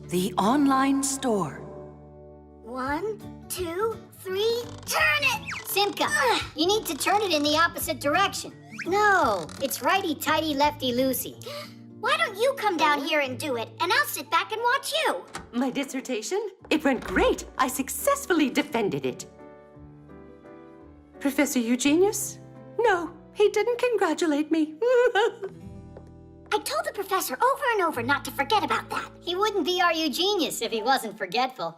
The online store. 1, 2, 3, turn it! Simka, you need to turn it in the opposite direction. No, it's righty-tighty, lefty-loosey. Why don't you come down here and do it, and I'll sit back and watch you? My dissertation? It went great. I successfully defended it. Professor Eugenius? No, he didn't congratulate me. I told the professor over and over not to forget about that. He wouldn't be our Eugenius if he wasn't forgetful.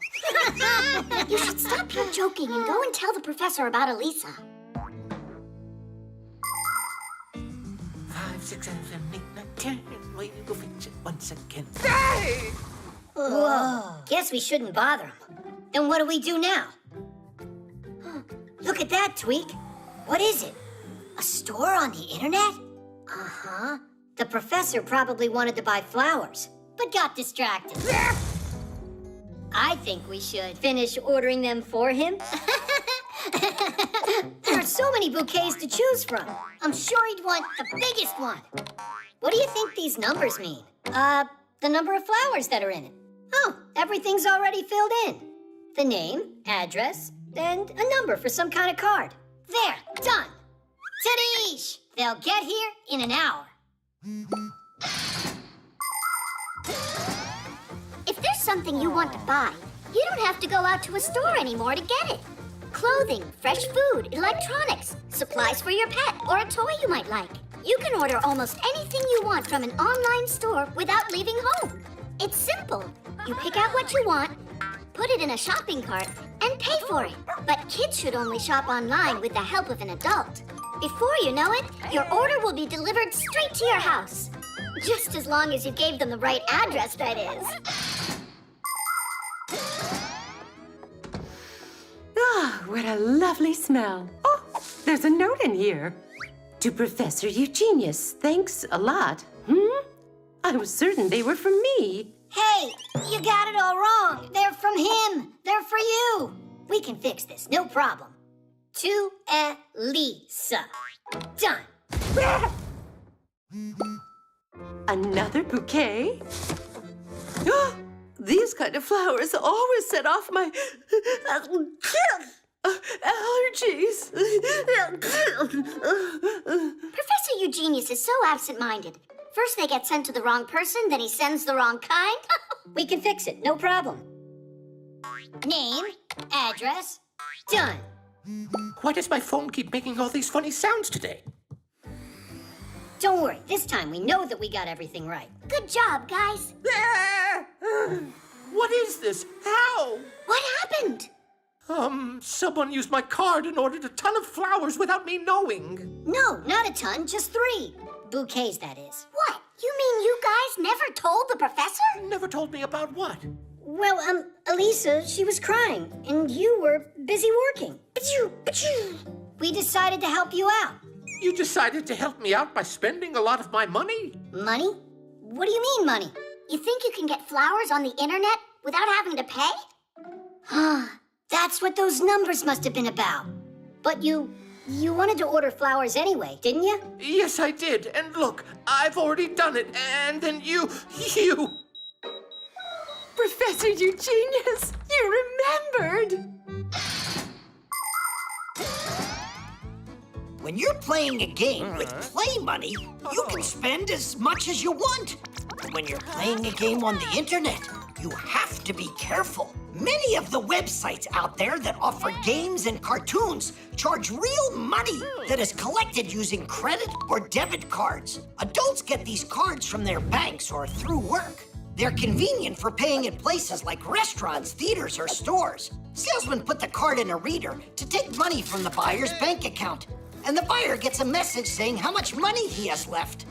You should stop your joking and go and tell the professor about Elisa. 5, 6, 7, 8, 9, 10. We will fix it once again. Hey! Whoa. Guess we shouldn't bother him. Then what do we do now? Look at that, Tweak. What is it? A store on the internet? Uh-huh. The professor probably wanted to buy flowers, but got distracted. I think we should finish ordering them for him. There are so many bouquets to choose from. I'm sure he'd want the biggest one. What do you think these numbers mean? The number of flowers that are in it. Oh, everything's already filled in. The name, address, and a number for some kind of card. There, done. Tadeish! They'll get here in an hour. If there's something you want to buy, you don't have to go out to a store anymore to get it. Clothing, fresh food, electronics, supplies for your pet, or a toy you might like. You can order almost anything you want from an online store without leaving home. It's simple. You pick out what you want, put it in a shopping cart, and pay for it. But kids should only shop online with the help of an adult. Before you know it, your order will be delivered straight to your house. Just as long as you gave them the right address, that is. Ah, what a lovely smell. Oh, there's a note in here. To Professor Eugenius, thanks a lot. I was certain they were from me. Hey, you got it all wrong. They're from him. They're for you. We can fix this, no problem. To Elisa. Done. Another bouquet? These kind of flowers always set off my allergies. Professor Eugenius is so absent-minded. First they get sent to the wrong person, then he sends the wrong kind. We can fix it, no problem. Name, address, done. Why does my phone keep making all these funny sounds today? Don't worry, this time we know that we got everything right. Good job, guys. What is this? How? What happened? Someone used my card and ordered a ton of flowers without me knowing. No, not a ton, just 3. Bouquets, that is. What? You mean you guys never told the professor? Never told me about what? Well, Elisa, she was crying, and you were busy working. We decided to help you out. You decided to help me out by spending a lot of my money? Money? What do you mean, money? You think you can get flowers on the internet without having to pay? That's what those numbers must have been about. But you wanted to order flowers anyway, didn't you? Yes, I did. And look, I've already done it. And then you... Professor Eugenius, you remembered. When you're playing a game with play money, you can spend as much as you want. When you're playing a game on the internet, you have to be careful. Many of the websites out there that offer games and cartoons charge real money that is collected using credit or debit cards. Adults get these cards from their banks or through work. They're convenient for paying at places like restaurants, theaters, or stores. Salesmen put the card in a reader to take money from the buyer's bank account, and the buyer gets a message saying how much money he has left.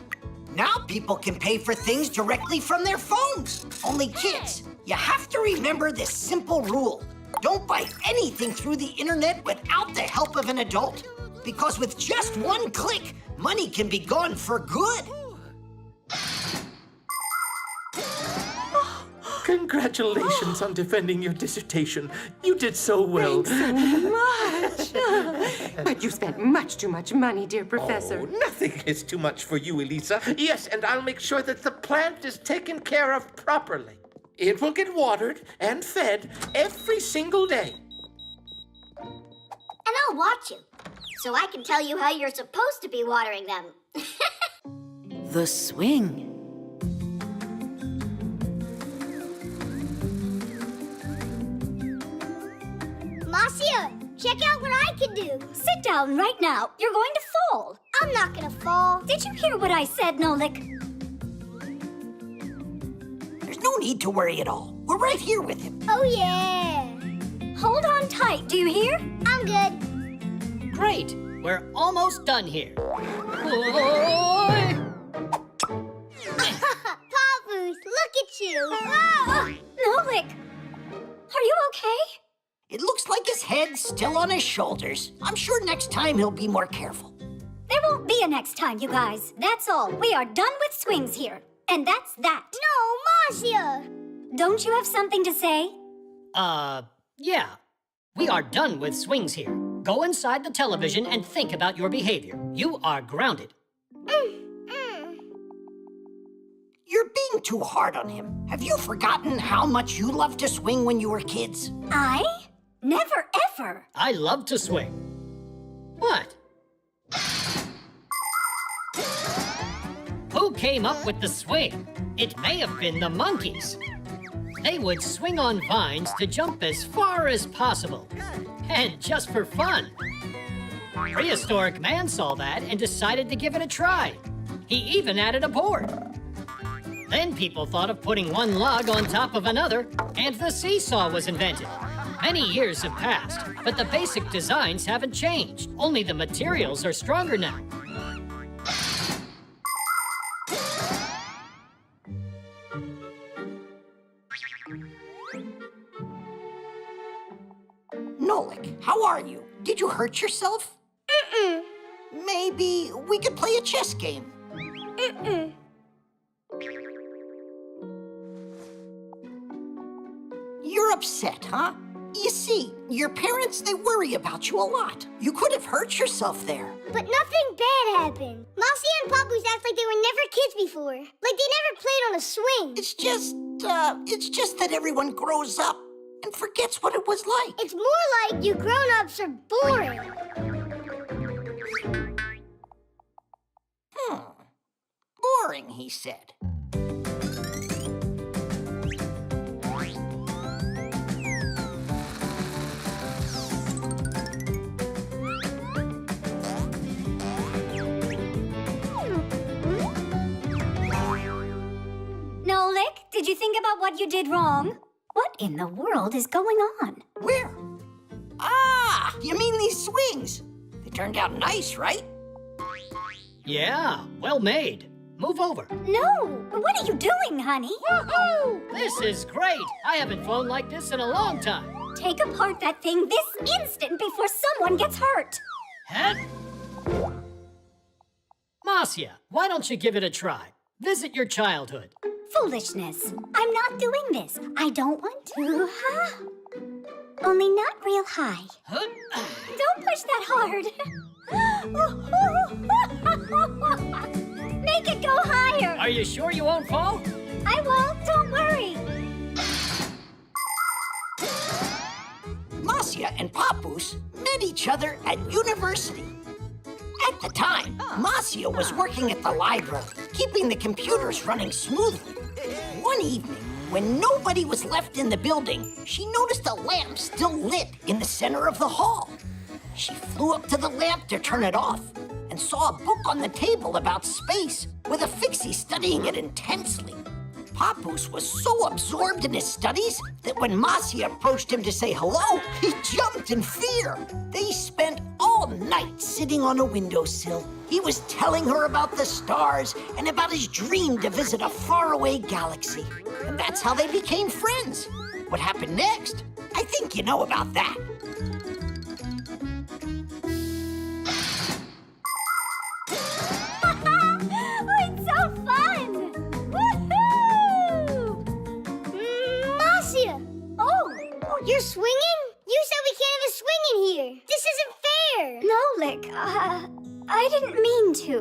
Now people can pay for things directly from their phones. Only kids, you have to remember this simple rule. Don't buy anything through the internet without the help of an adult. Because with just one click, money can be gone for good. Congratulations on defending your dissertation. You did so well. Thanks so much. But you spent much too much money, dear Professor. Oh, nothing is too much for you, Elisa. Yes, and I'll make sure that the plant is taken care of properly. It will get watered and fed every single day. And I'll watch you, so I can tell you how you're supposed to be watering them. The swing. Marcia, check out what I can do. Sit down right now. You're going to fall. I'm not gonna fall. Did you hear what I said, Nolik? There's no need to worry at all. We're right here with him. Oh, yeah. Hold on tight, do you hear? I'm good. Great! We're almost done here. Papoose, look at you. Nolik, are you okay? It looks like his head's still on his shoulders. I'm sure next time he'll be more careful. There won't be a next time, you guys. That's all. We are done with swings here. And that's that. No, Marcia! Don't you have something to say? Yeah. We are done with swings here. Go inside the television and think about your behavior. You are grounded. You're being too hard on him. Have you forgotten how much you loved to swing when you were kids? I? Never ever. I love to swing. What? Who came up with the swing? It may have been the monkeys. They would swing on vines to jump as far as possible. And just for fun. Prehistoric man saw that and decided to give it a try. He even added a board. Then people thought of putting one log on top of another, and the seesaw was invented. Many years have passed, but the basic designs haven't changed. Only the materials are stronger now. Nolik, how are you? Did you hurt yourself? Maybe we could play a chess game. You're upset, huh? You see, your parents, they worry about you a lot. You could have hurt yourself there. But nothing bad happened. Marcia and Papoose act like they were never kids before. Like they never played on a swing. It's just that everyone grows up and forgets what it was like. It's more like you grown-ups are boring. Boring, he said. Nolik, did you think about what you did wrong? What in the world is going on? Where? Ah, you mean these swings? They turned out nice, right? Yeah, well made. Move over. No! What are you doing, honey? Woohoo! This is great. I haven't flown like this in a long time. Take apart that thing this instant before someone gets hurt. Head. Marcia, why don't you give it a try? Visit your childhood. Foolishness. I'm not doing this. I don't want to. Only not real high. Huh? Don't push that hard. Make it go higher. Are you sure you won't fall? I won't. Don't worry. Marcia and Papoose met each other at university. At the time, Marcia was working at the library, keeping the computers running smoothly. One evening, when nobody was left in the building, she noticed a lamp still lit in the center of the hall. She flew up to the lamp to turn it off and saw a book on the table about space with a Fixie studying it intensely. Papoose was so absorbed in his studies that when Marcia approached him to say hello, he jumped in fear. They spent all night sitting on a windowsill. He was telling her about the stars and about his dream to visit a faraway galaxy. And that's how they became friends. What happened next? I think you know about that. It's so fun! Woohoo! Marcia! Oh, you're swinging? You said we can't have a swing in here. This isn't fair. Nolik, I didn't mean to.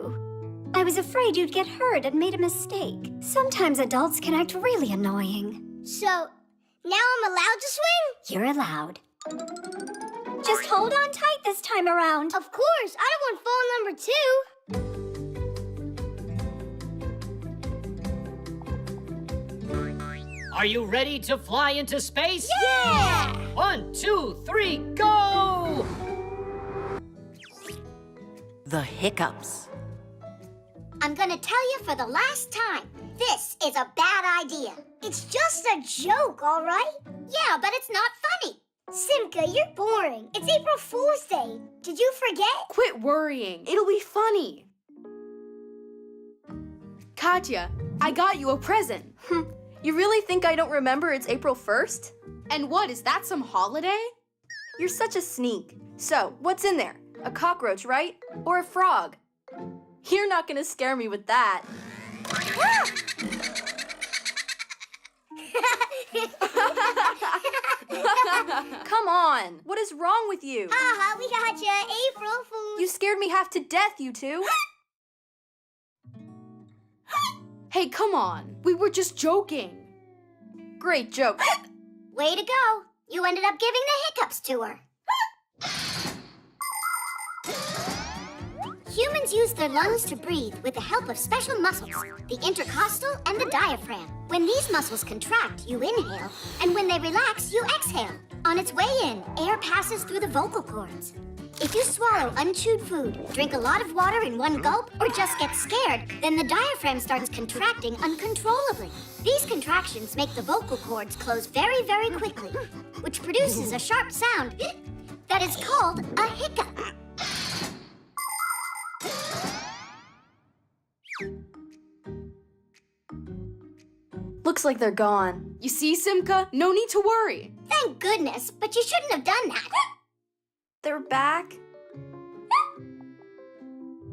I was afraid you'd get hurt and made a mistake. Sometimes adults can act really annoying. So, now I'm allowed to swing? You're allowed. Just hold on tight this time around. Of course, I don't want fall number 2. Are you ready to fly into space? Yeah! 1, 2, 3, go! The hiccups. I'm gonna tell you for the last time, this is a bad idea. It's just a joke, all right? Yeah, but it's not funny. Simka, you're boring. It's April Fool's Day. Did you forget? Quit worrying. It'll be funny. Katya, I got you a present. You really think I don't remember it's April 1st? And what, is that some holiday? You're such a sneak. So, what's in there? A cockroach, right? Or a frog? You're not gonna scare me with that. Come on, what is wrong with you? Haha, we got you, April Fool. You scared me half to death, you two. Hey, come on, we were just joking. Great joke. Way to go. You ended up giving the hiccups to her. Humans use their lungs to breathe with the help of special muscles, the intercostal and the diaphragm. When these muscles contract, you inhale, and when they relax, you exhale. On its way in, air passes through the vocal cords. If you swallow unchewed food, drink a lot of water in one gulp, or just get scared, then the diaphragm starts contracting uncontrollably. These contractions make the vocal cords close very, very quickly, which produces a sharp sound that is called a hiccup. Looks like they're gone. You see, Simka? No need to worry. Thank goodness, but you shouldn't have done that. They're back.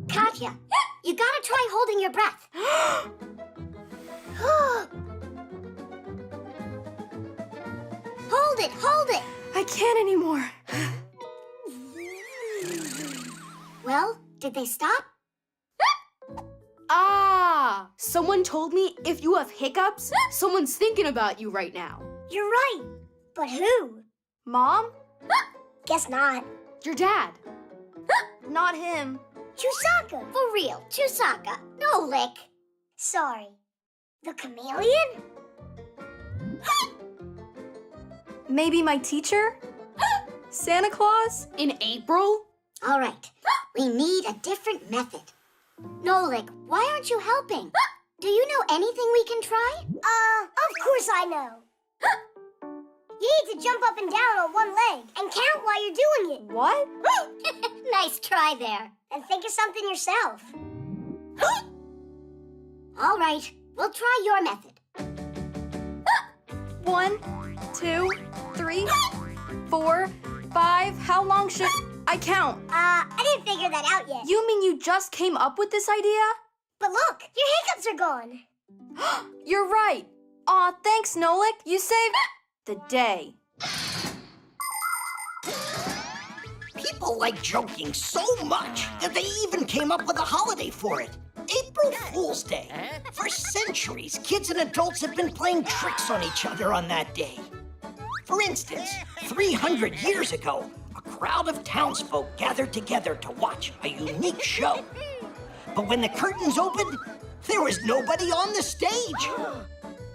Katya, you gotta try holding your breath. Hold it, hold it. I can't anymore. Well, did they stop? Ah! Someone told me if you have hiccups, someone's thinking about you right now. You're right. But who? Mom? Guess not. Your dad. Not him. Chusaka. For real, Chusaka. Nolik. Sorry. The chameleon? Maybe my teacher? Santa Claus? In April? All right. We need a different method. Nolik, why aren't you helping? Do you know anything we can try? Of course I know. You need to jump up and down on one leg and count while you're doing it. What? Nice try there. And think of something yourself. All right, we'll try your method. 1, 2, 3, 4, 5. How long should I count? I didn't figure that out yet. You mean you just came up with this idea? But look, your hiccups are gone. You're right. Aw, thanks, Nolik. You saved the day. People like joking so much that they even came up with a holiday for it. April Fool's Day. For centuries, kids and adults have been playing tricks on each other on that day. For instance, 300 years ago, a crowd of townsfolk gathered together to watch a unique show. But when the curtains opened, there was nobody on the stage.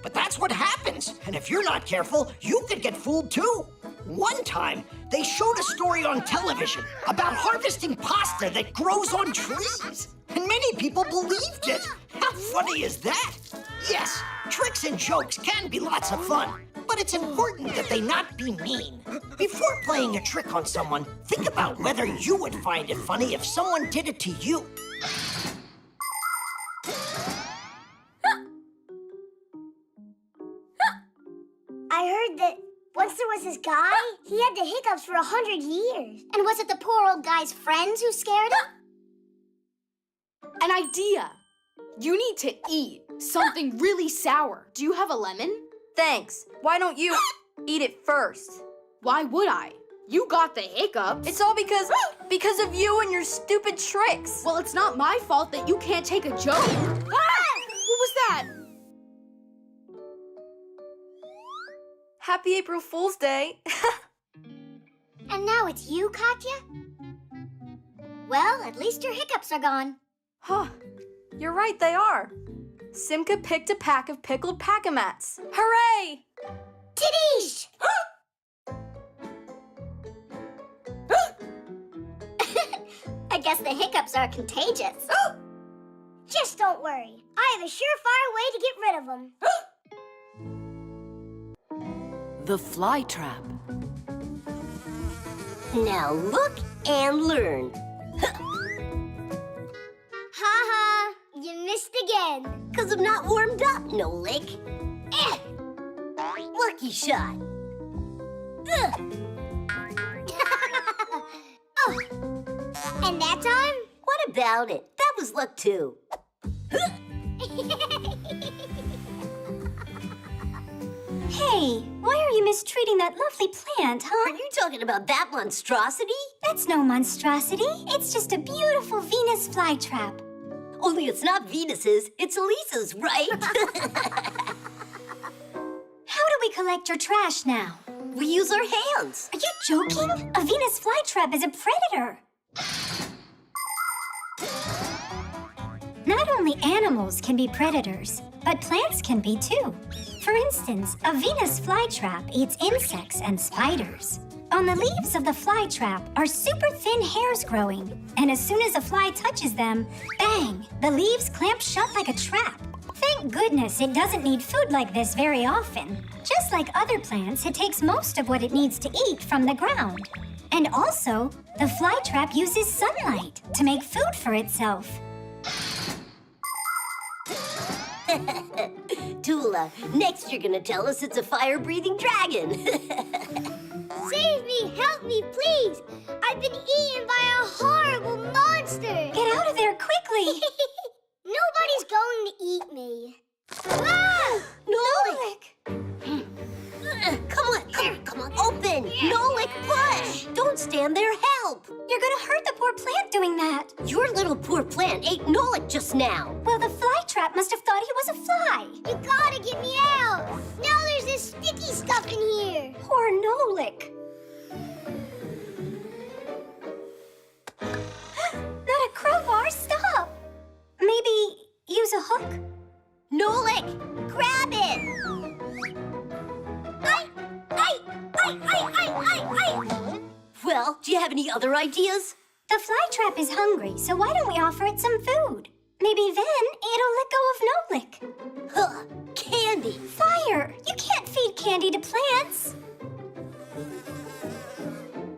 But that's what happens, and if you're not careful, you could get fooled too. One time, they showed a story on television about harvesting pasta that grows on trees. And many people believed it. How funny is that? Yes, tricks and jokes can be lots of fun, but it's important that they not be mean. Before playing a trick on someone, think about whether you would find it funny if someone did it to you. I heard that once there was this guy, he had the hiccups for 100 years. And was it the poor old guy's friends who scared him? An idea. You need to eat something really sour. Do you have a lemon? Thanks. Why don't you eat it first? Why would I? You got the hiccups. It's all because of you and your stupid tricks. Well, it's not my fault that you can't take a joke. Ah! What was that? Happy April Fool's Day. And now it's you, Katya? Well, at least your hiccups are gone. Huh. You're right, they are. Simka picked a pack of pickled pack-a-mats. Hooray! Titties! I guess the hiccups are contagious. Just don't worry. I have a surefire way to get rid of them. The fly trap. Now look and learn. Ha-ha, you missed again. 'Cause I'm not warmed up, Nolik. Eh. Lucky shot. Oh. And that time? What about it? That was luck too. Hey, why are you mistreating that lovely plant, Are huh? you talking about that monstrosity? That's no monstrosity. It's just a beautiful Venus flytrap. Only it's not Venus's, it's Elisa's, right? How do we collect your trash now? We use our hands. Are you joking? A Venus flytrap is a predator. Not only animals can be predators, but plants can be too. For instance, a Venus flytrap eats insects and spiders. On the leaves of the flytrap are super thin hairs growing, and as soon as a fly touches them, bang, the leaves clamp shut like a trap. Thank goodness it doesn't need food like this very often. Just like other plants, it takes most of what it needs to eat from the ground. And also, the flytrap uses sunlight to make food for itself. Tula, next you're gonna tell us it's a fire-breathing dragon. Save me, help me, please. I've been eaten by a horrible monster. Get out of there quickly! Nobody's going to eat me. Ah! Nolik! Come on, open! Nolik, push! Don't stand there, help! You're gonna hurt the poor plant doing that. Your little poor plant ate Nolik just now. Well, the flytrap must have thought he was a fly. You gotta get me out. Now there's this sticky stuff in here. Poor Nolik. Not a crowbar, stop! Maybe use a hook? Nolik, grab it! Well, do you have any other ideas? The flytrap is hungry, so why don't we offer it some food? Maybe then it'll let go of Nolik. Huh, candy! Fire! You can't feed candy to plants.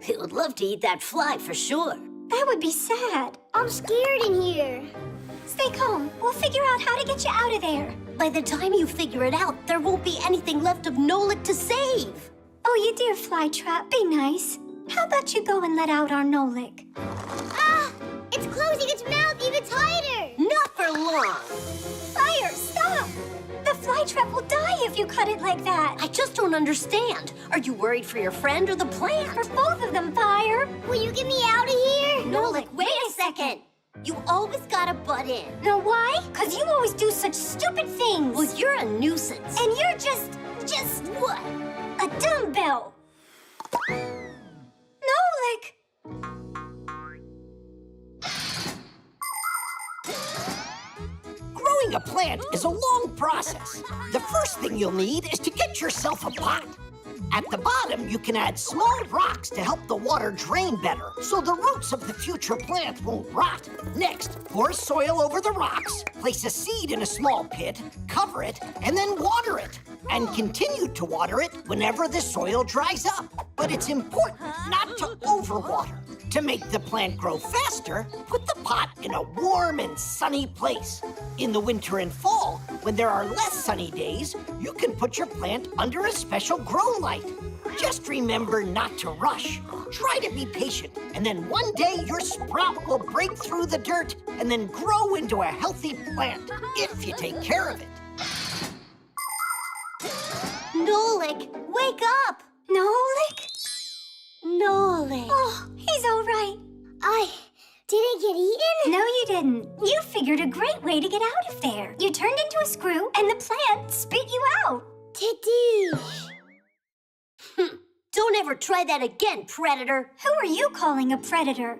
It would love to eat that fly for sure. That would be sad. I'm scared in here. Stay calm. We'll figure out how to get you out of there. By the time you figure it out, there won't be anything left of Nolik to save. Oh, you dear flytrap, be nice. How about you go and let out our Nolik? Ah! It's closing its mouth even tighter. Not for long. Fire, stop! The flytrap will die if you cut it like that. I just don't understand. Are you worried for your friend or the plant? For both of them, Fire. Will you get me out of here? Nolik, wait a second. You always gotta butt in. Know why? Because you always do such stupid things. Well, you're a nuisance. And you're just what? a dumbbell. Nolik! Growing a plant is a long process. The first thing you'll need is to get yourself a pot. At the bottom, you can add small rocks to help the water drain better, so the roots of the future plant won't rot. Next, pour soil over the rocks, place a seed in a small pit, cover it, and then water it. And continue to water it whenever the soil dries up. But it's important not to overwater. To make the plant grow faster, put the pot in a warm and sunny place. In the winter and fall, when there are less sunny days, you can put your plant under a special grow light. Just remember not to rush. Try to be patient, and then one day your sprout will break through the dirt and then grow into a healthy plant, if you take care of it. Nolik, wake up! Nolik? Nolik. Oh, he's all right. I didn't get eaten? No, you didn't. You figured a great way to get out of there. You turned into a screw, and the plant spit you out. Titties. ever try that again, Predator. Who are you calling a predator?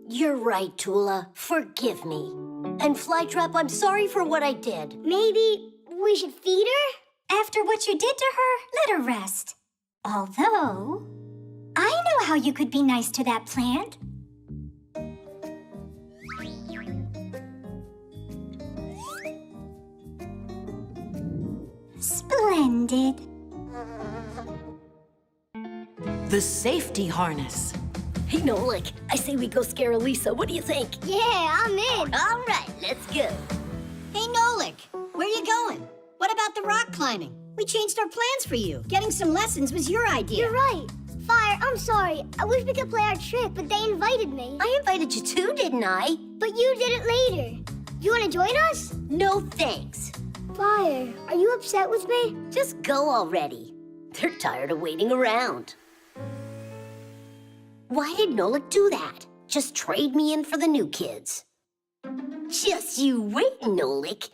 You're right, Tula. Forgive me. And Flytrap, I'm sorry for what I did. Maybe we should feed her? After what you did to her, let her rest. Although, I know how you could be nice to that plant. Splendid. The safety harness. Hey, Nolik, I say we go scare Elisa. What do you think? Yeah, I'm in. All right, let's go. Hey, Nolik, where you going? What about the rock climbing? We changed our plans for you. Getting some lessons was your idea. You're right. Fire, I'm sorry. I wish we could play our trick, but they invited me. I invited you too, didn't I? But you did it later. You want to join us? No thanks. Fire, are you upset with me? Just go already. They're tired of waiting around. Why did Nolik do that? Just trade me in for the new kids. Just you wait, Nolik.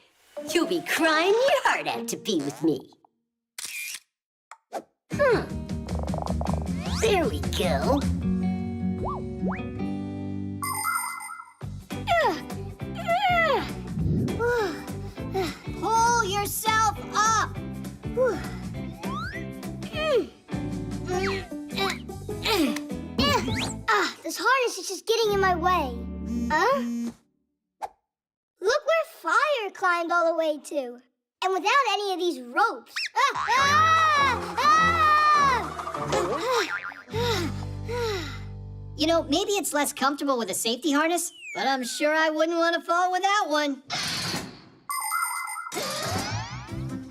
You'll be crying your heart out to be with me. There we go. Pull yourself up. This harness is just getting in my way. Huh? Look where Fire climbed all the way to. And without any of these ropes. You know, maybe it's less comfortable with a safety harness, but I'm sure I wouldn't want to fall without one.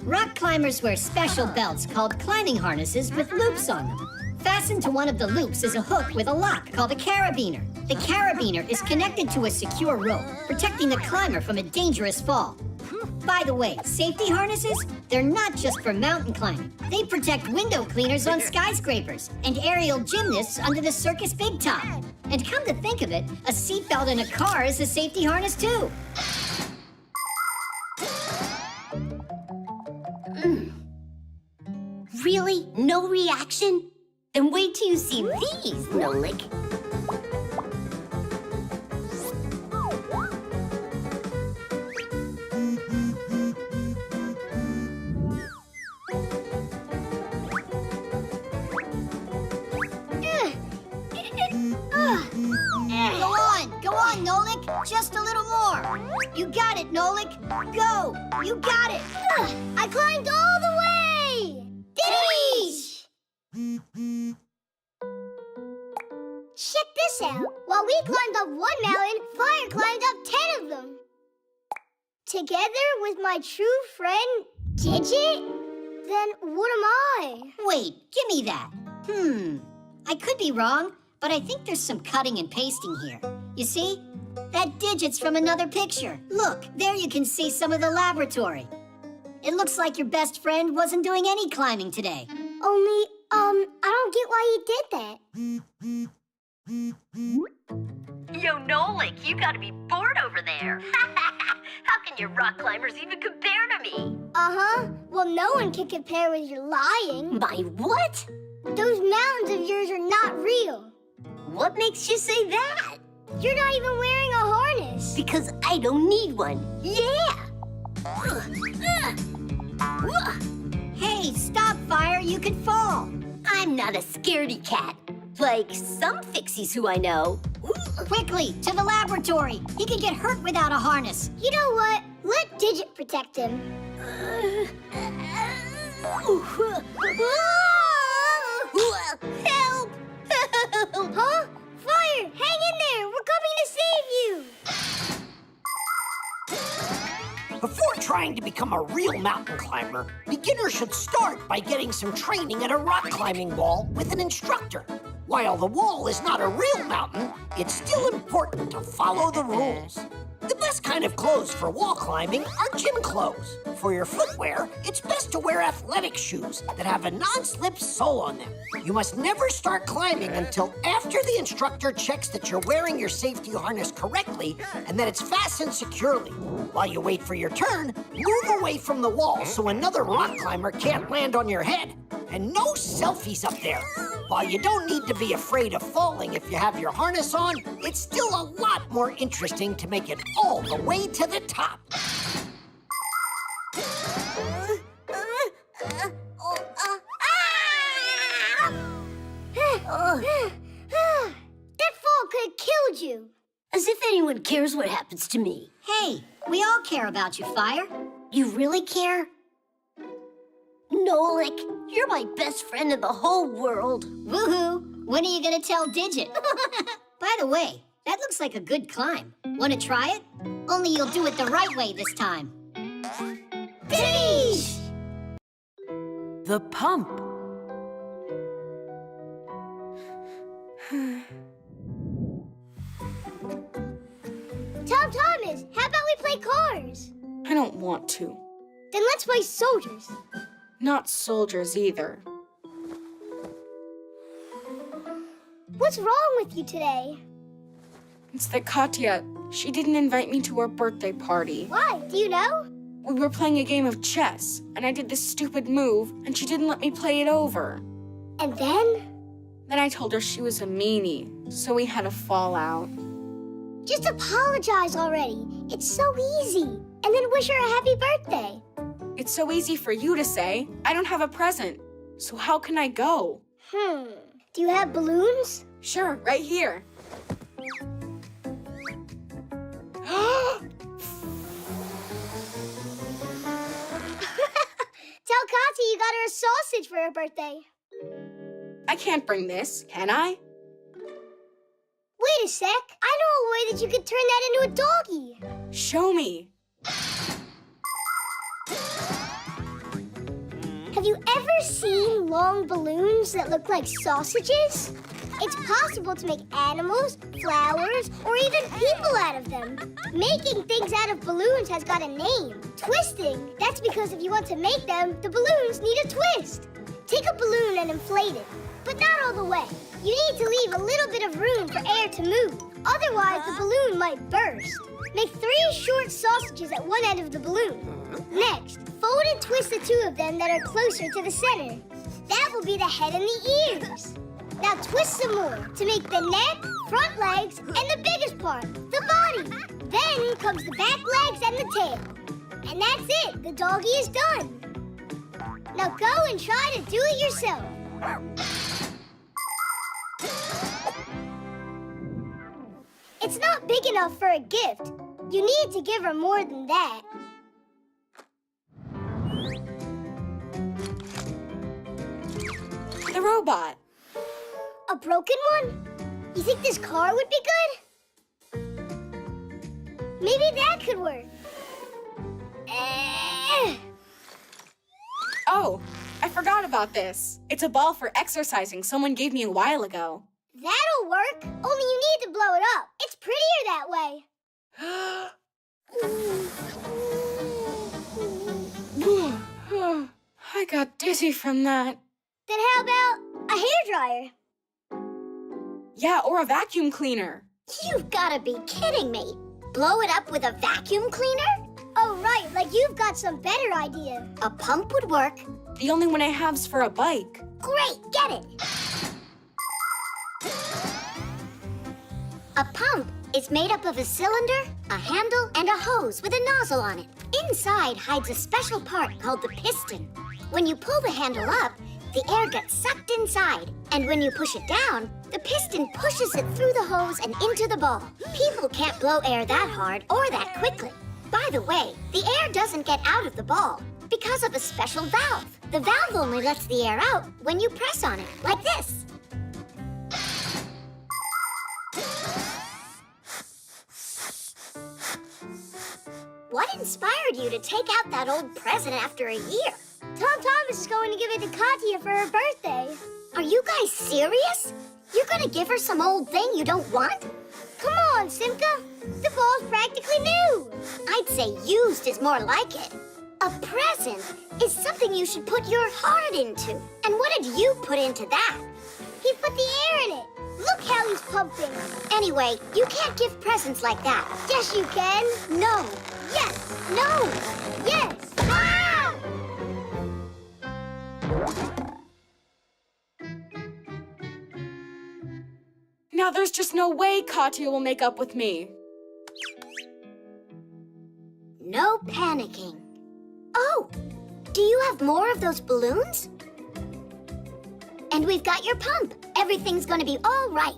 Rock climbers wear special belts called climbing harnesses with loops on them. Fastened to one of the loops is a hook with a lock called a carabiner. The carabiner is connected to a secure rope, protecting the climber from a dangerous fall. By the way, safety harnesses, they're not just for mountain climbing. They protect window cleaners on skyscrapers and aerial gymnasts under the circus big top. And come to think of it, a seatbelt in a car is a safety harness too. Really? No reaction? Then wait till you see these, Nolik. Go on, Nolik. Just a little more. You got it, Nolik. Go. You got it. I climbed all the way! Diddy! Check this out. While we climbed up one mountain, Fire climbed up 10 of them. Together with my true friend, Digit? Then what am I? Wait, give me that. I could be wrong, but I think there's some cutting and pasting here. You see? That Digit's from another picture. Look, there you can see some of the laboratory. It looks like your best friend wasn't doing any climbing today. Only, I don't get why he did that. Yo, Nolik, you gotta be bored over there. How can your rock climbers even compare to me? Uh-huh. Well, no one can compare with your lying. My what? Those mountains of yours are not real. What makes you say that? You're not even wearing a harness. Because I don't need one. Yeah! Hey, stop, Fire. You could fall. I'm not a scaredy cat. Like some Fixies who I know. Quickly, to the laboratory. He could get hurt without a harness. You know what? Let Digit protect him. Help! Huh? Fire! Hang in there! We're coming to save you! Before trying to become a real mountain climber, beginners should start by getting some training at a rock climbing wall with an instructor. While the wall is not a real mountain, it's still important to follow the rules. The best kind of clothes for wall climbing are gym clothes. For your footwear, it's best to wear athletic shoes that have a non-slip sole on them. You must never start climbing until after the instructor checks that you're wearing your safety harness correctly and that it's fastened securely. While you wait for your turn, move away from the wall so another rock climber can't land on your head. And no selfies up there. While you don't need to be afraid of falling if you have your harness on, it's still a lot more interesting to make it all the way to the top. That fall could have killed you. As if anyone cares what happens to me. Hey, we all care about you, Fire. You really care? Nolik, you're my best friend in the whole world. Woohoo! When are you gonna tell Digit? By the way, that looks like a good climb. Wanna try it? Only you'll do it the right way this time. Finish! The pump. Tom Thomas, how about we play cars? I don't want to. Then let's play soldiers. Not soldiers either. What's wrong with you today? It's that Katya, she didn't invite me to her birthday party. Why? Do you know? We were playing a game of chess, and I did this stupid move, and she didn't let me play it over. And then? Then I told her she was a meanie, so we had a fallout. Just apologize already. It's so easy. And then wish her a happy birthday. It's so easy for you to say. I don't have a present, so how can I go? Do you have balloons? Sure, right here. Tell Kati you got her a sausage for her birthday. I can't bring this, can I? Wait a sec. I know a way that you could turn that into a doggy. Show me. Have you ever seen long balloons that look like sausages? It's possible to make animals, flowers, or even people out of them. Making things out of balloons has got a name. Twisting. That's because if you want to make them, the balloons need a twist. Take a balloon and inflate it, but not all the way. You need to leave a little bit of room for air to move. Otherwise, the balloon might burst. Make 3 short sausages at one end of the balloon. Next, fold and twist the 2 of them that are closer to the center. That will be the head and the ears. Now twist some more to make the neck, front legs, and the biggest part, the body. Then comes the back legs and the tail. And that's it. The doggy is done. Now go and try to do it yourself. It's not big enough for a gift. You need to give her more than that. The robot. A broken one? You think this car would be good? Maybe that could work. Oh, I forgot about this. It's a ball for exercising someone gave me a while ago. That'll work. Only you need to blow it up. It's prettier that way. I got dizzy from that. Then how about a hairdryer? Yeah, or a vacuum cleaner. You've got to be kidding me. Blow it up with a vacuum cleaner? Oh, right, like you've got some better idea. A pump would work. The only one I have's for a bike. Great, get it. A pump is made up of a cylinder, a handle, and a hose with a nozzle on it. Inside hides a special part called the piston. When you pull the handle up, the air gets sucked inside. And when you push it down, the piston pushes it through the hose and into the ball. People can't blow air that hard or that quickly. By the way, the air doesn't get out of the ball because of a special valve. The valve only lets the air out when you press on it, like this. What inspired you to take out that old present after a year? Tom Thomas is going to give it to Katya for her birthday. Are you guys serious? You're going to give her some old thing you don't want? Come on, Simka. The ball's practically new. I'd say used is more like it. A present is something you should put your heart into. And what did you put into that? He put the air in it. Look how he's pumping. Anyway, you can't give presents like that. Yes, you can. No. Yes. No. Yes. Ah! Now there's just no way Katya will make up with me. No panicking. Oh, do you have more of those balloons? And we've got your pump. Everything's gonna be all right.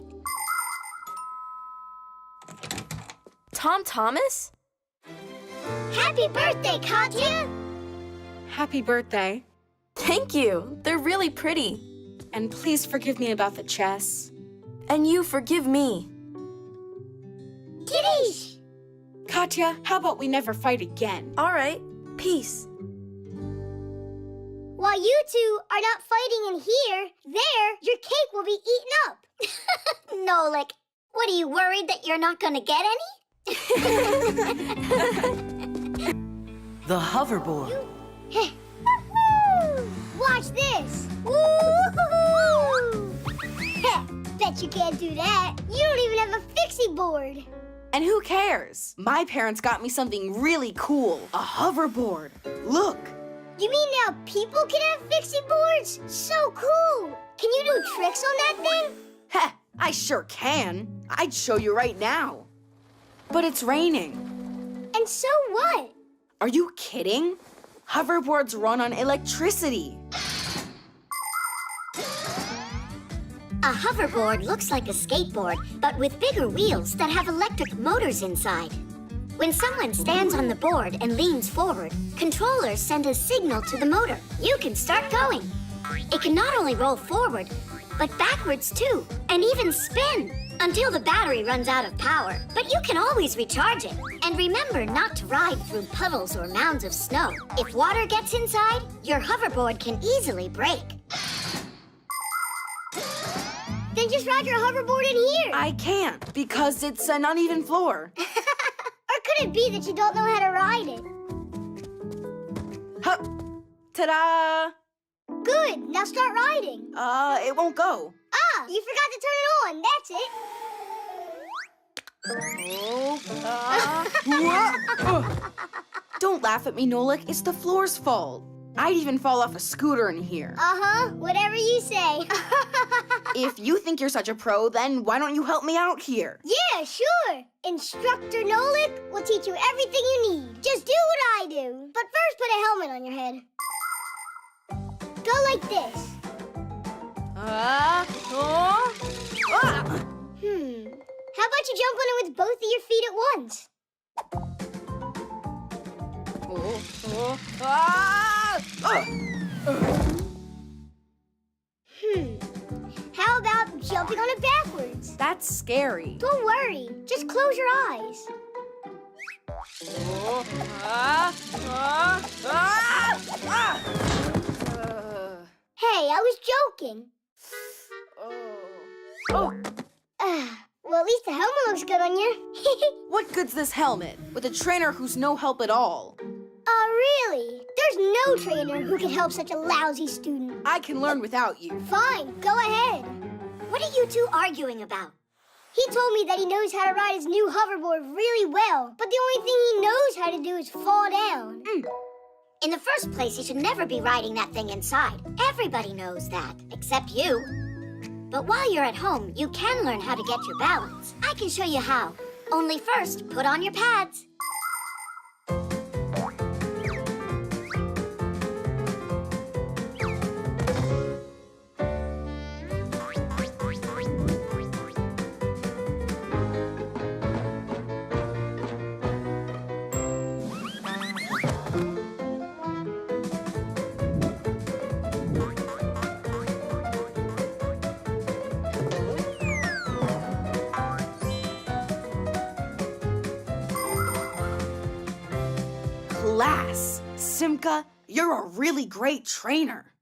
Tom Thomas? Happy birthday, Katya! Happy birthday. Thank you. They're really pretty. And please forgive me about the chess. And you forgive me. Kitties! Katya, how about we never fight again? All right. Peace. While you two are not fighting in here, there, your cake will be eaten up. Nolik, what are you worried that you're not gonna get any? The hoverboard. Watch this! Woo-hoo-hoo! Bet you can't do that. You don't even have a Fixie board. And who cares? My parents got me something really cool. A hoverboard. Look. You mean now people can have Fixie boards? So cool! Can you do tricks on that thing? Heh, I sure can. I'd show you right now. But it's raining. And so what? Are you kidding? Hoverboards run on electricity. A hoverboard looks like a skateboard, but with bigger wheels that have electric motors inside. When someone stands on the board and leans forward, controllers send a signal to the motor. You can start going. It can not only roll forward, but backwards too, and even spin until the battery runs out of power. But you can always recharge it. And remember not to ride through puddles or mounds of snow. If water gets inside, your hoverboard can easily break. Then just ride your hoverboard in here. I can't because it's an uneven floor. Or could it be that you don't know how to ride it? Hup! Ta-da! Good, now start riding. It won't go. Ah, you forgot to turn it on, that's it. Don't laugh at me, Nolik. It's the floor's fault. I'd even fall off a scooter in here. Uh-huh, whatever you say. If you think you're such a pro, then why don't you help me out here? Yeah, sure. Instructor Nolik will teach you everything you need. Just do what I do. But first put a helmet on your head. Go like this. How about you jump on it with both of your feet at once? How about jumping on it backwards? That's scary. Don't worry. Just close your eyes. Hey, I was joking. Well, at least the helmet looks good on you. What good's this helmet with a trainer who's no help at all? Really? There's no trainer who can help such a lousy student. I can learn without you. Fine, go ahead. What are you two arguing about? He told me that he knows how to ride his new hoverboard really well, but the only thing he knows how to do is fall down. In the first place, you should never be riding that thing inside. Everybody knows that, except you. But while you're at home, you can learn how to get your balance. I can show you how. Only first, put on your pads. Class! Simka, you're a really great trainer.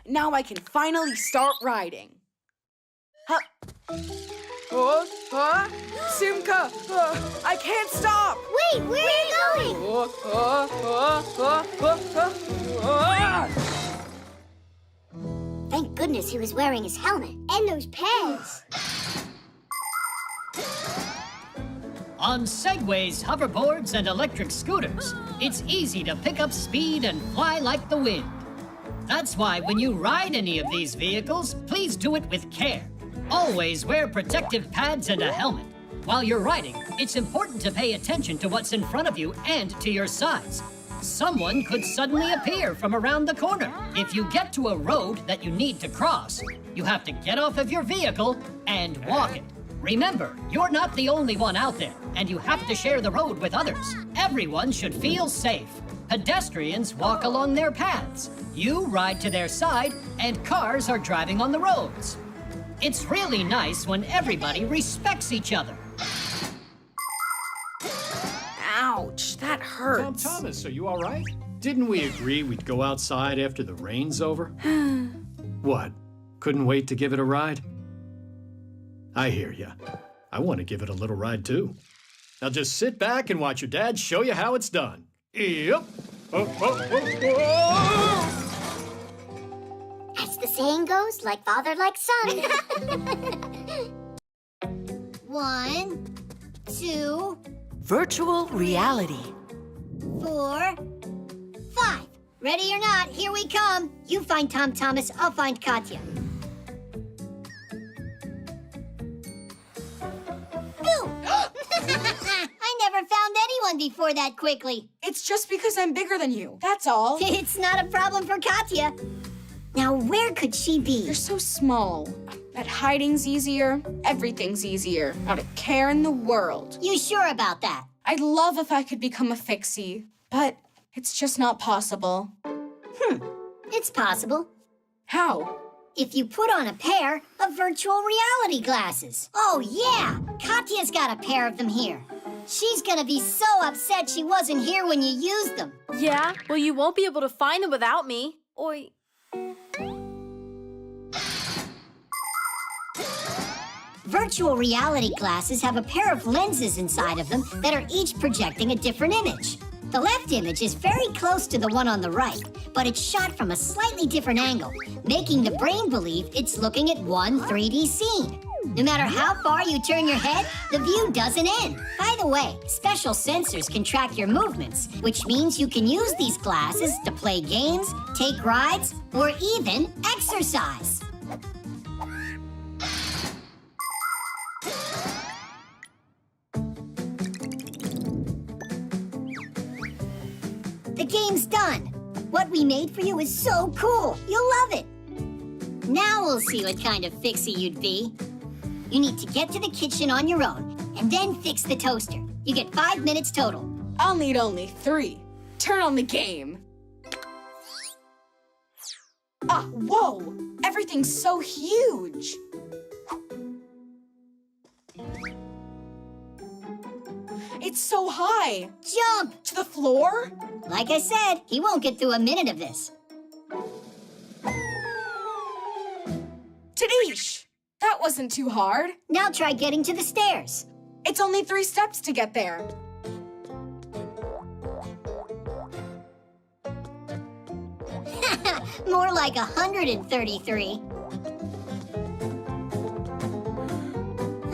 Now I can finally start riding. Hup. Simka, I can't stop! Wait, where are you Thank goodness he was wearing his helmet. And those pads. On segways, hoverboards, and electric scooters, it's easy to pick up speed and fly like the wind. That's why when you ride any of these vehicles, please do it with care. Always wear protective pads and a helmet. While you're riding, it's important to pay attention to what's in front of you and to your sides. Someone could suddenly appear from around the corner. If you get to a road that you need to cross, you have to get off of your vehicle and walk it. Remember, you're not the only one out there, and you have to share the road with others. Everyone should feel safe. Pedestrians walk along their paths. You ride to their side, and cars are driving on the roads. It's really nice when everybody respects each other. Ouch, that hurts. Tom Thomas, are you all right? Didn't we agree we'd go outside after the rain's over? What? Couldn't wait to give it a ride? I hear ya. I want to give it a little ride, too. Now just sit back and watch your dad show you how it's done. Yep. As the saying goes, like father, like son. 1, 2, Virtual reality. 4, 5. Ready or not, here we come. You find Tom Thomas, I'll find Katya. Boo! I never found anyone before that quickly. It's just because I'm bigger than you, that's all. It's not a problem for Katya. Now, where could she be? You're so small. That hiding's easier, everything's easier. Not a care in the world. You sure about that? I'd love if I could become a Fixie, but it's just not possible. It's possible. How? If you put on a pair of virtual reality glasses. Oh, yeah! Katya's got a pair of them here. She's gonna be so upset she wasn't here when you used them. Yeah? Well, you won't be able to find them without me. Oi. Virtual reality glasses have a pair of lenses inside of them that are each projecting a different image. The left image is very close to the one on the right, but it's shot from a slightly different angle, making the brain believe it's looking at one 3D scene. No matter how far you turn your head, the view doesn't end. By the way, special sensors can track your movements, which means you can use these glasses to play games, take rides, or even exercise. The game's done. What we made for you is so cool. You'll love it. Now we'll see what kind of Fixie you'd be. You need to get to the kitchen on your own and then fix the toaster. You get 5 minutes total. I'll need only 3. Turn on the game. Ah, whoa! Everything's so huge. It's so high. Jump! To the floor? Like I said, he won't get through a minute of this. Tadish! That wasn't too hard. Now try getting to the stairs. It's only 3 steps to get there. More like 133.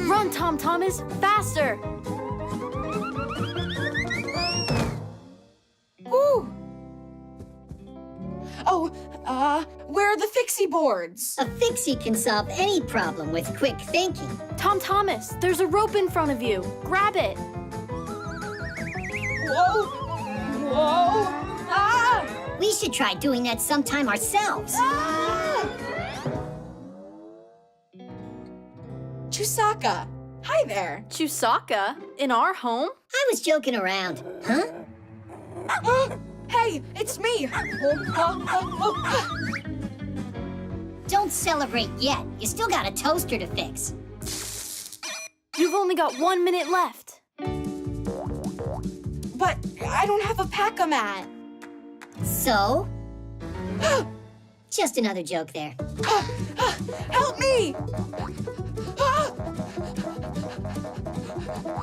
Run, Tom Thomas, faster! Woo! Oh, where are the Fixie boards? A Fixie can solve any problem with quick thinking. Tom Thomas, there's a rope in front of you. Grab it. Whoa! Whoa! Ah! We should try doing that sometime ourselves. Ah! Chusaka, hi there. Chusaka? In our home? I was joking around. Huh? Hey, it's me. Don't celebrate yet. You still got a toaster to fix. You've only got 1 minute left. But I don't have a pack-a-mat. So? Just another joke there. Help me!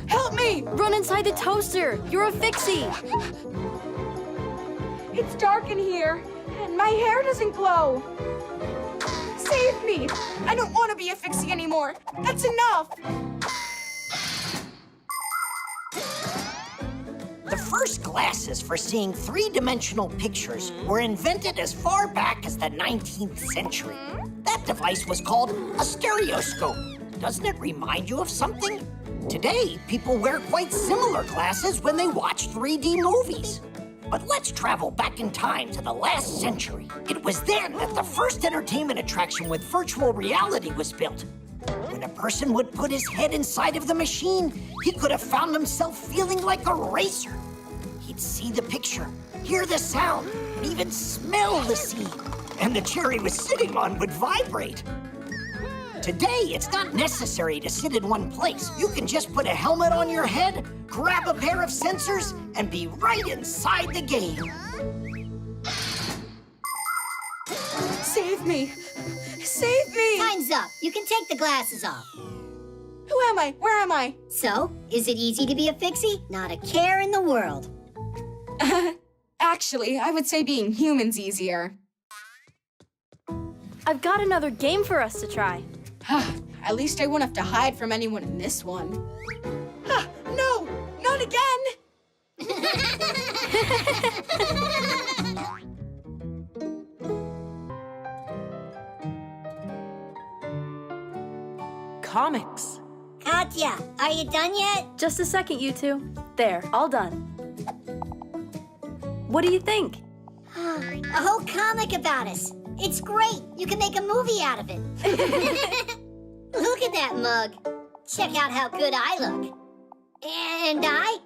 Help me! Run inside the toaster. You're a Fixie. It's dark in here, and my hair doesn't glow. Save me! I don't want to be a Fixie anymore. That's enough. The first glasses for seeing three-dimensional pictures were invented as far back as the 19th century. That device was called a stereoscope. Doesn't it remind you of something? Today, people wear quite similar glasses when they watch 3D movies. But let's travel back in time to the last century. It was then that the first entertainment attraction with virtual reality was built. When a person would put his head inside of the machine, he could have found himself feeling like a racer. He'd see the picture, hear the sound, and even smell the scene. And the chair he was sitting on would vibrate. Today, it's not necessary to sit in one place. You can just put a helmet on your head, grab a pair of sensors, and be right inside the game. Save me! Save me! Time's up. You can take the glasses off. Who am I? Where am I? So, is it easy to be a Fixie? Not a care in the world. Actually, I would say being human's easier. I've got another game for us to try. At least I won't have to hide from anyone in this one. No! Not again! Comics. Katya, are you done yet? Just a second, you two. There, all done. What do you think? A whole comic about us. It's great. You can make a movie out of it. Look at that mug. Check out how good I look. And I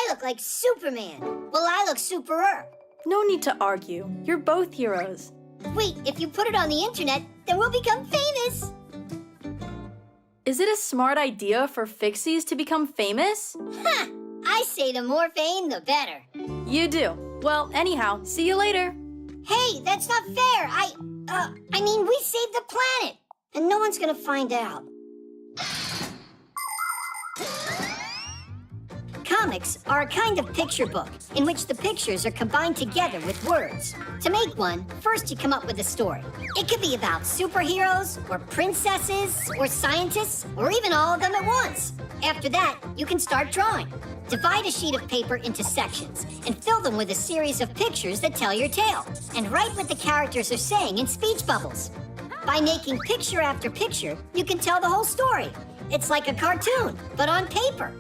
look like Superman. Well, I look superer. No need to argue. You're both heroes. Wait, if you put it on the internet, then we'll become famous. Is it a smart idea for Fixies to become famous? Ha! I say the more fame, the better. You do. Well, anyhow, see you later. Hey, that's not fair. I mean, we saved the planet, and no one's gonna find out. Comics are a kind of picture book in which the pictures are combined together with words. To make one, first you come up with a story. It could be about superheroes, or princesses, or scientists, or even all of them at once. After that, you can start drawing. Divide a sheet of paper into sections and fill them with a series of pictures that tell your tale. And write what the characters are saying in speech bubbles. By making picture after picture, you can tell the whole story. It's like a cartoon, but on paper.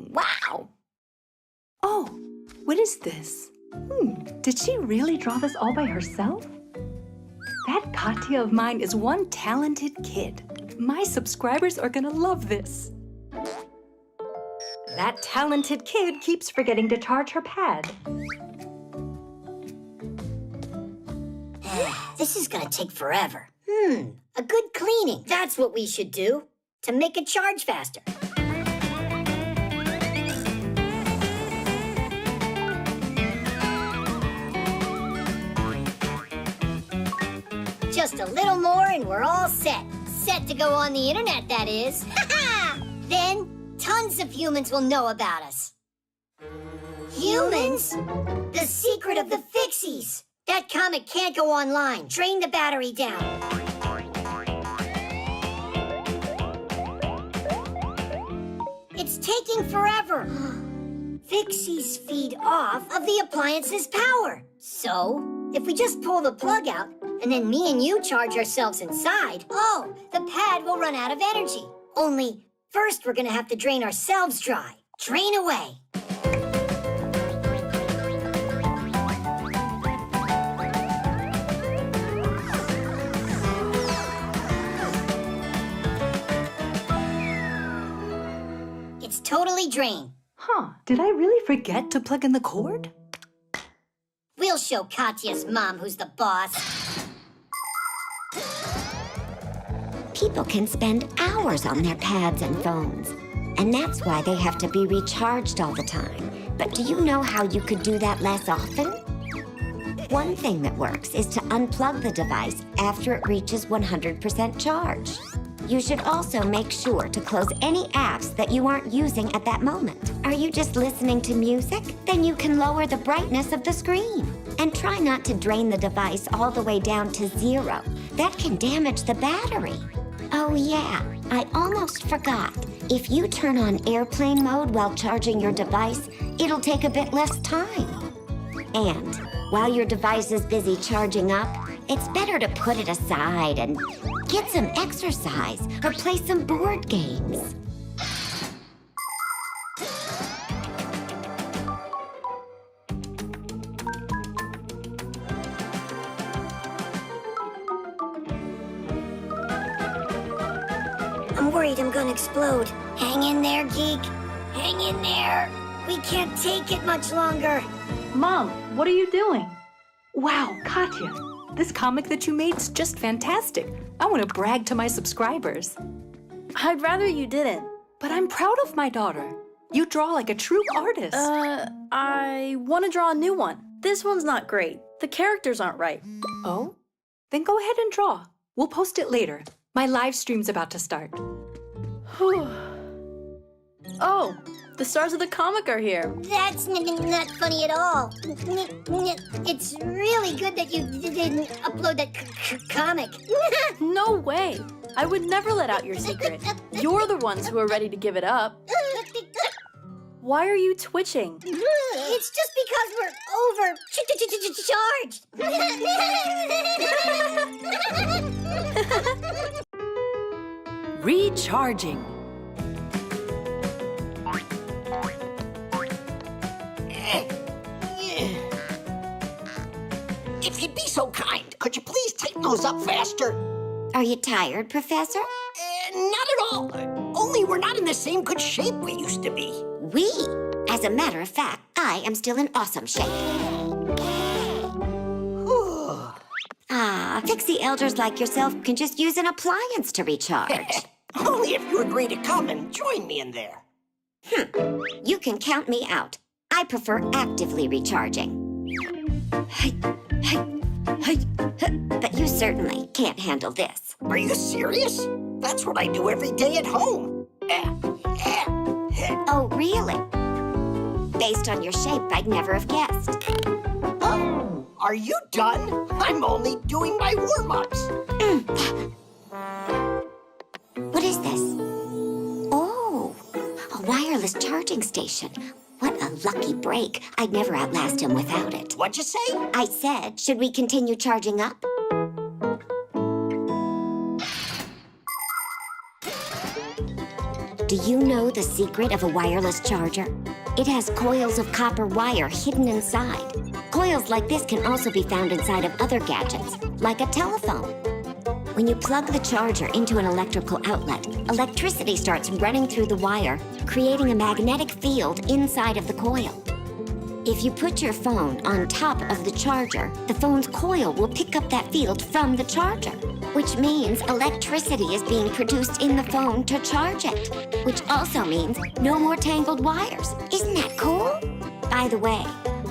Wow! Oh, what is this? Did she really draw this all by herself? That Katya of mine is one talented kid. My subscribers are gonna love this. That talented kid keeps forgetting to charge her pad. This is gonna take forever. A good cleaning. That's what we should do to make it charge faster. Just a little more and we're all set. Set to go on the internet, that is. Then, tons of humans will know about us. Humans? The secret of the Fixies. That comic can't go online. Drain the battery down. It's taking forever. Fixies feed off of the appliance's power. So, if we just pull the plug out, and then me and you charge ourselves inside, the pad will run out of energy. Only, first we're gonna have to drain ourselves dry. Drain away. It's totally drained. Did I really forget to plug in the cord? We'll show Katya's mom who's the boss. People can spend hours on their pads and phones, and that's why they have to be recharged all the time. But do you know how you could do that less often? One thing that works is to unplug the device after it reaches 100% charge. You should also make sure to close any apps that you aren't using at that moment. Are you just listening to music? Then you can lower the brightness of the screen. And try not to drain the device all the way down to 0. That can damage the battery. Oh yeah, I almost forgot. If you turn on airplane mode while charging your device, it'll take a bit less time. And while your device is busy charging up, it's better to put it aside and get some exercise or play some board games. I'm worried I'm gonna explode. Hang in there, Geek. Hang in there. We can't take it much longer. Mom, what are you doing? Wow, Katya, this comic that you made's just fantastic. I want to brag to my subscribers. I'd rather you didn't. But I'm proud of my daughter. You draw like a true artist. I want to draw a new one. This one's not great. The characters aren't right. Oh? Then go ahead and draw. We'll post it later. My live stream's about to start. Oh, the stars of the comic are here. That's not funny at all. It's really good that you didn't upload that comic. No way. I would never let out your secret. You're the ones who are ready to give it up. Why are you twitching? It's just because we're overcharged. Recharging. If you'd be so kind, could you please tighten those up faster? Are you tired, Professor? Not at all. Only we're not in the same good shape we used to be. We? As a matter of fact, I am still in awesome shape. Fixie elders like yourself can just use an appliance to recharge. Only if you agree to come and join me in there. You can count me out. I prefer actively recharging. But you certainly can't handle this. Are you serious? That's what I do every day at home. Oh, really? Based on your shape, I'd never have guessed. Oh, are you done? I'm only doing my warm-ups. What is this? Oh, a wireless charging station. What a lucky break. I'd never outlast him without it. What'd you say? I said, should we continue charging up? Do you know the secret of a wireless charger? It has coils of copper wire hidden inside. Coils like this can also be found inside of other gadgets, like a telephone. When you plug the charger into an electrical outlet, electricity starts running through the wire, creating a magnetic field inside of the coil. If you put your phone on top of the charger, the phone's coil will pick up that field from the charger, which means electricity is being produced in the phone to charge it, which also means no more tangled wires. Isn't that cool? By the way,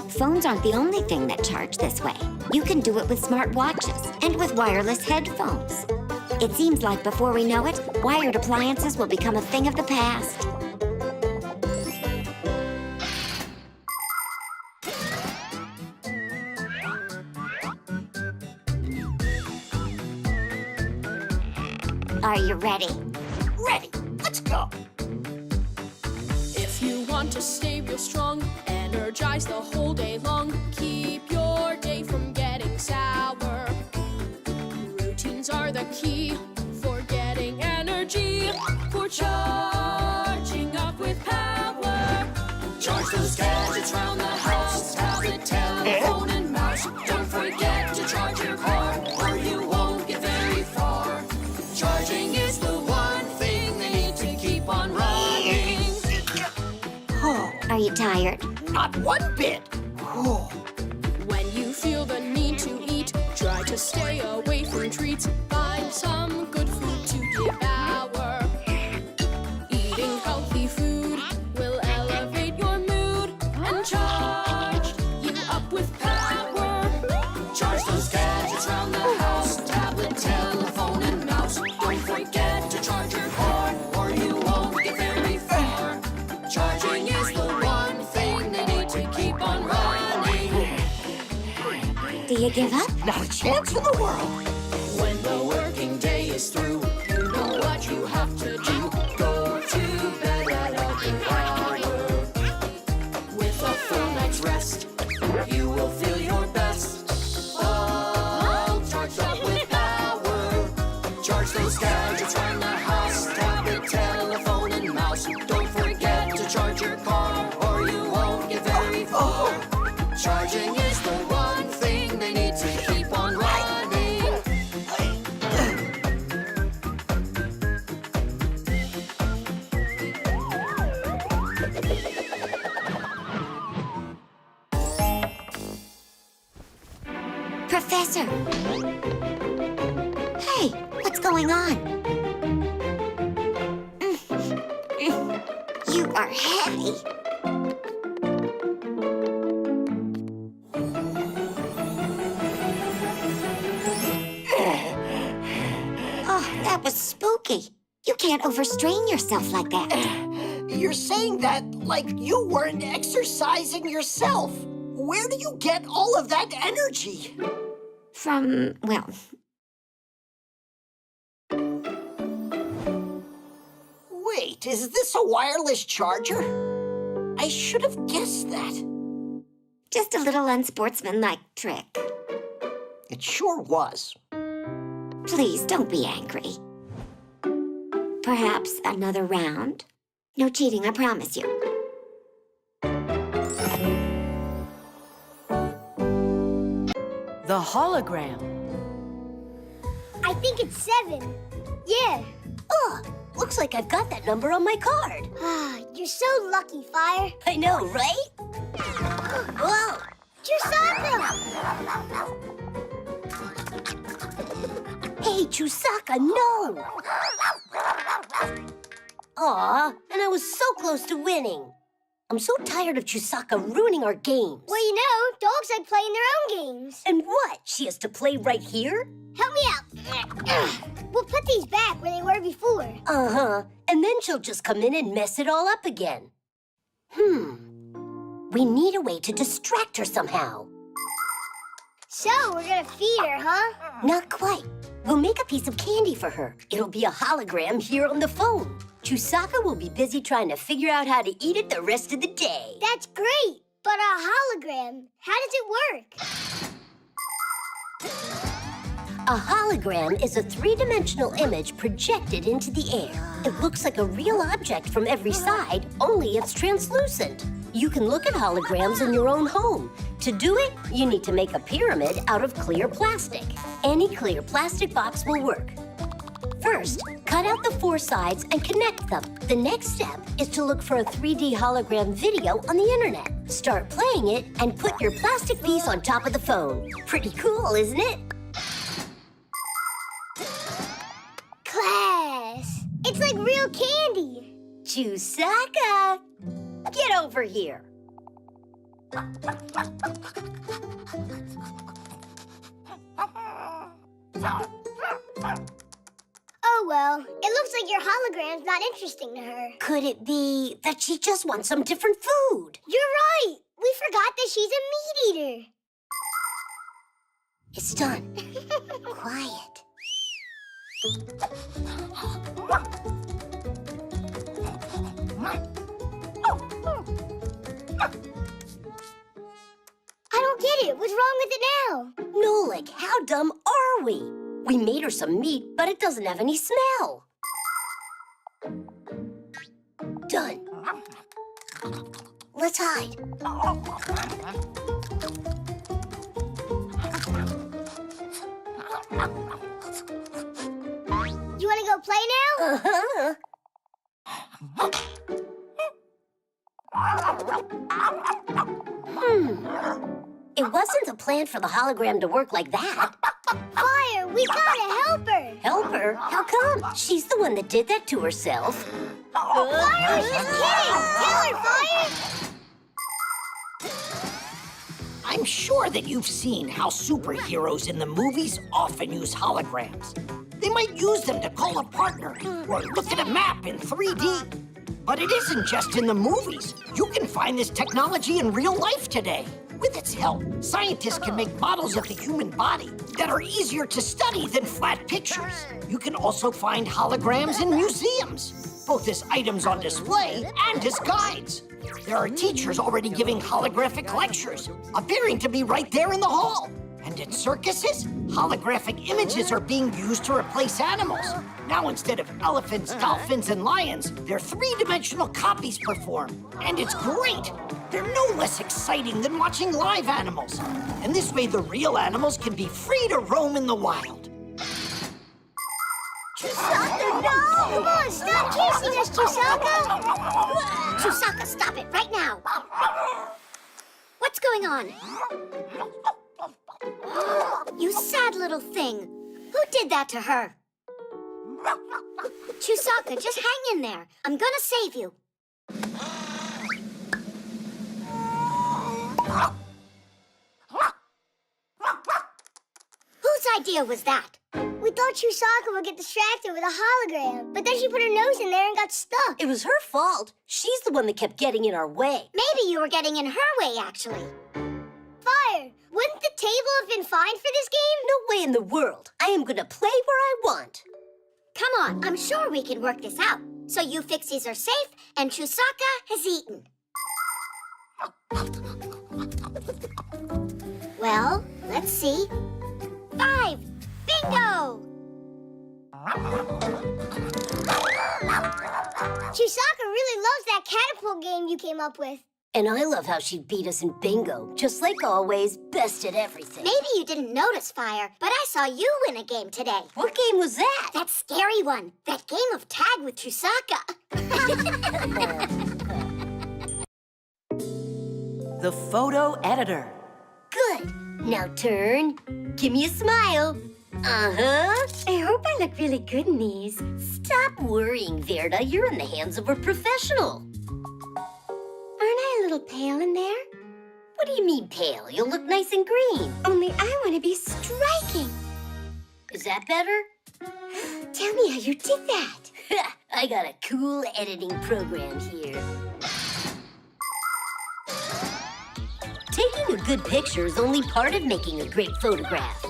phones aren't the only thing that charge this way. You can do it with smart watches and with wireless headphones. It seems like before we know it, wired appliances will become a thing of the past. Are you ready? Ready. Let's go. If you want to stay real strong, energize the whole day long, keep your day from getting sour. Routines are the key for getting energy, for charging up with power. Charge those gadgets round the house, tablet, telephone, and mouse. Don't forget to charge your car, or you won't get very far. Charging is the one thing they need to keep on running. Are you tired? Not one bit. When you feel the need to eat, try to stay away from treats. Find some good food to devour. Eating healthy food will elevate your mood and charge you up with power. Charge those gadgets round the house, tablet, telephone, and mouse. Don't forget to charge your car, or you won't get very far. Charging is the one thing they need to keep on running. Do you give up? Not a chance in the world. When the working day is through, you know what you have to do. Go to needs rest, you will feel your best. Oh, charged up with power. Charge those gadgets from the house, tablet, telephone, and mouse. Don't forget to charge your car, or you won't get very far. Charging is the one thing they need to keep on running. Professor! Hey, what's going on? You are heavy. Oh, that was spooky. You can't overstrain yourself like that. You're saying that like you weren't exercising yourself. Where do you get all of that energy? From, well... Wait, is this a wireless charger? I should have guessed that. Just a little unsportsmanlike trick. It sure was. Please, don't be angry. Perhaps another round? No cheating, I promise you. The hologram. I think it's 7. Yeah. Oh, looks like I've got that number on my card. Ah, you're so lucky, Fire. I know, right? Whoa! Chusaka! Hey, Chusaka, no! Aw, and I was so close to winning. I'm so tired of Chusaka ruining our games. Well, you know, dogs like playing their own games. And what? She has to play right here? Help me out. We'll put these back where they were before. Uh-huh. And then she'll just come in and mess it all up again. We need a way to distract her somehow. So, we're gonna feed her, huh? Not quite. We'll make a piece of candy for her. It'll be a hologram here on the phone. Chusaka will be busy trying to figure out how to eat it the rest of the day. That's great. But a hologram, how does it work? A hologram is a three-dimensional image projected into the air. It looks like a real object from every side, only it's translucent. You can look at holograms in your own home. To do it, you need to make a pyramid out of clear plastic. Any clear plastic box will work. First, cut out the 4 sides and connect them. The next step is to look for a 3D hologram video on the internet. Start playing it and put your plastic piece on top of the phone. Pretty cool, isn't it? Class! It's like real candy. Chusaka, get over here. Oh, well, it looks like your hologram's not interesting to her. Could it be that she just wants some different food? You're right. We forgot that she's a meat eater. It's done. Quiet. I don't get it. What's wrong with it now? Nolik, how dumb are we? We made her some meat, but it doesn't have any smell. Done. Let's hide. You want to go play now? Uh-huh. It wasn't the plan for the hologram to work like that. Fire, we gotta help her. Help her? How come? She's the one that did that to herself. Fire was just kidding. Tell her, Fire. I'm sure that you've seen how superheroes in the movies often use holograms. They might use them to call a partner or look at a map in 3D. But it isn't just in the movies. You can find this technology in real life today. With its help, scientists can make models of the human body that are easier to study than flat pictures. You can also find holograms in museums, both as items on display and as guides. There are teachers already giving holographic lectures, appearing to be right there in the hall. And in circuses, holographic images are being used to replace animals. Now, instead of elephants, dolphins, and lions, their three-dimensional copies perform. And it's great! They're no less exciting than watching live animals. And this way, the real animals can be free to roam in the wild. Chusaka, no! Come on, stop chasing us, Chusaka! Chusaka, stop it right now. What's going on? You sad little thing. Who did that to her? Chusaka, just hang in there. I'm gonna save you. Whose idea was that? We thought Chusaka would get distracted with a hologram, but then she put her nose in there and got stuck. It was her fault. She's the one that kept getting in our way. Maybe you were getting in her way, actually. Fire! Wouldn't the table have been fine for this game? No way in the world. I am gonna play where I want. Come on, I'm sure we can work this out. So you Fixies are safe, and Chusaka has eaten. Well, let's see. 5! Bingo! Chusaka really loves that catapult game you came up with. And I love how she beat us in bingo. Just like always, best at everything. Maybe you didn't notice, Fire, but I saw you win a game today. What game was that? That scary one. That game of tag with Chusaka. The photo editor. Good. Now turn. Give me a smile. Uh-huh. I hope I look really good in these. Stop worrying, Verda. You're in the hands of a professional. Aren't I a little pale in there? What do you mean pale? You'll look nice and green. Only I want to be striking. Is that better? Tell me how you did that. I got a cool editing program here. Taking a good picture is only part of making a great photograph.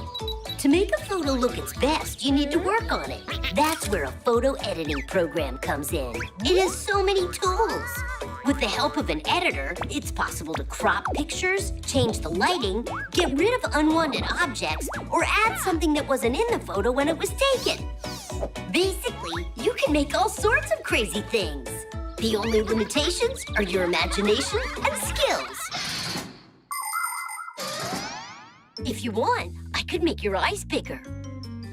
To make a photo look its best, you need to work on it. That's where a photo editing program comes in. It has so many tools. With the help of an editor, it's possible to crop pictures, change the lighting, get rid of unwanted objects, or add something that wasn't in the photo when it was taken. Basically, you can make all sorts of crazy things. The only limitations are your imagination and skills. If you want, I could make your eyes bigger.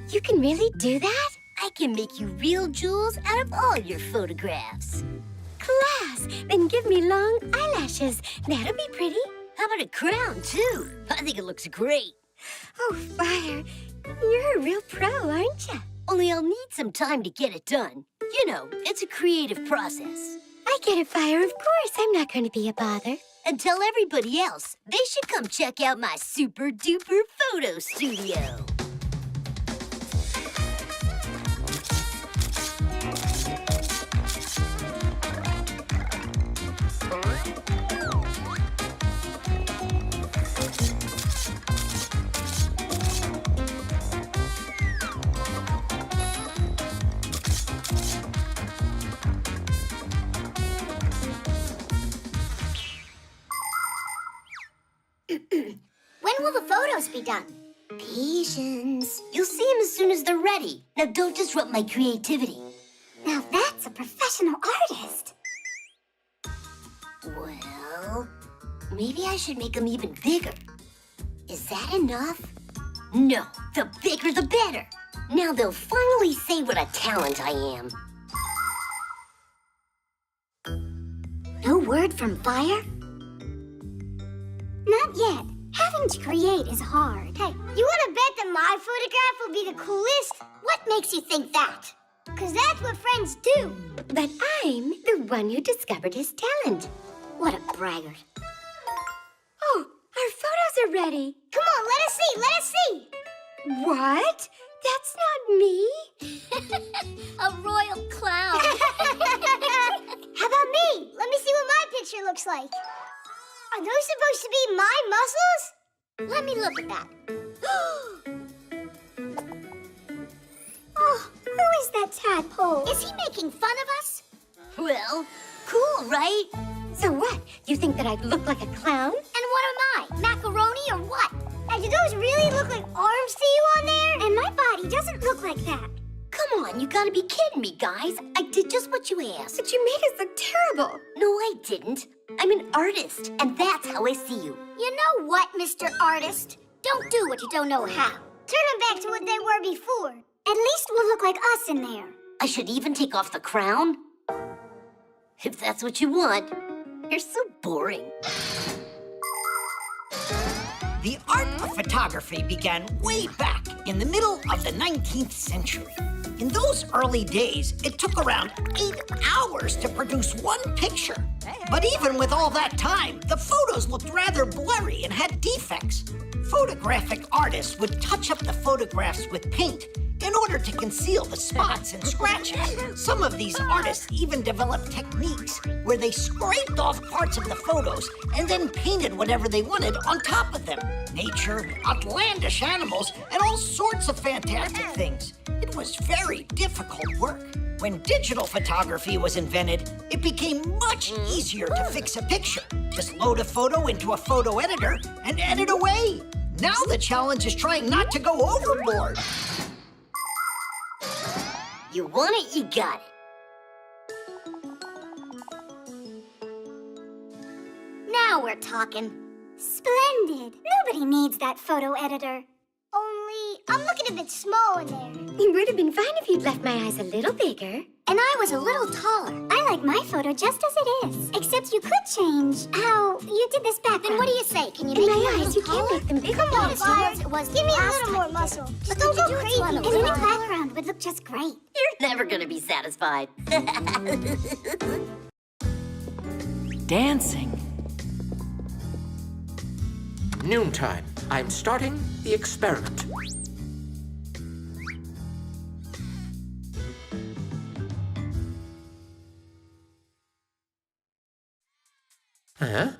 You can really do that? I can make you real jewels out of all your photographs. Class! Then give me long eyelashes. That'll be pretty. How about a crown, too? I think it looks great. Oh, Fire, you're a real pro, aren't you? Only I'll need some time to get it done. You know, it's a creative process. I get it, Fire. Of course, I'm not going to be a bother. And tell everybody else they should come check out my super-duper photo studio. When will the photos be done? Patience. You'll see them as soon as they're ready. Now don't disrupt my creativity. Now that's a professional artist. Well, maybe I should make them even bigger. Is that enough? No, the bigger the better. Now they'll finally say what a talent I am. No word from Fire? Not yet. Having to create is hard. Hey, you want to bet that my photograph will be the coolest? What makes you think that? Because that's what friends do. But I'm the one who discovered his talent. What a braggart. Oh, our photos are ready. Come on, let us see, let us see. What? That's not me. A royal clown. How about me? Let me see what my picture looks like. Are those supposed to be my muscles? Let me look at that. Oh, who is that tadpole? Is he making fun of us? Well, cool, right? So what? You think that I look like a clown? And what am I? Macaroni or what? And do those really look like arms to you on there? And my body doesn't look like that. Come on, you gotta be kidding me, guys. I did just what you asked. But you made us look terrible. No, I didn't. I'm an artist, and that's how I see you. You know what, Mr. Artist? Don't do what you don't know how. Turn them back to what they were before. At least we'll look like us in there. I should even take off the crown? If that's what you want. You're so boring. The art of photography began way back in the middle of the 19th century. In those early days, it took around 8 hours to produce one picture. But even with all that time, the photos looked rather blurry and had defects. Photographic artists would touch up the photographs with paint in order to conceal the spots and scratches. Some of these artists even developed techniques where they scraped off parts of the photos and then painted whatever they wanted on top of them. Nature, outlandish animals, and all sorts of fantastic things. It was very difficult work. When digital photography was invented, it became much easier to fix a picture. Just load a photo into a photo editor and edit away. Now the challenge is trying not to go overboard. You want it, you got it. Now we're talking. Splendid. Nobody needs that photo editor. Only, I'm looking a bit small in there. It would have been fine if you'd left my eyes a little bigger. And I was a little taller. I like my photo just as it is. Except you could change how you did this back. Then what do you say? Can you make my it eyes, you can't make them bigger. Come on, Fires. It was. Give me a little more muscle. But don't go crazy. And any background would look just great. You're never gonna be satisfied. Dancing. Noontime. I'm starting the experiment. Huh?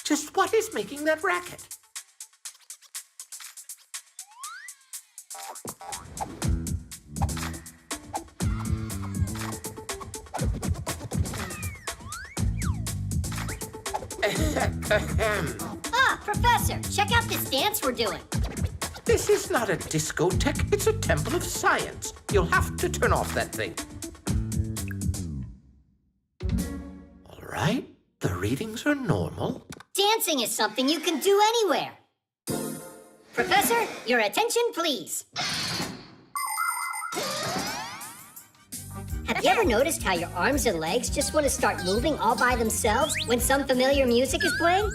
Just what is making that racket? Ah, Professor, check out this dance we're doing. This is not a discotheque, it's a temple of science. You'll have to turn off that thing. All right, the readings are normal. Dancing is something you can do anywhere. Professor, your attention, please. Have you ever noticed how your arms and legs just want to start moving all by themselves when some familiar music is playing?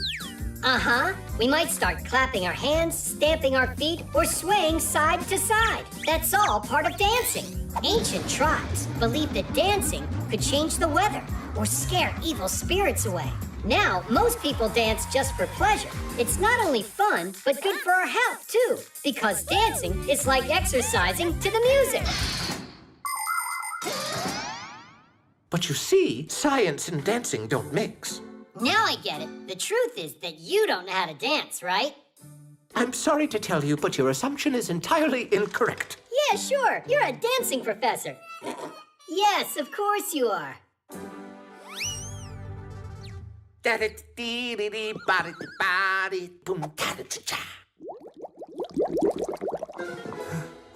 Uh-huh. We might start clapping our hands, stamping our feet, or swaying side to side. That's all part of dancing. Ancient tribes believed that dancing could change the weather or scare evil spirits away. Now, most people dance just for pleasure. It's not only fun, but good for our health, too, because dancing is like exercising to the music. But you see, science and dancing don't mix. Now I get it. The truth is that you don't know how to dance, right? I'm sorry to tell you, but your assumption is entirely incorrect. Yeah, sure. You're a dancing professor. Yes, of course you are.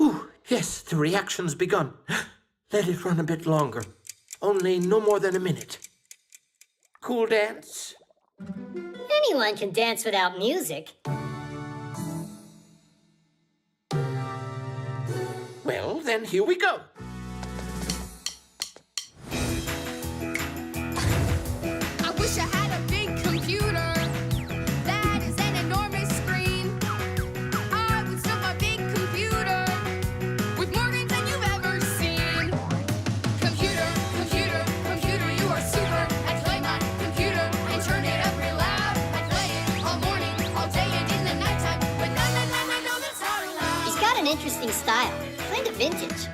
Ooh, yes, the reaction's begun. Let it run a bit longer. Only no more than a minute. Cool dance? Anyone can dance without music. Well, then here we go. I wish I had a big computer that is an enormous screen. I would stuff my big computer with more games than you've ever seen. Computer, computer, computer, you are super. I play my computer and turn it up real loud. I play it all morning, all day, and in the nighttime. But no, that's not allowed. He's got an interesting style, kind of vintage.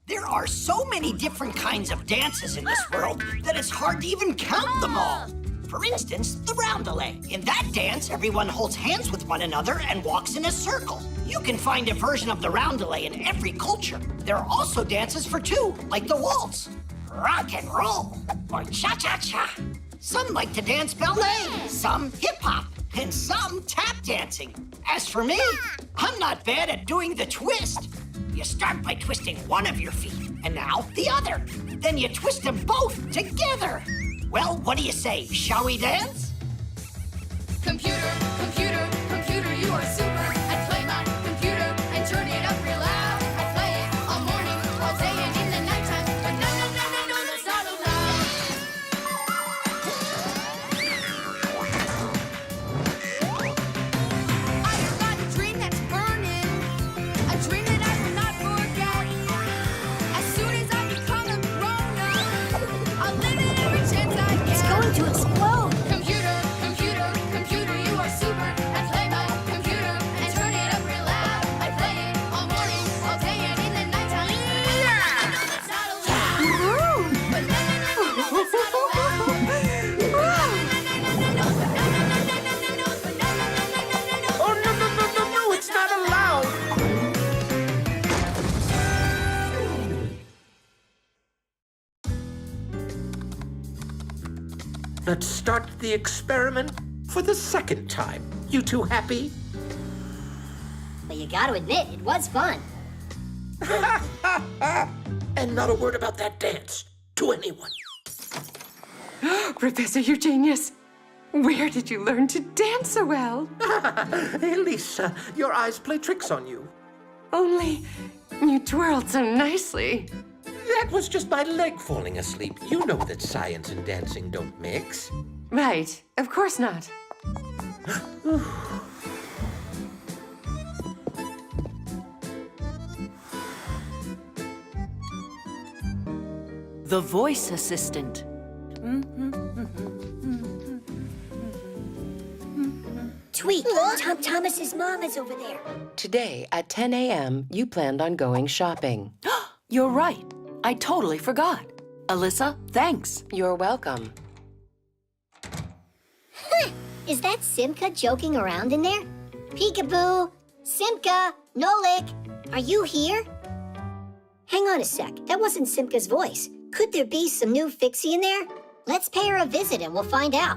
There are so many different kinds of dances in this world that it's hard to even count them all. For instance, the roundelay. In that dance, everyone holds hands with one another and walks in a circle. You can find a version of the roundelay in every culture. There are also dances for two, like the waltz, rock and roll, or cha-cha-cha. Some like to dance ballet, some hip-hop, and some tap dancing. As for me, I'm not bad at doing the twist. You start by twisting one of your feet, and now the other. Then you twist them both together. Well, what do you say? Shall we dance? Computer, computer, computer, you are super. I play my computer and turn it up real loud. I play it all morning, all day, and in the nighttime. But no, no, no, no, no, that's not allowed. I've got a dream that's burning, a dream that I will not forget. As soon as I become a grown-up, I'll live it every chance I get. It's going to explode. Computer, computer, computer, you are super. I play my computer and turn it up real loud. I play it all morning, all day, and in the nighttime. I know that's not allowed. But no, no, no, no, no, that's not allowed. Oh, no, no, no, no, no, it's not allowed. Let's start the experiment for the second time. You two happy? But you got to admit, it was fun. And not a word about that dance to anyone. Professor Eugenius, where did you learn to dance so well? Elisa, your eyes play tricks on you. Only you twirled so nicely. That was just my leg falling asleep. You know that science and dancing don't mix. Right, of course not. The voice assistant. Tweak, Tom Thomas's mom is over there. Today at 10 a.m., you planned on going shopping. You're right. I totally forgot. Elisa, thanks. You're welcome. Is that Simka joking around in there? Peekaboo! Simka! Nolik! Are you here? Hang on a sec. That wasn't Simka's voice. Could there be some new Fixie in there? Let's pay her a visit and we'll find out.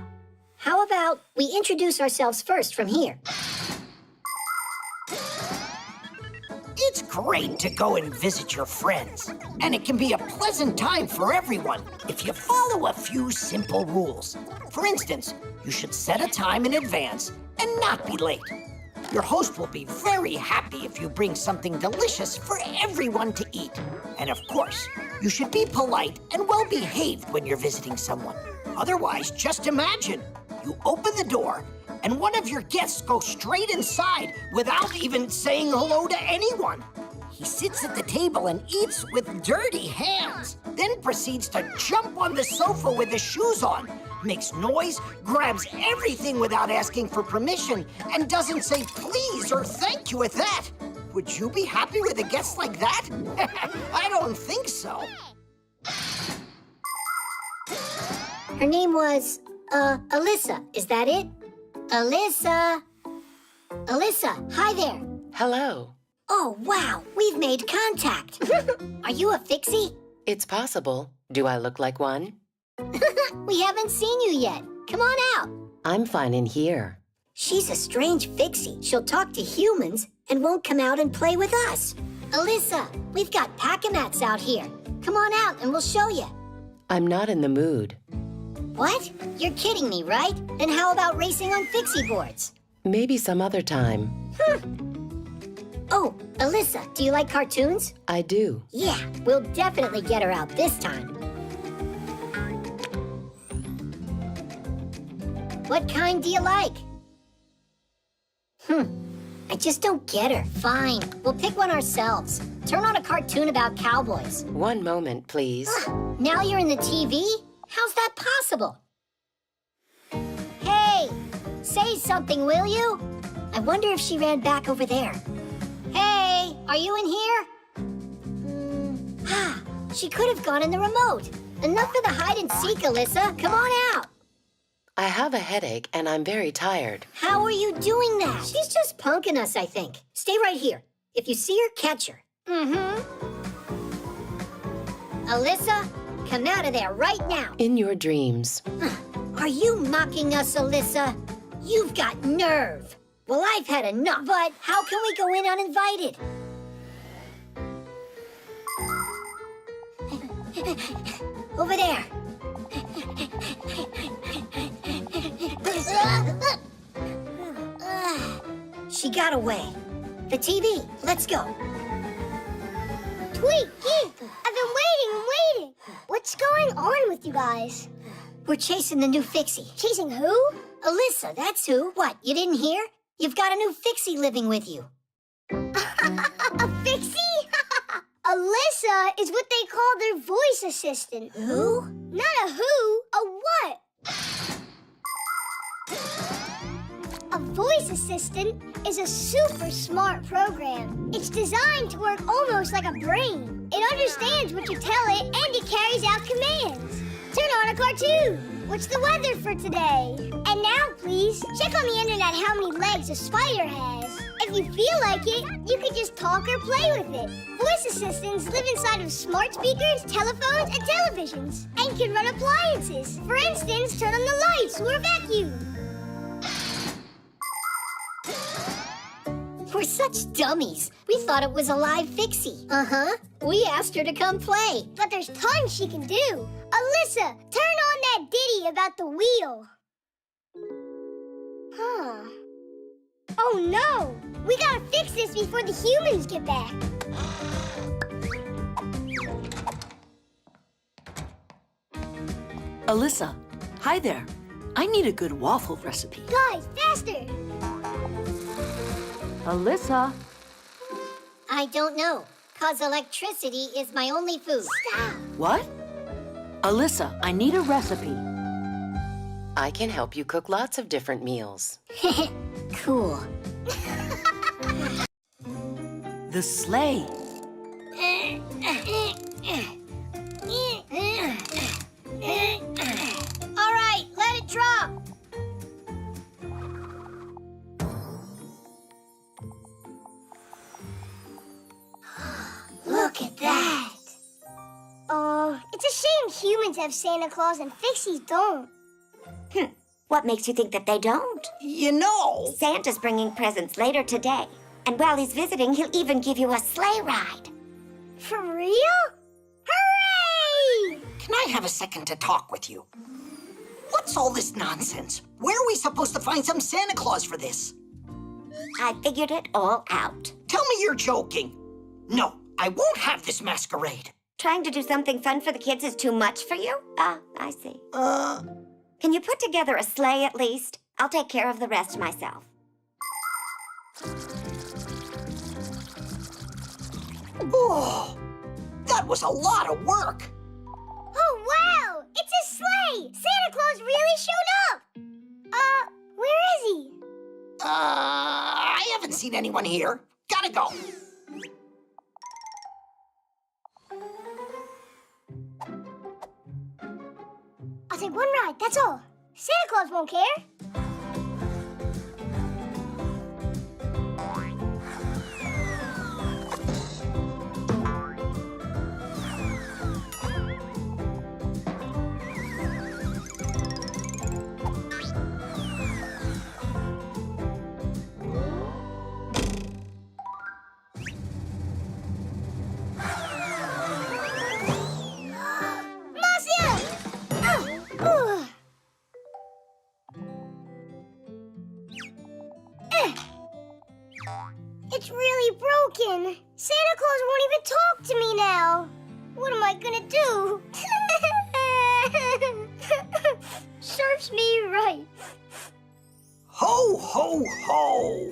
How about we introduce ourselves first from here? It's great to go and visit your friends, and it can be a pleasant time for everyone if you follow a few simple rules. For instance, you should set a time in advance and not be late. Your host will be very happy if you bring something delicious for everyone to eat. And of course, you should be polite and well-behaved when you're visiting someone. Otherwise, just imagine, you open the door and one of your guests goes straight inside without even saying hello to anyone. He sits at the table and eats with dirty hands, then proceeds to jump on the sofa with his shoes on, makes noise, grabs everything without asking for permission, and doesn't say please or thank you at that. Would you be happy with a guest like that? I don't think so. Her name was, Elisa. Is that it? Elisa! Elisa, hi there. Hello. Oh, wow, we've made contact. Are you a Fixie? It's possible. Do I look like one? We haven't seen you yet. Come on out. I'm fine in here. She's a strange Fixie. She'll talk to humans and won't come out and play with us. Elisa, we've got pack-a-mats out here. Come on out and we'll show you. I'm not in the mood. What? You're kidding me, right? Then how about racing on Fixie boards? Maybe some other time. Oh, Elisa, do you like cartoons? I do. Yeah, we'll definitely get her out this time. What kind do you like? I just don't get her. Fine, we'll pick one ourselves. Turn on a cartoon about cowboys. One moment, please. Now you're in the TV? How's that possible? Hey, say something, will you? I wonder if she ran back over there. Hey, are you in here? She could have gone in the remote. Enough of the hide and seek, Elisa. Come on out. I have a headache and I'm very tired. How are you doing that? She's just punking us, I think. Stay right here. If you see her, catch her. Mm-hmm. Alyssa, come out of there right now. In your dreams. Are you mocking us, Alyssa? You've got nerve. Well, I've had enough. But how can we go in uninvited? Over there. She got away. The TV. Let's go. Tweak, Geek, I've been waiting. What's going on with you guys? We're chasing the new Fixie. Chasing who? Alyssa, that's who. What, you didn't hear? You've got a new Fixie living with you. A Fixie? Alyssa is what they call their voice assistant. Who? Not a who, a what? A voice assistant is a super smart program. It's designed to work almost like a brain. It understands what you tell it and it carries out commands. Turn on a cartoon. What's the weather for today? And now, please, check on the internet how many legs a spider has. If you feel like it, you can just talk or play with it. Voice assistants live inside of smart speakers, telephones, and televisions, and can run appliances. For instance, turn on the lights or a vacuum. We're such dummies. We thought it was a live Fixie. Uh-huh. We asked her to come play. But there's tons she can do. Alyssa, turn on that ditty about the wheel. Huh. Oh no! We gotta fix this before the humans get back. Elisa, hi there. I need a good waffle recipe. Guys, faster! Elisa. I don't know, 'cause electricity is my only food. Stop! What? Elisa, I need a recipe. I can help you cook lots of different meals. Cool. The sleigh. All right, let it drop. Look at that! It's a shame humans have Santa Claus and Fixies don't. What makes you think that they don't? You know, Santa's bringing presents later today. And while he's visiting, he'll even give you a sleigh ride. For real? Hooray! can I have a second to talk with you? What's all this nonsense? Where are we supposed to find some Santa Claus for this? I figured it all out. Tell me you're joking. No, I won't have this masquerade. Trying to do something fun for the kids is too much for you? Ah, I see. Can you put together a sleigh at least? I'll take care of the rest myself. Oh, that was a lot of work. Oh, wow! It's a sleigh! Santa Claus really showed up! Where is he? I haven't seen anyone here. Gotta go. I'll take one ride, that's all. Santa Claus won't care. It's really broken. Santa Claus won't even talk to me now. What am I gonna do? Serves me right. Ho, ho, ho.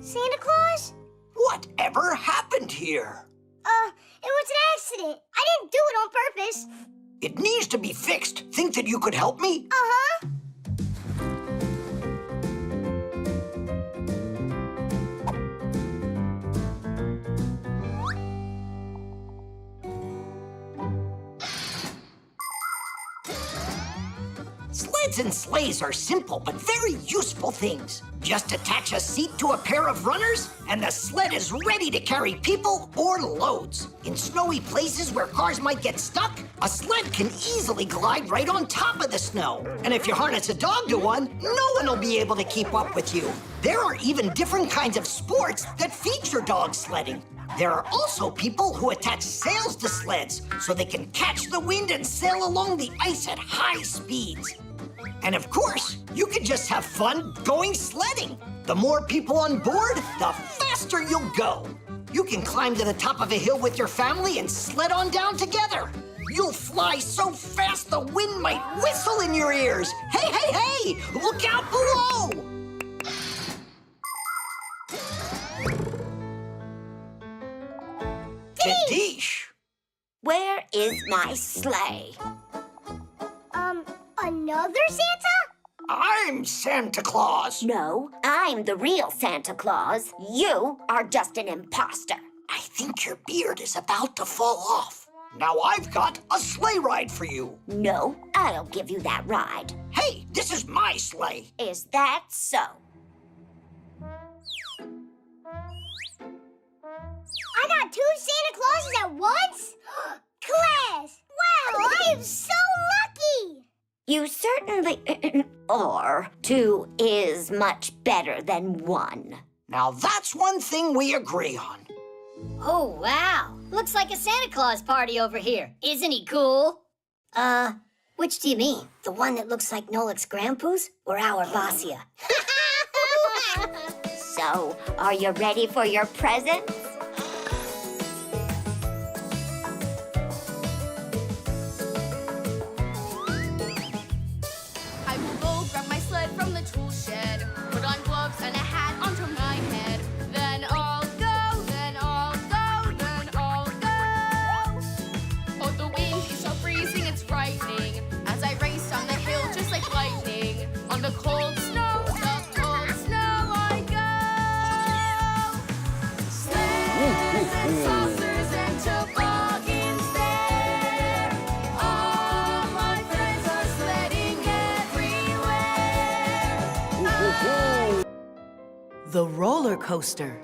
Santa Claus? Whatever happened here? It was an accident. I didn't do it on purpose. It needs to be fixed. Think that you could help me? Uh-huh. sleds and sleighs are simple but very useful things. Just attach a seat to a pair of runners, and the sled is ready to carry people or loads. In snowy places where cars might get stuck, a sled can easily glide right on top of the snow. And if you harness a dog to one, no one will be able to keep up with you. There are even different kinds of sports that feature dog sledding. There are also people who attach sails to sleds so they can catch the wind and sail along the ice at high speeds. And of course, you can just have fun going sledding. The more people on board, the faster you'll go. You can climb to the top of a hill with your family and sled on down together. You'll fly so fast the wind might whistle in your ears. Hey, hey, hey! Look out below! Kadish! Where is my sleigh? Another Santa? I'm Santa Claus. No, I'm the real Santa Claus. You are just an imposter. I think your beard is about to fall off. Now I've got a sleigh ride for you. No, I don't give you that ride. Hey, this is my sleigh. Is that so? I got 2 Santa Clauses at once? Class! Wow, I am so lucky! You certainly are. 2 is much better than 1. Now that's one thing we agree on. Oh, wow. Looks like a Santa Claus party over here. Isn't he cool? Which do you mean? The one that looks like Nolik's grandpa's or our Vassia? So, are you ready for your presents? I will go grab my sled from the tool shed, put on gloves and a hat onto my head. Then I'll go, then I'll go, then I'll go. Oh, the wind is so freezing, it's frightening, as I race down the hill just like lightning. On the cold snow I go. Sleds and saucers and toboggans there. All my friends are sledding everywhere. The roller coaster.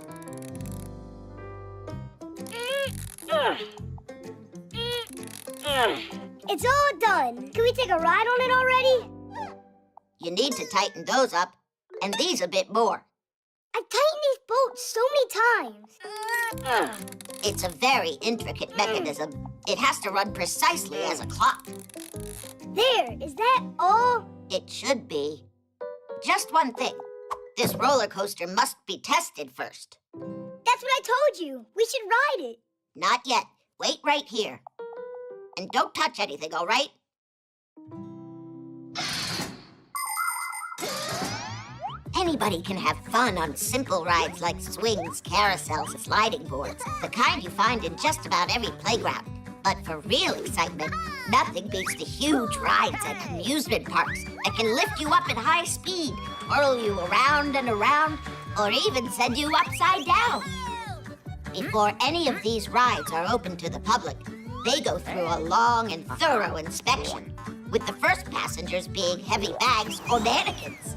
It's all done. Can we take a ride on it already? You need to tighten those up, and these a bit more. I've tightened these bolts so many times. It's a very intricate mechanism. It has to run precisely as a clock. There, is that all? It should be. Just one thing. This roller coaster must be tested first. That's what I told you. We should ride it. Not yet. Wait right here. And don't touch anything, all right? Anybody can have fun on simple rides like swings, carousels, and sliding boards, the kind you find in just about every playground. But for real excitement, nothing beats the huge rides at amusement parks that can lift you up at high speed, twirl you around and around, or even send you upside down. Before any of these rides are open to the public, they go through a long and thorough inspection, with the first passengers being heavy bags or mannequins.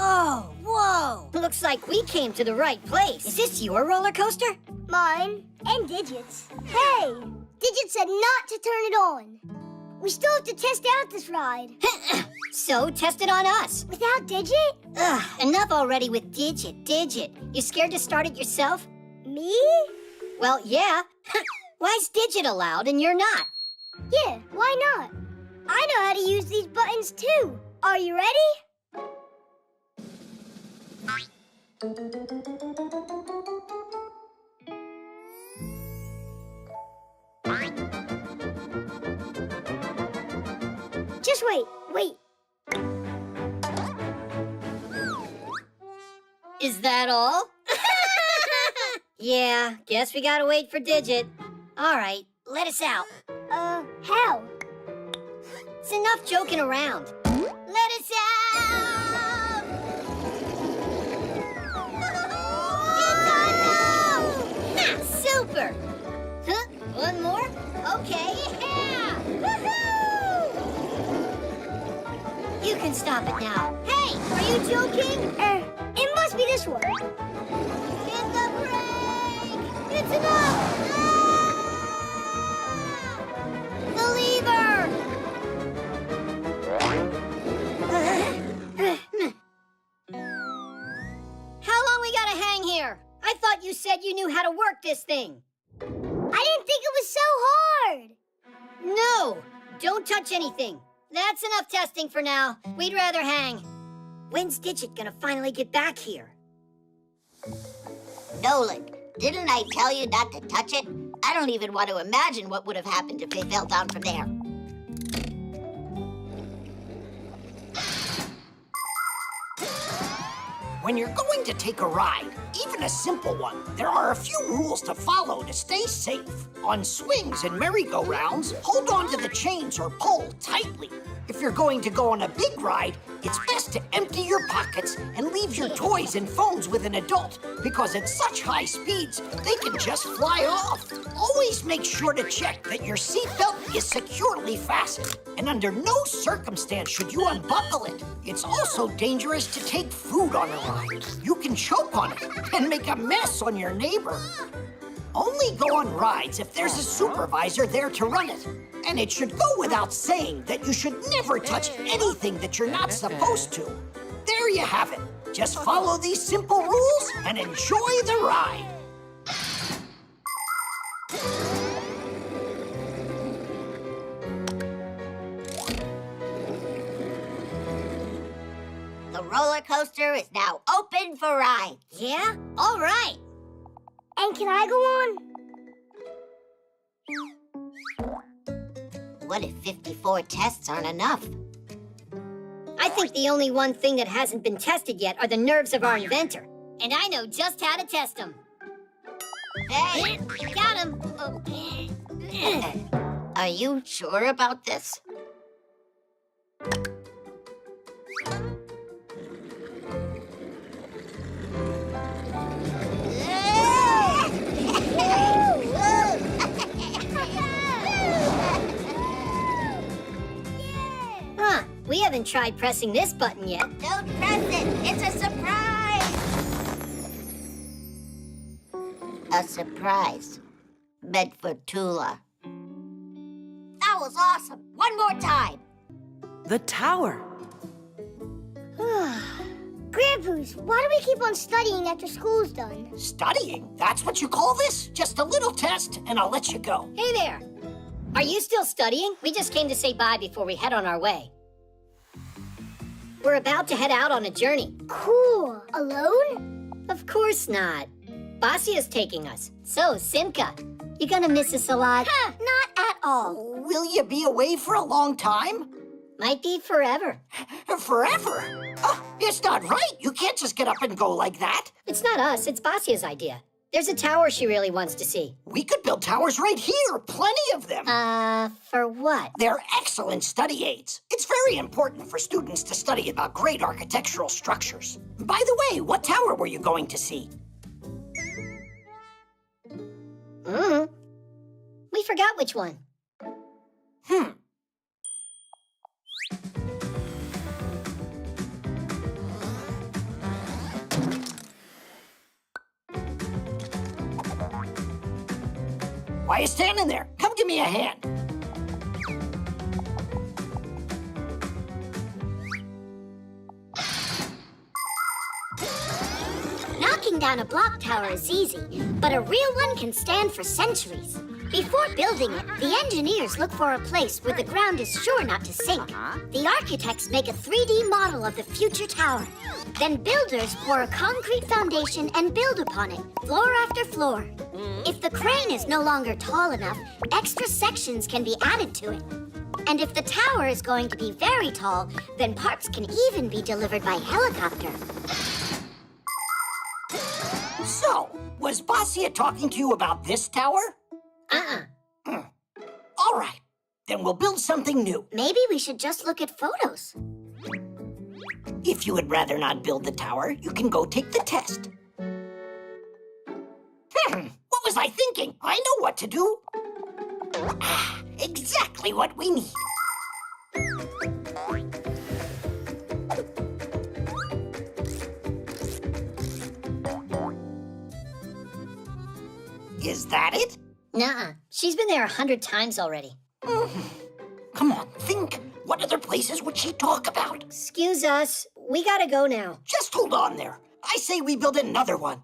Oh, whoa! Looks like we came to the right place. Is this your roller coaster? Mine and Digit's. Hey, Digit said not to turn it on. We still have to test out this ride. So, test it on us. Without Digit? Ugh, enough already with Digit. You scared to start it yourself? Me? Well, yeah. Why's Digit allowed and you're not? Yeah, why not? I know how to use these buttons too. Are you ready? Just wait. Is that all? Yeah, guess we gotta wait for Digit. All right, let us out. How? It's enough joking around. Let us out! It's awesome! Ha, super! Huh? One more? Okay, yeah! can stop it now. Hey, are you joking? It must be this one. Hit the brake! It's enough! The lever! How long we gotta hang here? I thought you said you knew how to work this thing. I didn't think it was so hard. No! Don't touch anything. That's enough testing for now. We'd rather hang. When's Digit gonna finally get back here? Nolik, didn't I tell you not to touch it? I don't even want to imagine what would have happened if they fell down from there. When you're going to take a ride, even a simple one, there are a few rules to follow to stay safe. On swings and merry-go-rounds, hold on to the chains or pull tightly. If you're going to go on a big ride, it's best to empty your pockets and leave your toys and phones with an adult, because at such high speeds, they can just fly off. Always make sure to check that your seatbelt is securely fastened, and under no circumstance should you unbuckle it. It's also dangerous to take food on a ride. You can choke on it and make a mess on your neighbor. Only go on rides if there's a supervisor there to run it. And it should go without saying that you should never touch anything that you're not supposed to. There you have it. Just follow these simple rules and enjoy the ride. The roller coaster is now open for rides. Yeah? All right. And can I go on? What if 54 tests aren't enough? I think the only one thing that hasn't been tested yet are the nerves of our inventor. And I know just how to test them. Hey! Got him! Are you sure about this? Huh, we haven't tried pressing this button yet. Don't press it! It's a surprise! A surprise. Meant for Tula. That was awesome! One more time! The tower. Grandpa's, why do we keep on studying after school's done? Studying? That's what you call this? Just a little test, and I'll let you go. Hey there! Are you still studying? We just came to say bye before we head on our way. We're about to head out on a journey. Cool. Alone? Of course not. Basia's taking us. So, Simka, you gonna miss us a lot? Not at all. Will you be away for a long time? Might be forever. Forever? Oh, it's not right. You can't just get up and go like that. It's not us, it's Basia's idea. There's a tower she really wants to see. We could build towers right here. Plenty of them. For what? They're excellent study aids. It's very important for students to study about great architectural structures. By the way, what tower were you going to see? We forgot which one. Why are you standing there? Come give me a hand. Knocking down a block tower is easy, but a real one can stand for centuries. Before building it, the engineers look for a place where the ground is sure not to sink. The architects make a 3D model of the future tower. Then builders pour a concrete foundation and build upon it, floor after floor. If the crane is no longer tall enough, extra sections can be added to it. And if the tower is going to be very tall, then parts can even be delivered by helicopter. So, was Basia talking to you about this tower? All right, then we'll build something new. Maybe we should just look at photos. If you would rather not build the tower, you can go take the test. What was I thinking? I know what to do. Exactly what we need. Is that it? Nuh-uh. She's been there 100 times already. Come on, think. What other places would she talk about? Excuse us. We gotta go now. Just hold on there. I say we build another one.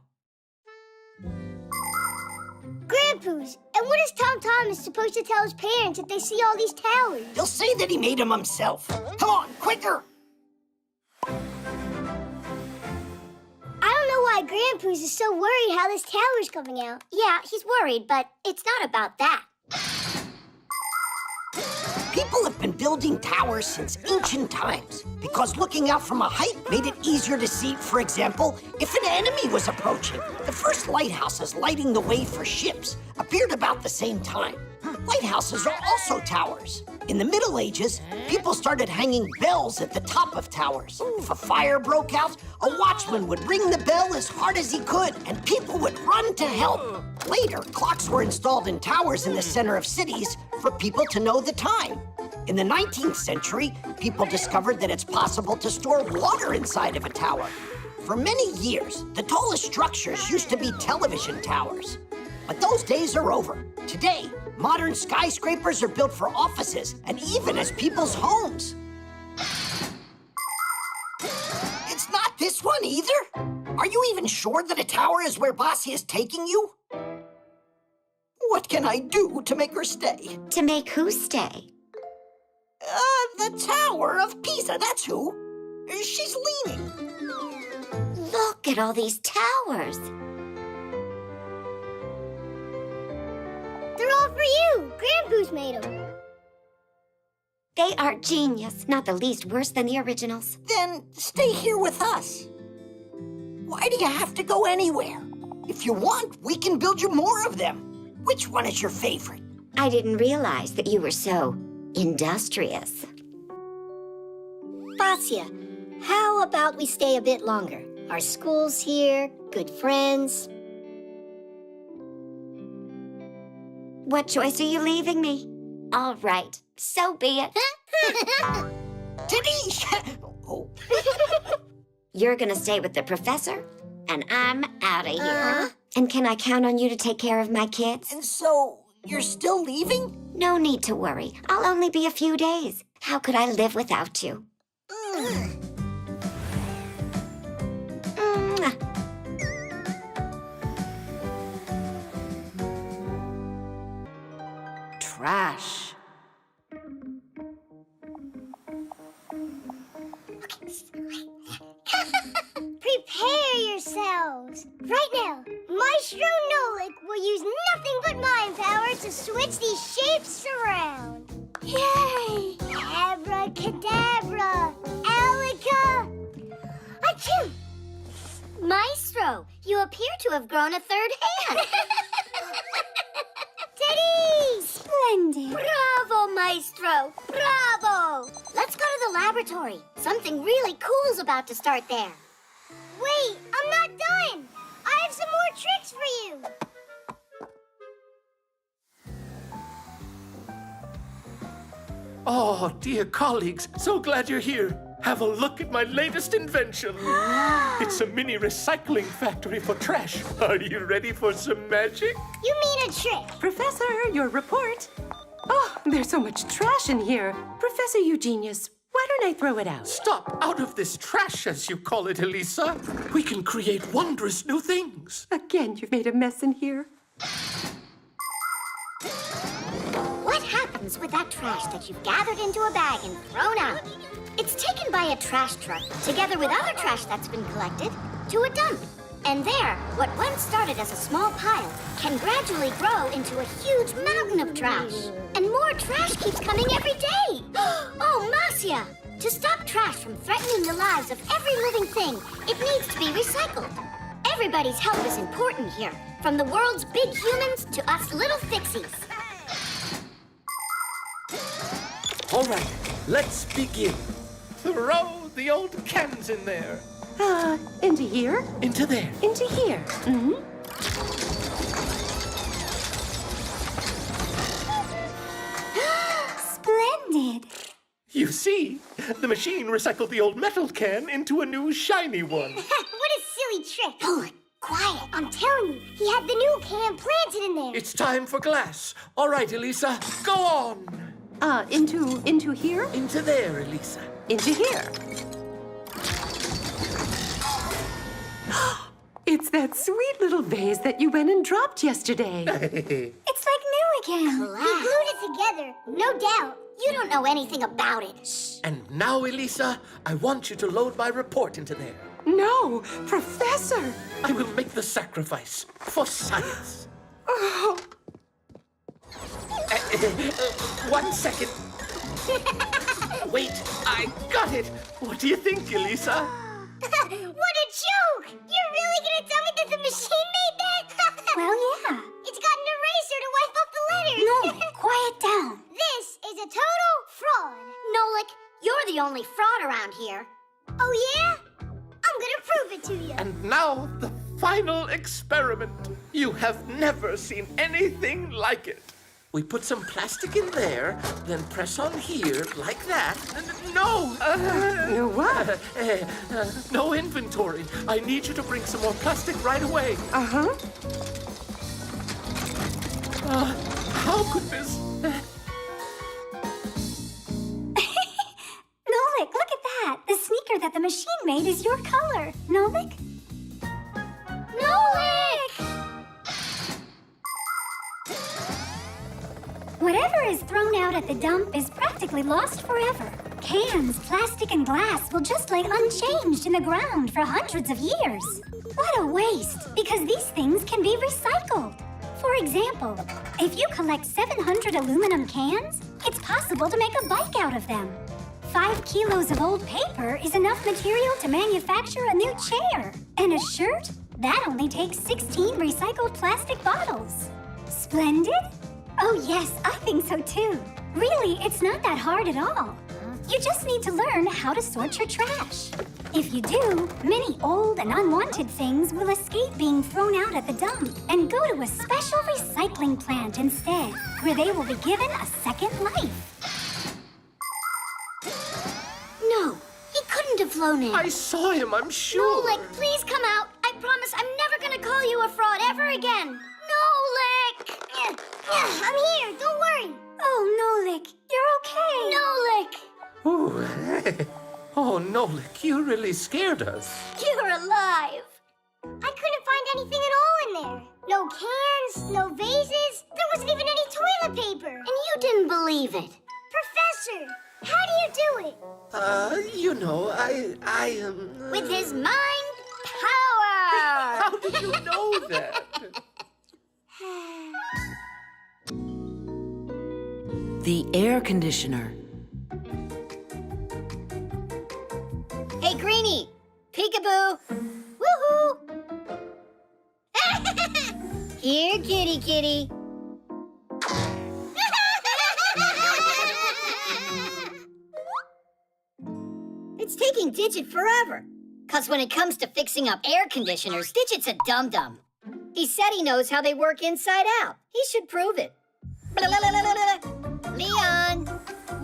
Grandpa's. And what is Tom Thomas supposed to tell his parents if they see all these towers? He'll say that he made them himself. Come on, quicker! I don't know why Grandpa's is so worried how this tower's coming out. Yeah, he's worried, but it's not about that. People have been building towers since ancient times because looking out from a height made it easier to see, for example, if an enemy was approaching. The first lighthouses lighting the way for ships appeared about the same time. Lighthouses are also towers. In the Middle Ages, people started hanging bells at the top of towers. If a fire broke out, a watchman would ring the bell as hard as he could, and people would run to help. Later, clocks were installed in towers in the center of cities for people to know the time. In the 19th century, people discovered that it's possible to store water inside of a tower. For many years, the tallest structures used to be television towers. But those days are over. Today, modern skyscrapers are built for offices and even as people's homes. It's not this one either. Are you even sure that a tower is where Bossy is taking you? What can I do to make her stay? To make who stay? The Tower of Pisa, that's who. She's leaning. Look at all these towers. They're all for you. Grandpa's made them. They are genius, not the least worse than the originals. Then stay here with us. Why do you have to go anywhere? If you want, we can build you more of them. Which one is your favorite? I didn't realize that you were so industrious. Vasya, how about we stay a bit longer? Our school's here, good friends. What choice are you leaving me? All right, so be it. Denise! Oh. You're gonna stay with the professor, and I'm out of here. And can I count on you to take care of my kids? And so, you're still leaving? No need to worry. I'll only be a few days. How could I live without you? Trash. Prepare yourselves. Right now, Maestro Nolik will use nothing but mind power to switch these shapes around. Yay! Abracadabra! Alaka! Achoo! Maestro, you appear to have grown a third hand. Teddy! Splendid. Bravo, Maestro. Bravo. Let's go to the laboratory. Something really cool's about to start there. Wait, I'm not done. I have some more tricks for you. Oh, dear colleagues, so glad you're here. Have a look at my latest invention. It's a mini recycling factory for trash. Are you ready for some magic? You mean a trick? Professor, your report. Oh, there's so much trash in here. Professor Eugenius, why don't I throw it out? Stop out of this trash, as you call it, Elisa. We can create wondrous new things. Again, you've made a mess in here. What happens with that trash that you've gathered into a bag and thrown out? It's taken by a trash truck, together with other trash that's been collected, to a dump. And there, what once started as a small pile can gradually grow into a huge mountain of trash. And more trash keeps coming every day. Oh, Marcia! To stop trash from threatening the lives of every living thing, it needs to be recycled. Everybody's help is important here, from the world's big humans to us little Fixies. All right, let's begin. Throw the old cans in there. Into here? Into there. Into here. Mm-hmm. Splendid. You see, the machine recycled the old metal can into a new shiny one. What a silly trick. Oh, Quiet, I'm telling you, he had the new can planted in there. It's time for glass. All right, Elisa, go on. Into here? Into there, Elisa. Into here. It's that sweet little vase that you went and dropped yesterday. It's like new again. We glued it together, no doubt. You don't know anything about it. And now, Elisa, I want you to load my report into there. No, Professor! I will make the sacrifice for science. Oh. 1 second. Wait, I got it. What do you think, Elisa? What a joke! You're really gonna tell me that the machine made that? Well, yeah. It's got an eraser to wipe off the letters. No, quiet down. This is a total fraud. Nolik, you're the only fraud around here. Oh, yeah? I'm gonna prove it to you. And now, the final experiment. You have never seen anything like it. We put some plastic in there, then press on here like that. No! No what? No inventory. I need you to bring some more plastic right away. Uh-huh. How could this... Nolik, look at that. The sneaker that the machine made is your color. Nolik? Nolik! Whatever is thrown out at the dump is practically lost forever. Cans, plastic, and glass will just lay unchanged in the ground for hundreds of years. What a waste, because these things can be recycled. For example, if you collect 700 aluminum cans, it's possible to make a bike out of them. 5 kilos of old paper is enough material to manufacture a new chair. And a shirt? That only takes 16 recycled plastic bottles. Splendid? Oh yes, I think so too. Really, it's not that hard at all. You just need to learn how to sort your trash. If you do, many old and unwanted things will escape being thrown out at the dump and go to a special recycling plant instead, where they will be given a second life. No, he couldn't have flown in. I saw him, I'm sure. Nolik, please come out. I promise I'm never gonna call you a fraud ever again. Nolik! I'm here, don't worry. Oh, Nolik, you're okay. Nolik! Ooh. Oh, Nolik, you really scared us. You're alive. I couldn't find anything at all in there. No cans, no vases. There wasn't even any toilet paper. And you didn't believe it. Professor, how do you do it? You know, I With his mind power. How did you know that? The air conditioner. Hey, Greenie! Peekaboo! Woohoo! Here, kitty kitty. It's taking Digit forever. 'Cause when it comes to fixing up air conditioners, Digit's a dum-dum. He said he knows how they work inside out. He should prove it. Leon!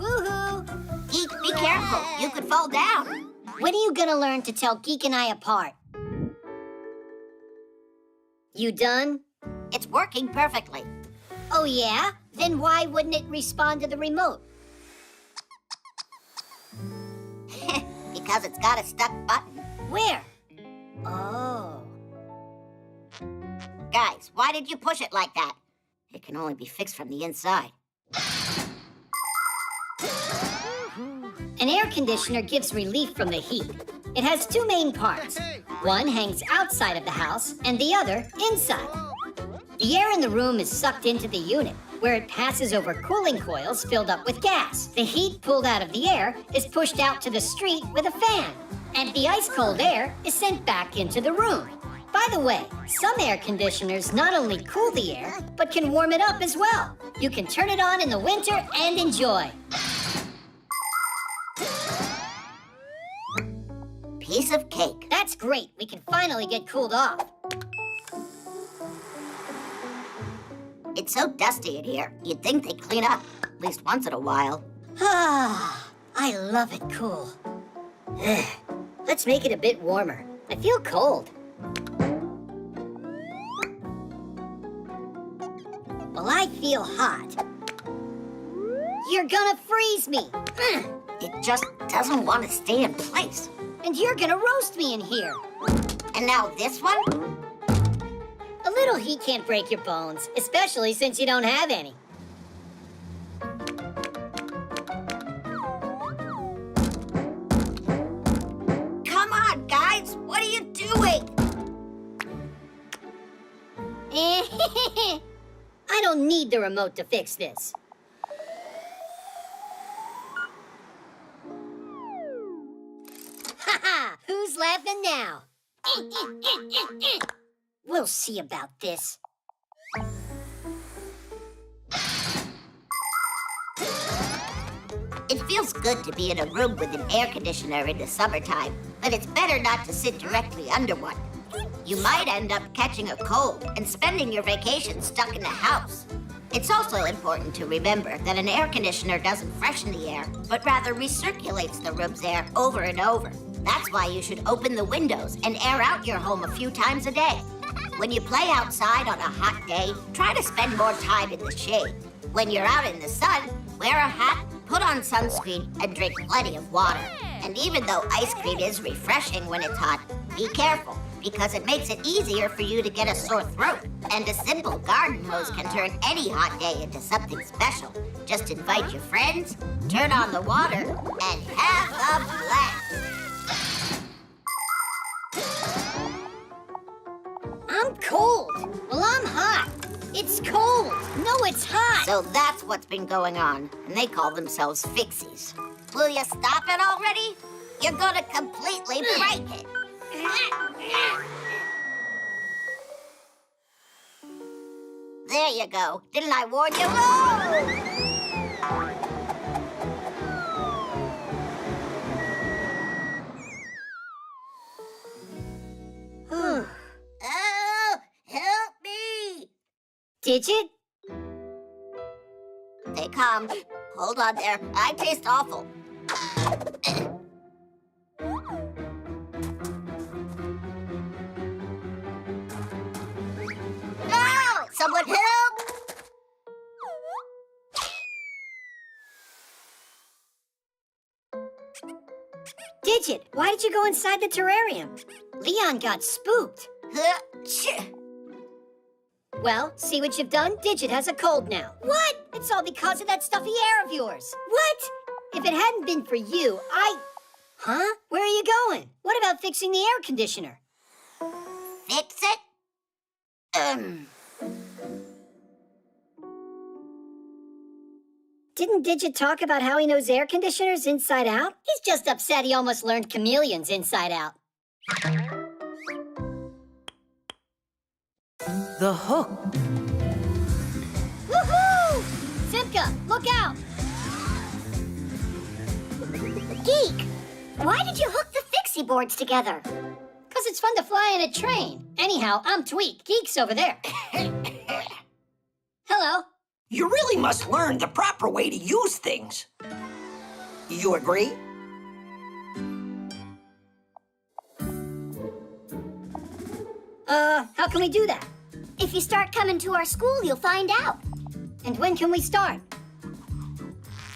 Woohoo! Geek, be careful. You could fall down. When are you gonna learn to tell Geek and I apart? You done? It's working perfectly. Oh, yeah? Then why wouldn't it respond to the remote? Because it's got a stuck button. Where? Oh. Guys, why did you push it like that? It can only be fixed from the inside. An air conditioner gives relief from the heat. It has two main parts. One hangs outside of the house and the other inside. The air in the room is sucked into the unit, where it passes over cooling coils filled up with gas. The heat pulled out of the air is pushed out to the street with a fan, and the ice-cold air is sent back into the room. By the way, some air conditioners not only cool the air, but can warm it up as well. You can turn it on in the winter and enjoy. Piece of cake. That's great. We can finally get cooled off. It's so dusty in here. You'd think they'd clean up, at least once in a while. Ah, I love it cool. Let's make it a bit warmer. I feel cold. Well, I feel hot. You're gonna freeze me. It just doesn't want to stay in place. And you're gonna roast me in here. And now this one? A little heat can't break your bones, especially since you don't have any. Come on, guys. What are you doing? I don't need the remote to fix this. Ha ha! Who's laughing now? We'll see about this. It feels good to be in a room with an air conditioner in the summertime, but it's better not to sit directly under one. You might end up catching a cold and spending your vacation stuck in the house. It's also important to remember that an air conditioner doesn't freshen the air, but rather recirculates the room's air over and over. That's why you should open the windows and air out your home a few times a day. When you play outside on a hot day, try to spend more time in the shade. When you're out in the sun, wear a hat, put on sunscreen, and drink plenty of water. And even though ice cream is refreshing when it's hot, be careful, because it makes it easier for you to get a sore throat. And a simple garden hose can turn any hot day into something special. Just invite your friends, turn on the water, and have a blast. I'm cold. Well, I'm hot. It's cold. No, it's hot. So that's what's been going on, and they call themselves Fixies. Will you stop it already? You're gonna completely break it. There you go. Didn't I warn you? Oh, Oh, help me! Digit? They come. Hold on there. I taste awful. No! Someone help! Digit, why did you go inside the terrarium? Leon got spooked. Well, see what you've done? Digit has a cold now. What? It's all because of that stuffy air of yours. What? If it hadn't been for you, Huh? Where are you going? What about fixing the air conditioner? Fix it? Didn't Digit talk about how he knows air conditioners inside out? He's just upset he almost learned chameleons inside out. The hook. Woohoo! Simka, look out! Geek, why did you hook the Fixie boards together? Because it's fun to fly in a train. Anyhow, I'm Tweak. Geek's over there. Hello. You really must learn the proper way to use things. You agree? How can we do that? If you start coming to our school, you'll find out. And when can we start?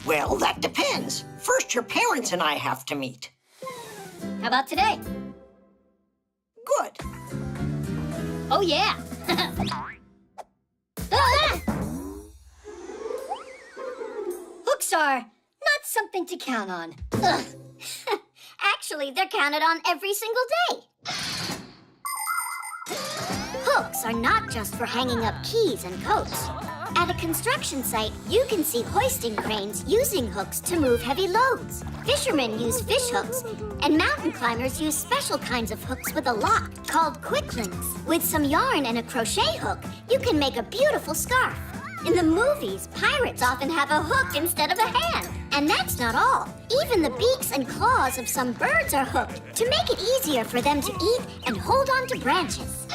Well, that depends. First, your parents and I have to meet. How about today? Good. Oh, yeah. Ah! Hooks are not something to count on. Ugh. Actually, they're counted on every single day. Hooks are not just for hanging up keys and coats. At a construction site, you can see hoisting cranes using hooks to move heavy loads. Fishermen use fish hooks, and mountain climbers use special kinds of hooks with a lock called quicklings. With some yarn and a crochet hook, you can make a beautiful scarf. In the movies, pirates often have a hook instead of a hand. And that's not all. Even the beaks and claws of some birds are hooked to make it easier for them to eat and hold on to branches.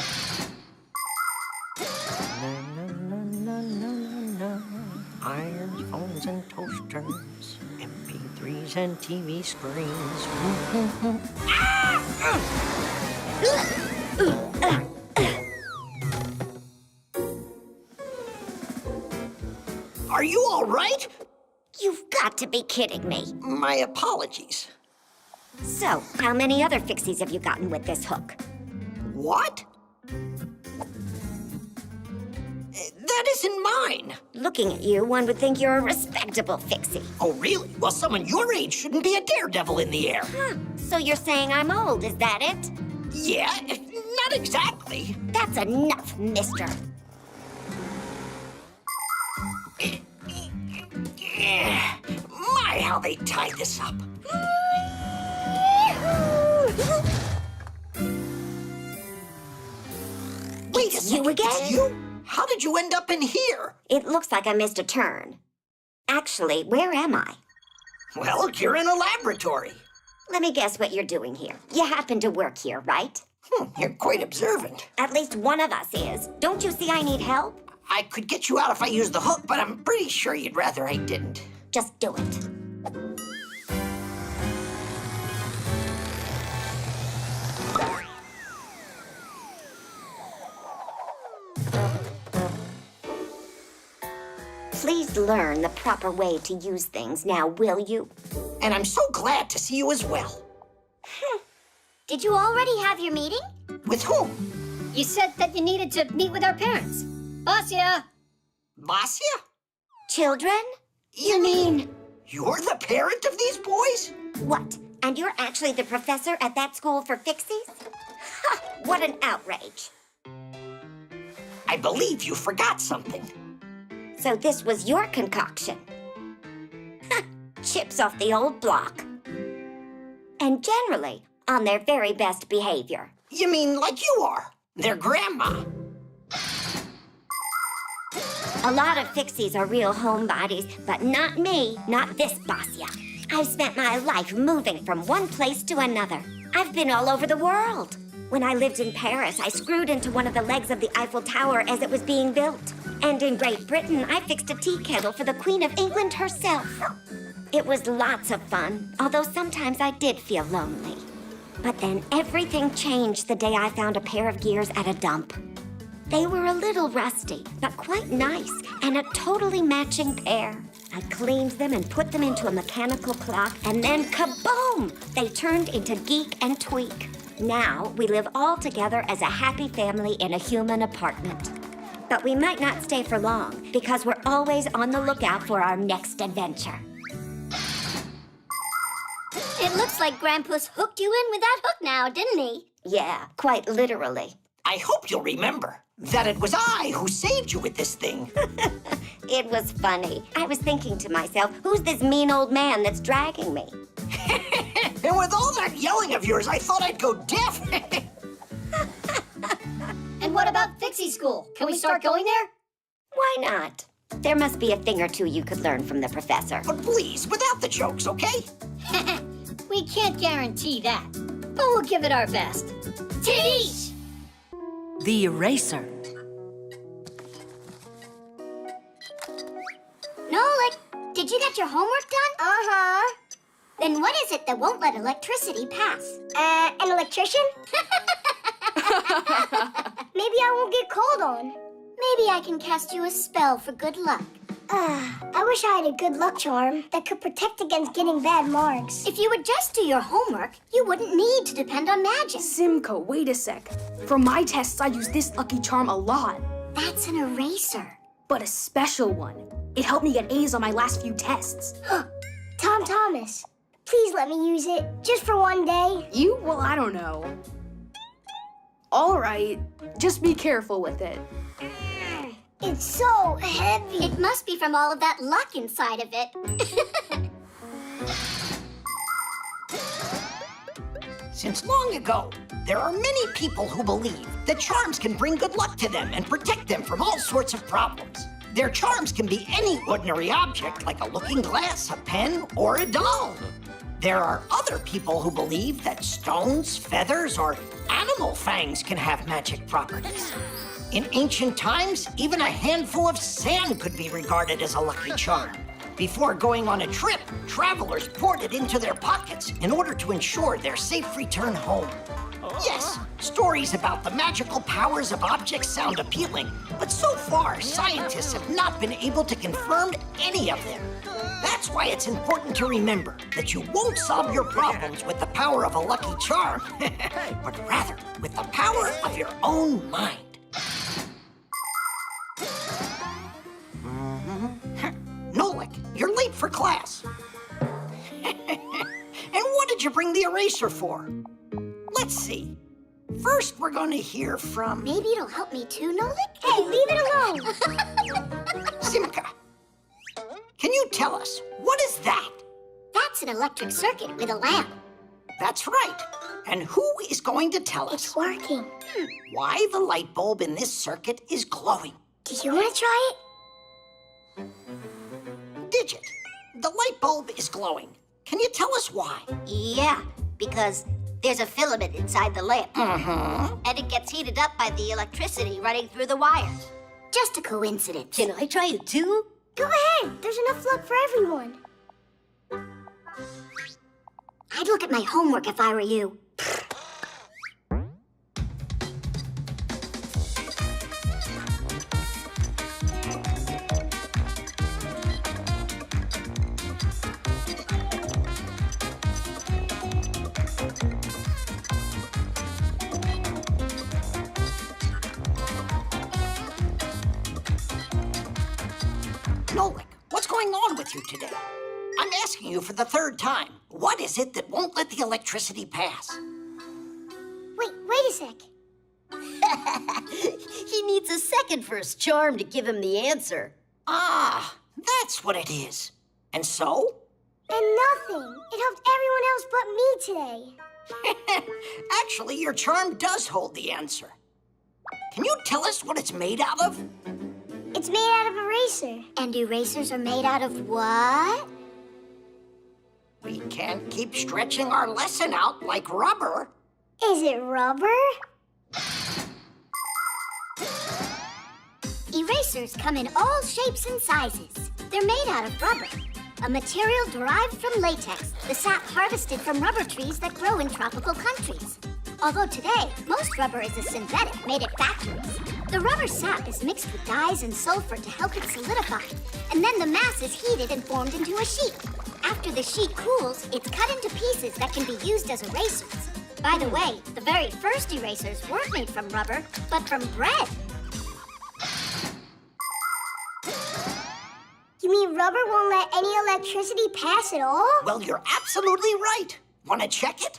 Irons, phones, and toasters, MP3s and TV screens. got to be kidding me. My apologies. So, how many other Fixies have you gotten with this hook? What? That isn't mine. Looking at you, one would think you're a respectable Fixie. Oh, really? Well, someone your age shouldn't be a daredevil in the air. Huh. So you're saying I'm old, is that it? Yeah, not exactly. That's enough, mister. My, how they tied this up. Wait a second, you again? It's you? How did you end up in here? It looks like I missed a turn. Actually, where am I? Well, you're in a laboratory. Let me guess what you're doing here. You happen to work here, right? You're quite observant. At least one of us is. Don't you see I need help? I could get you out if I used the hook, but I'm pretty sure you'd rather I didn't. Just do it. Please learn the proper way to use things now, will you? And I'm so glad to see you as well. Did you already have your meeting? With whom? You said that you needed to meet with our parents. Basia! Basia? Children? You mean you're the parent of these boys? What? And you're actually the professor at that school for Fixies? Ha! What an outrage. I believe you forgot something. So this was your concoction? Ha! Chips off the old block. And generally on their very best behavior. You mean like you are? Their grandma. A lot of Fixies are real homebodies, but not me, not this Basia. I've spent my life moving from one place to another. I've been all over the world. When I lived in Paris, I screwed into one of the legs of the Eiffel Tower as it was being built. And in Great Britain, I fixed a tea kettle for the Queen of England herself. It was lots of fun, although sometimes I did feel lonely. But then everything changed the day I found a pair of gears at a dump. They were a little rusty, but quite nice, and a totally matching pair. I cleaned them and put them into a mechanical clock, and then kaboom! They turned into Geek and Tweak. Now we live all together as a happy family in a human apartment. But we might not stay for long, because we're always on the lookout for our next adventure. It looks like Grandpa's hooked you in with that hook now, didn't he? Yeah, quite literally. I hope you'll remember that it was I who saved you with this thing. It was funny. I was thinking to myself, who's this mean old man that's dragging me? And with all that yelling of yours, I thought I'd go deaf. And what about Fixie School? Can we start going there? Why not? There must be a thing or two you could learn from the professor. But please, without the jokes, okay? We can't guarantee that, but we'll give it our best. Teach! The eraser. Nolik, did you get your homework done? Uh-huh. Then what is it that won't let electricity pass? An electrician? Maybe I won't get called on. Maybe I can cast you a spell for good luck. I wish I had a good luck charm that could protect against getting bad marks. If you would just do your homework, you wouldn't need to depend on magic. Simka, wait a sec. For my tests, I use this lucky charm a lot. That's an eraser. But a special one. It helped me get A's on my last few tests. Tom Thomas, please let me use it, just for one day. You? Well, I don't know. All right, just be careful with it. It's so heavy. It must be from all of that luck inside of it. Since long ago, there are many people who believe that charms can bring good luck to them and protect them from all sorts of problems. Their charms can be any ordinary object, like a looking glass, a pen, or a doll. There are other people who believe that stones, feathers, or animal fangs can have magic properties. In ancient times, even a handful of sand could be regarded as a lucky charm. Before going on a trip, travelers poured it into their pockets in order to ensure their safe return home. Yes, Stories about the magical powers of objects sound appealing, but so far, scientists have not been able to confirm any of them. That's why it's important to remember that you won't solve your problems with the power of a lucky charm, but rather with the power of your own mind. Nolik, you're late for class. And what did you bring the eraser for? Let's see. First, we're going to hear from... Maybe it'll help me too, Nolik? Hey, leave it alone! Simka. Can you tell us, what is that? That's an electric circuit with a lamp. That's right. And who is going to tell us? It's working. Why the light bulb in this circuit is glowing? Do you want to try it? Digit, the light bulb is glowing. Can you tell us why? Yeah, because there's a filament inside the lamp. Mm-hmm. And it gets heated up by the electricity running through the wires. Just a coincidence. Can I try it too? Go ahead. There's enough luck for everyone. I'd look at my homework if I were you. Nolik, what's going on with you today? I'm asking you for the third time. What is it that won't let the electricity pass? Wait a sec. He needs a second for his charm to give him the answer. Ah, that's what it is. And so? And nothing. It helped everyone else but me today. Actually, your charm does hold the answer. Can you tell us what it's made out of? It's made out of eraser. And erasers are made out of what? We can't keep stretching our lesson out like rubber. Is it rubber? Erasers come in all shapes and sizes. They're made out of rubber, a material derived from latex, the sap harvested from rubber trees that grow in tropical countries. Although today, most rubber is a synthetic made at factories. The rubber sap is mixed with dyes and sulfur to help it solidify, and then the mass is heated and formed into a sheet. After the sheet cools, it's cut into pieces that can be used as erasers. By the way, the very first erasers weren't made from rubber, but from bread. You mean rubber won't let any electricity pass at all? Well, you're absolutely right. Want to check it?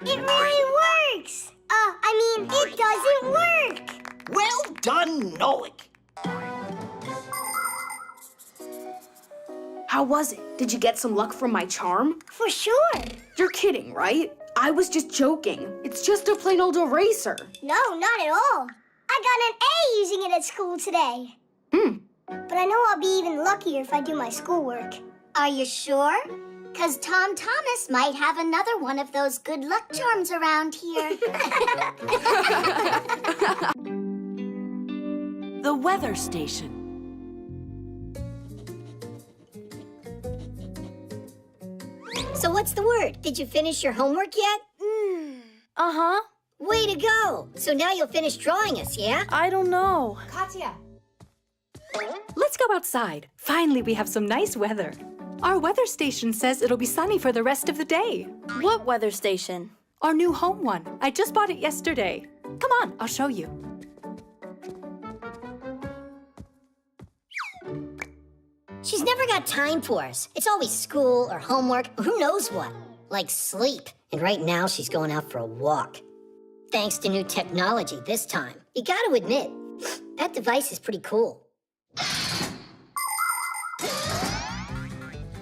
It really works! It doesn't work! Well done, Nolik. How was it? Did you get some luck from my charm? For sure. You're kidding, right? I was just joking. It's just a plain old eraser. No, not at all. I got an A using it at school today. But I know I'll be even luckier if I do my schoolwork. Are you sure? 'Cause Tom Thomas might have another one of those good luck charms around here. The weather station. So what's the word? Did you finish your homework yet? Uh-huh. Way to go! So now you'll finish drawing us, yeah? I don't know. Katya. Let's go outside. Finally, we have some nice weather. Our weather station says it'll be sunny for the rest of the day. What weather station? Our new home one. I just bought it yesterday. Come on, I'll show you. She's never got time for us. It's always school or homework or who knows what. Like sleep. And right now she's going out for a walk. Thanks to new technology this time. You gotta admit, that device is pretty cool.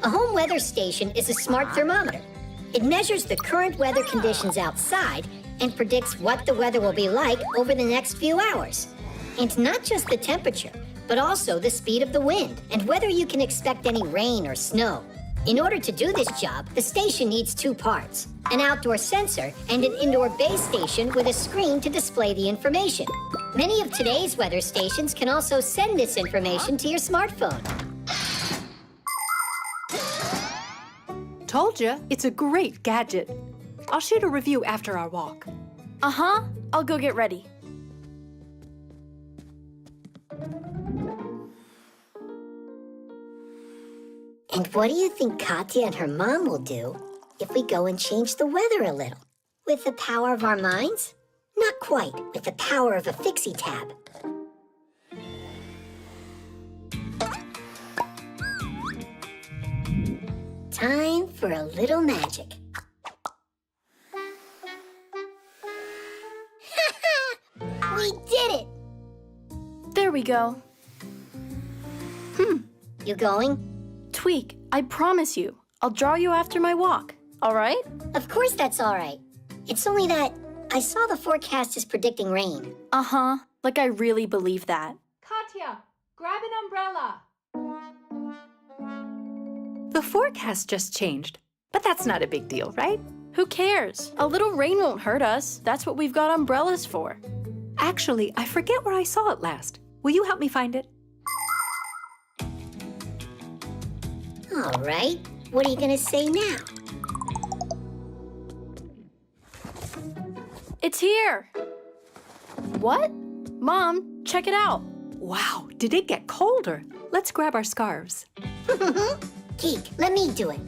A home weather station is a smart thermometer. It measures the current weather conditions outside and predicts what the weather will be like over the next few hours. And not just the temperature, but also the speed of the wind and whether you can expect any rain or snow. In order to do this job, the station needs two parts, an outdoor sensor and an indoor base station with a screen to display the information. Many of today's weather stations can also send this information to your smartphone. Told you, it's a great gadget. I'll shoot a review after our walk. Uh-huh. I'll go get ready. And what do you think Katya and her mom will do if we go and change the weather a little? With the power of our minds? Not quite, with the power of a Fixie tab. Time for a little magic. We did it! There we go. You going? Tweak, I promise you, I'll draw you after my walk, all right? Of course that's all right. It's only that I saw the forecast is predicting rain. Uh-huh, like I really believe that. Katya, grab an umbrella. The forecast just changed, but that's not a big deal, right? Who cares? A little rain won't hurt us. That's what we've got umbrellas for. Actually, I forget where I saw it last. Will you help me find it? All right. What are you gonna say now? It's here. What? Mom, check it out. Wow, did it get colder? Let's grab our scarves. Geek, let me do it.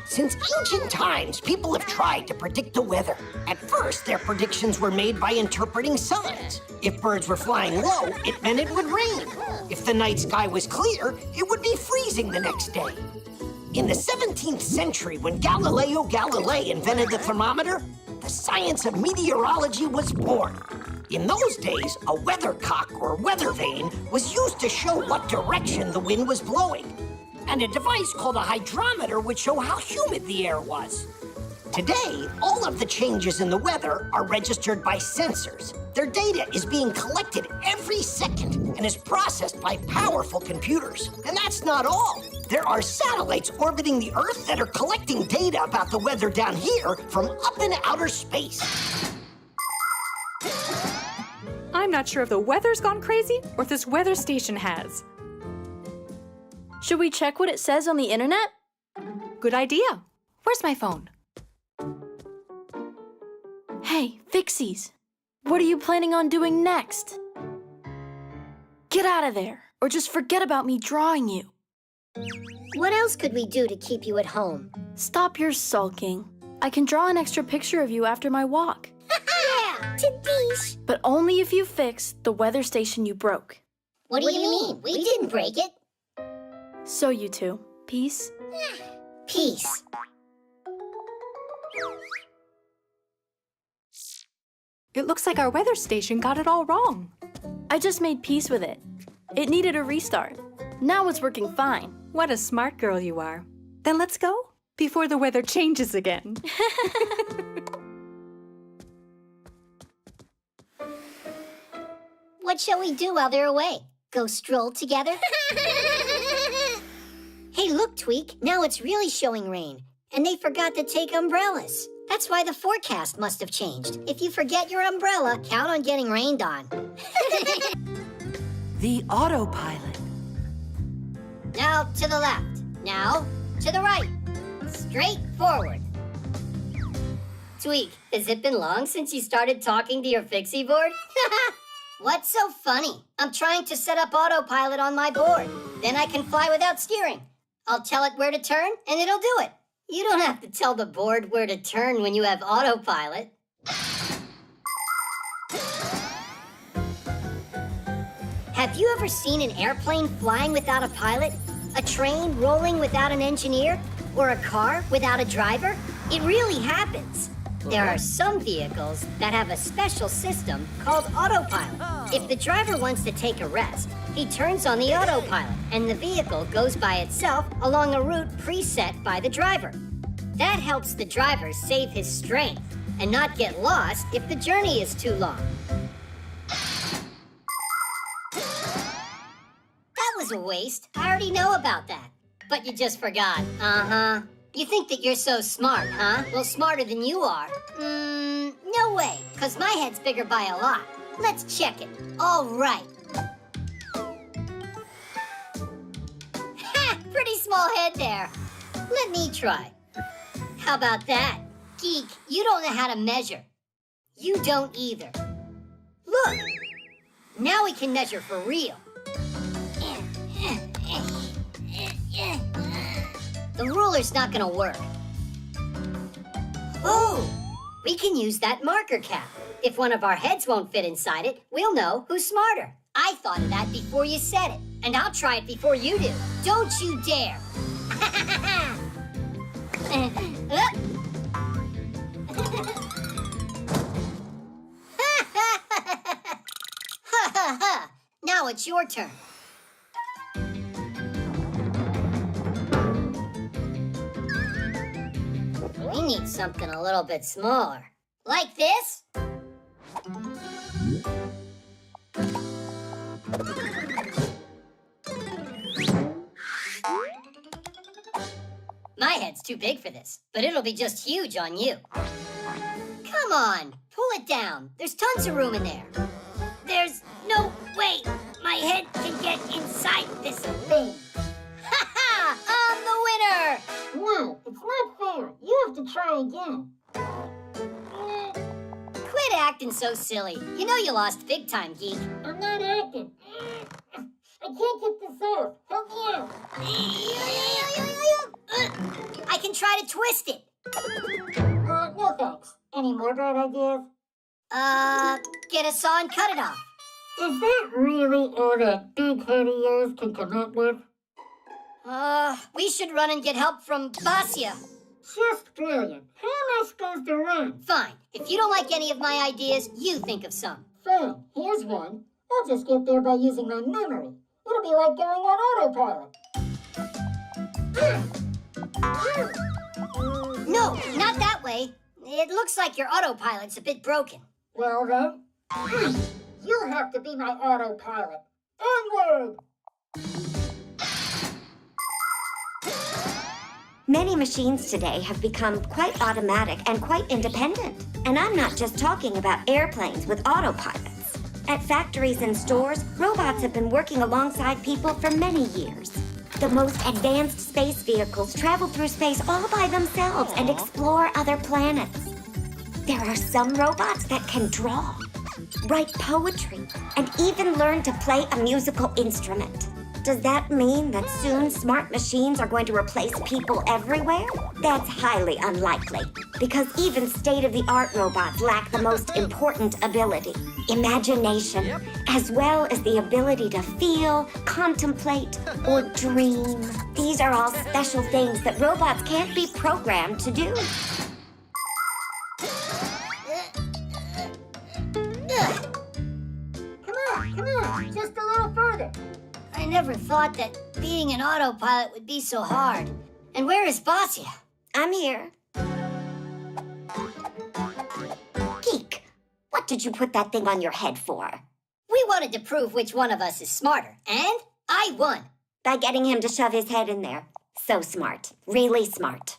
Since ancient times, people have tried to predict the weather. At first, their predictions were made by interpreting signs. If birds were flying low, it meant it would rain. If the night sky was clear, it would be freezing the next day. In the 17th century, when Galileo Galilei invented the thermometer, the science of meteorology was born. In those days, a weathercock or weather vane was used to show what direction the wind was blowing. And a device called a hydrometer would show how humid the air was. Today, all of the changes in the weather are registered by sensors. Their data is being collected every second and is processed by powerful computers. And that's not all. There are satellites orbiting the Earth that are collecting data about the weather down here from up in outer space. I'm not sure if the weather's gone crazy or if this weather station has. Should we check what it says on the internet? Good idea. Where's my phone? Hey, Fixies, what are you planning on doing next? Get out of there, or just forget about me drawing you. What else could we do to keep you at home? Stop your sulking. I can draw an extra picture of you after my walk. Yeah, Tadish. But only if you fix the weather station you broke. What do you mean? We didn't break it. So you two, peace? Peace. It looks like our weather station got it all wrong. I just made peace with it. It needed a restart. Now it's working fine. What a smart girl you are. Then let's go before the weather changes again. What shall we do while they're away? Go stroll together? Hey, look, Tweak. Now it's really showing rain. And they forgot to take umbrellas. That's why the forecast must have changed. If you forget your umbrella, count on getting rained on. The autopilot. Now to the left. Now to the right. Straight forward. Tweak, has it been long since you started talking to your Fixie board? What's so funny? I'm trying to set up autopilot on my board. Then I can fly without steering. I'll tell it where to turn, and it'll do it. You don't have to tell the board where to turn when you have autopilot. Have you ever seen an airplane flying without a pilot? A train rolling without an engineer? Or a car without a driver? It really happens. There are some vehicles that have a special system called autopilot. If the driver wants to take a rest, he turns on the autopilot, and the vehicle goes by itself along a route preset by the driver. That helps the driver save his strength and not get lost if the journey is too long. That a waste. I already know about that. But you just forgot. Uh-huh. You think that you're so smart, huh? Well, smarter than you are. No way, because my head's bigger by a lot. Let's check it. All right. Ha! Pretty small head there. Let me try. How about that? Geek, you don't know how to measure. You don't either. Look! Now we can measure for real. The ruler's not gonna work. Oh! We can use that marker cap. If one of our heads won't fit inside it, we'll know who's smarter. I thought of that before you said it, and I'll try it before you do. Don't you dare! Now it's your turn. We need something a little bit smaller. Like this? My head's too big for this, but it'll be just huge on you. Come on, pull it down. There's tons of room in there. There's no way my head can get inside this thing. Ha ha! I'm the winner! No, it's not fair. You have to try again. Quit acting so silly. You know you lost big time, Geek. I'm not acting. I can't get this off. Help me out. I can try to twist it. No thanks. Any more bad ideas? Get a saw and cut it off. Is that really all that big head of yours can come up with? We should run and get help from Basia. Just brilliant. How am I supposed to run? Fine. If you don't like any of my ideas, you think of some. Fine. Here's one. I'll just get there by using my memory. It'll be like going on autopilot. No, not that way. It looks like your autopilot's a bit broken. Well then, you'll have to be my autopilot. Onward! Many machines today have become quite automatic and quite independent. And I'm not just talking about airplanes with autopilots. At factories and stores, robots have been working alongside people for many years. The most advanced space vehicles travel through space all by themselves and explore other planets. There are some robots that can draw, write poetry, and even learn to play a musical instrument. Does that mean that soon smart machines are going to replace people everywhere? That's highly unlikely, because even state-of-the-art robots lack the most important ability, imagination, as well as the ability to feel, contemplate, or dream. These are all special things that robots can't be programmed to do. Come on, just a little further. I never thought that being an autopilot would be so hard. And where is Basia? I'm here. Geek, what did you put that thing on your head for? We wanted to prove which one of us is smarter, and I won. By getting him to shove his head in there. So smart. Really smart.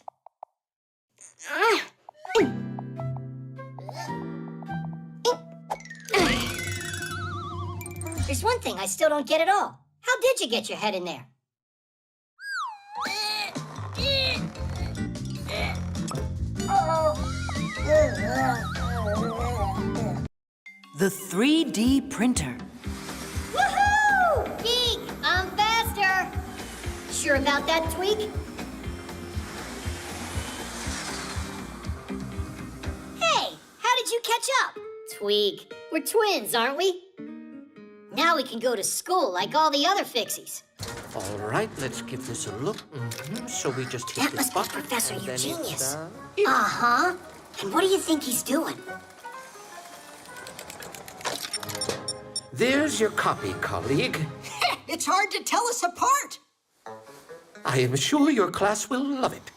There's one thing I still don't get at all. How did you get your head in there? The 3D printer. Woohoo! Geek, I'm faster. Sure about that, Tweak? Hey, how did you catch up? Tweak, we're twins, aren't we? Now we can go to school like all the other Fixies. All right, let's give this a look. So we just hit That this must be button. Professor and then it's, Eugenius. Uh-huh. And what do you think he's doing? There's your copy, colleague. It's hard to tell us apart. I am sure your class will love it.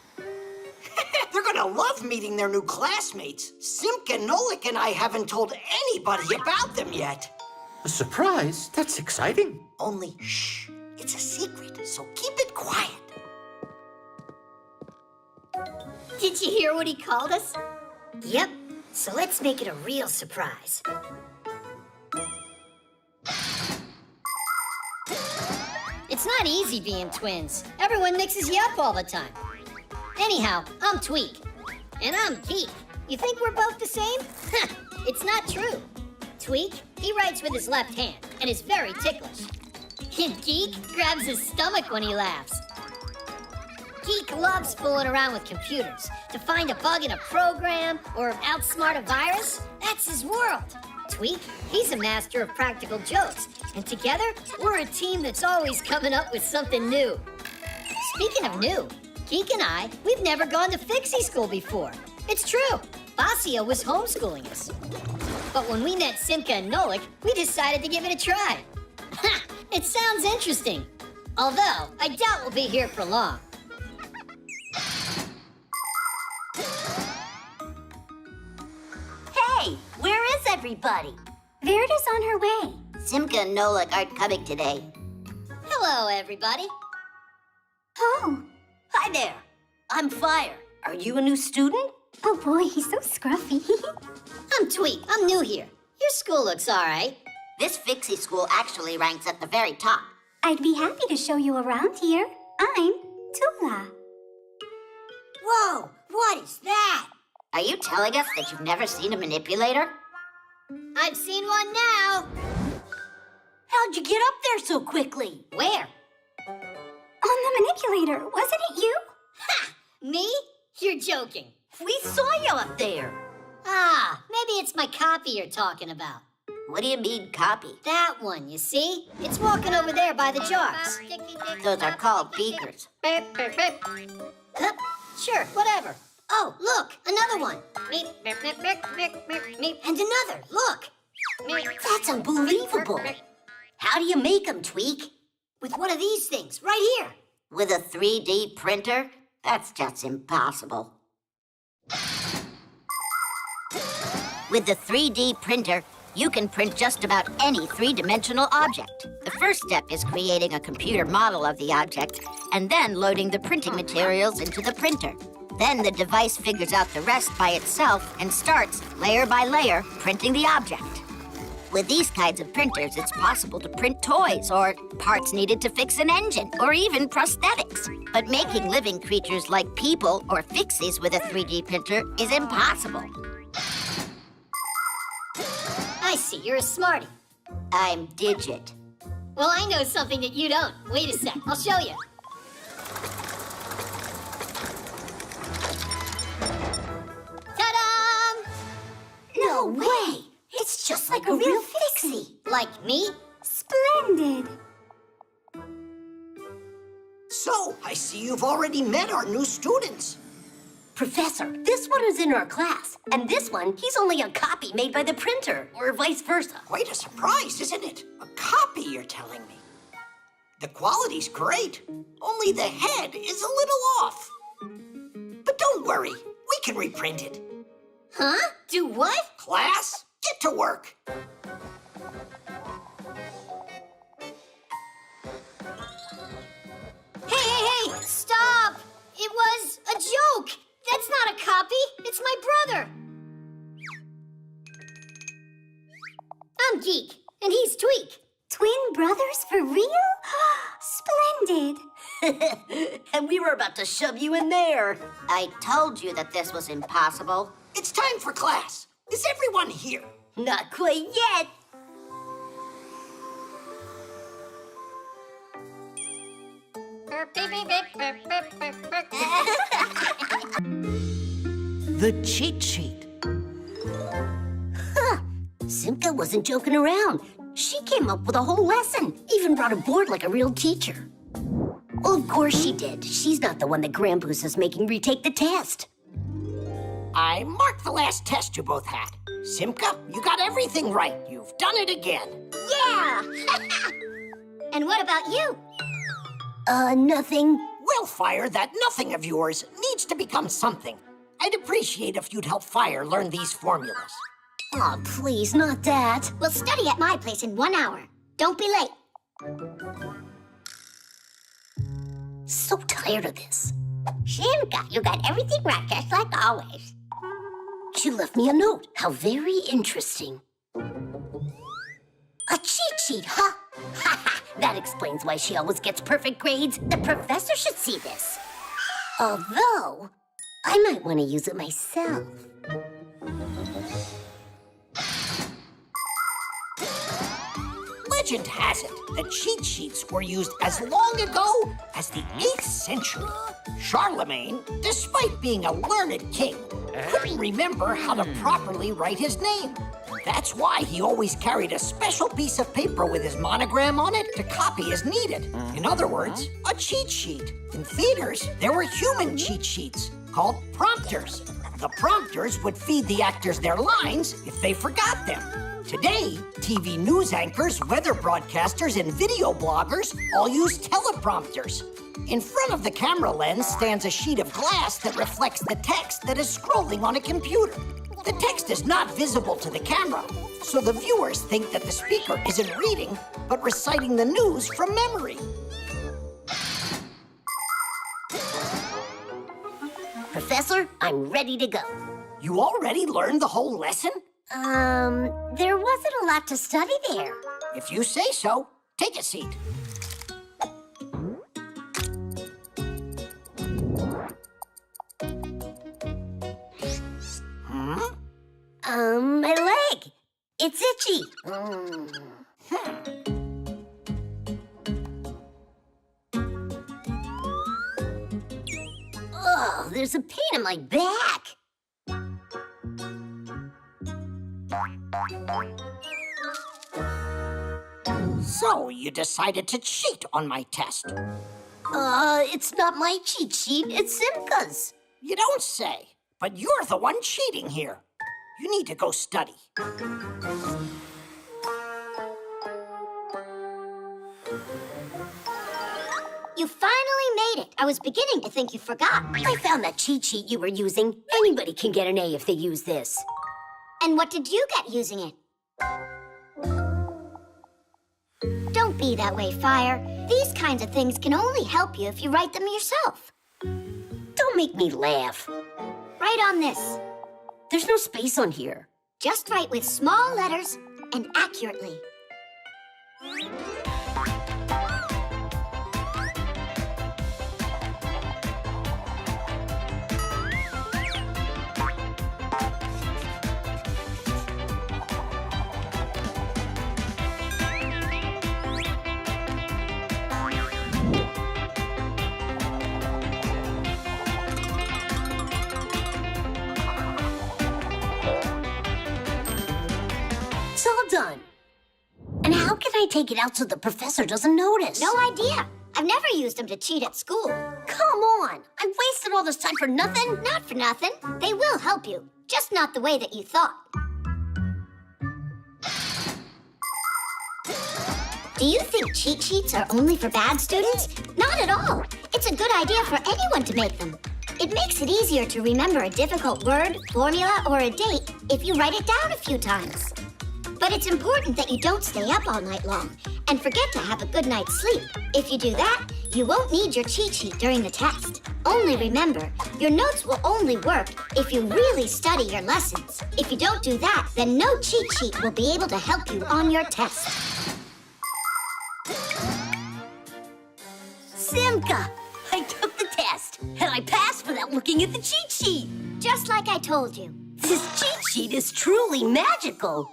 They're gonna love meeting their new classmates. Simka and Nolik and I haven't told anybody about them yet. A surprise? That's exciting. Only, shh. It's It's a secret, so keep it quiet. Did you hear what he called us? Yep. So let's make it a real surprise. It's not easy being twins. Everyone mixes you up all the time. Anyhow, I'm Tweak. And I'm Geek. You think we're both the same? It's not true. Tweak, he writes with his left hand and is very ticklish. And Geek grabs his stomach when he laughs. Geek loves fooling around with computers. To find a bug in a program or outsmart a virus, that's his world. Tweak, he's a master of practical jokes. And together, we're a team that's always coming up with something new. Speaking of new, Geek and we've never gone to Fixie school before. It's true. Basio was homeschooling us. But when we met Simka and Nolik, we decided to give it a try. Ha! It sounds interesting. Although, I doubt we'll be here for long. Hey, where is everybody? Verida's on her way. Simka and Nolik aren't coming today. Hello, everybody. Oh. Hi there. I'm Fire. Are you a new student? Oh boy, he's so scruffy. I'm Tweak. I'm new here. Your school looks all right. This Fixie school actually ranks at the very top. I'd be happy to show you around here. I'm Tula. Whoa, what is that? Are you telling us that you've never seen a manipulator? I've seen one now. How'd you get up there so quickly? Where? On the manipulator, wasn't it you? Ha! Me? You're joking. We saw you up there. Ah, maybe it's my copy you're talking about. What do you mean, copy? That one, you see? It's walking over there by the jars. Those are called beakers. Sure, whatever. Oh, look, another one. And another, look. That's unbelievable. How do you make them, Tweak? With one of these things, right here. With a 3D printer? That's just impossible. With the 3D printer, you can print just about any three-dimensional object. The first step is creating a computer model of the object and then loading the printing materials into the printer. Then the device figures out the rest by itself and starts, layer by layer, printing the object. With these kinds of printers, it's possible to print toys or parts needed to fix an engine or even prosthetics. But making living creatures like people or Fixies with a 3D printer is impossible. I see, you're a smarty. I'm Digit. Well, I know something that you don't. Wait a sec, I'll show you. Ta-da! No way! It's just like a real Fixie. Like me? Splendid! So, I see you've already met our new students. Professor, this one is in our class, and this one, he's only a copy made by the printer, or vice versa. Quite a surprise, isn't it? A copy, you're telling me. The quality's great, only the head is a little off. But don't worry, we can reprint it. Huh? Do what? Class, get to work. Hey! Stop! It was a joke! That's not a copy! It's my brother! I'm Geek, and he's Tweak. Twin brothers for real? Splendid! And we were about to shove you in there. I told you that this was impossible. It's time for class. Is everyone here? Not quite yet. The cheat sheet. Huh. Simka wasn't joking around. She came up with a whole lesson, even brought a board like a real teacher. Well, of course she did. She's not the one that Grampoos is making retake the test. I marked the last test you both had. Simka, you got everything right. You've done it again. Yeah! And what about you? Nothing. Well, Fire, that nothing of yours needs to become something. I'd appreciate if you'd help Fire learn these formulas. Oh, please, not that. We'll study at my place in 1 hour. Don't be late. So tired of this. Simka, you got everything right, just like always. She left me a note. How very interesting. A cheat sheet, huh? That explains why she always gets perfect grades. The professor should see this. Although, I might want to use it myself. Legend has it that cheat sheets were used as long ago as the 8th century. Charlemagne, despite being a learned king, couldn't remember how to properly write his name. That's why he always carried a special piece of paper with his monogram on it to copy as needed. In other words, a cheat sheet. In theaters, there were human cheat sheets called prompters. The prompters would feed the actors their lines if they forgot them. Today, TV news anchors, weather broadcasters, and video bloggers all use teleprompters. In front of the camera lens stands a sheet of glass that reflects the text that is scrolling on a computer. The text is not visible to the camera, so the viewers think that the speaker isn't reading, but reciting the news from memory. Professor, I'm ready to go. You already learned the whole lesson? There wasn't a lot to study there. If you say so, take a seat. My leg. It's itchy. Oh, there's a pain in my back. So, you decided to cheat on my test? It's not my cheat sheet, it's Simka's. You don't say, but you're the one cheating here. You need to go study. You finally made it. I was beginning to think you forgot. I found that cheat sheet you were using. Anybody can get an A if they use this. And what did you get using it? Don't be that way, Fire. These kinds of things can only help you if you write them yourself. Don't make me laugh. Write on this. There's no space on here. Just write with small letters and accurately. It's all done. And how can I take it out so the professor doesn't notice? No idea. I've never used them to cheat at school. Come on. I wasted all this time for nothing? Not for nothing. They will help you. Just not the way that you thought. Do you think cheat sheets are only for bad students? Not at all. It's a good idea for anyone to make them. It makes it easier to remember a difficult word, formula, or a date if you write it down a few times. But it's important that you don't stay up all night long and forget to have a good night's sleep. If you do that, you won't need your cheat sheet during the test. Only remember, your notes will only work if you really study your lessons. If you don't do that, then no cheat sheet will be able to help you on your test. Simka, I took the test, and I passed without looking at the cheat sheet. Just like I told you. This cheat sheet is truly magical.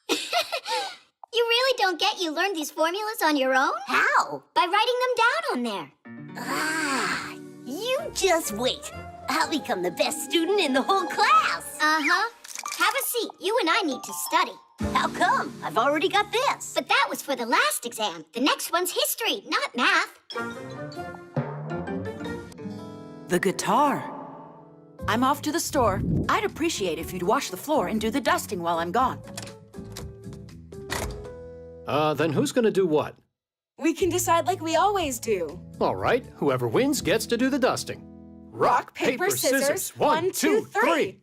You really don't get you learned these formulas on your own? How? By writing them down on there. Ah, you just wait. I'll become the best student in the whole class. Uh-huh. Have a seat. You and I need to study. How come? I've already got this. But that was for the last exam. The next one's history, not math. The guitar. I'm off to the store. I'd appreciate if you'd wash the floor and do the dusting while I'm gone. Then who's gonna do what? We can decide like we always do. All right, whoever wins gets to do the dusting. Rock, paper, scissors. 1, 2, 3.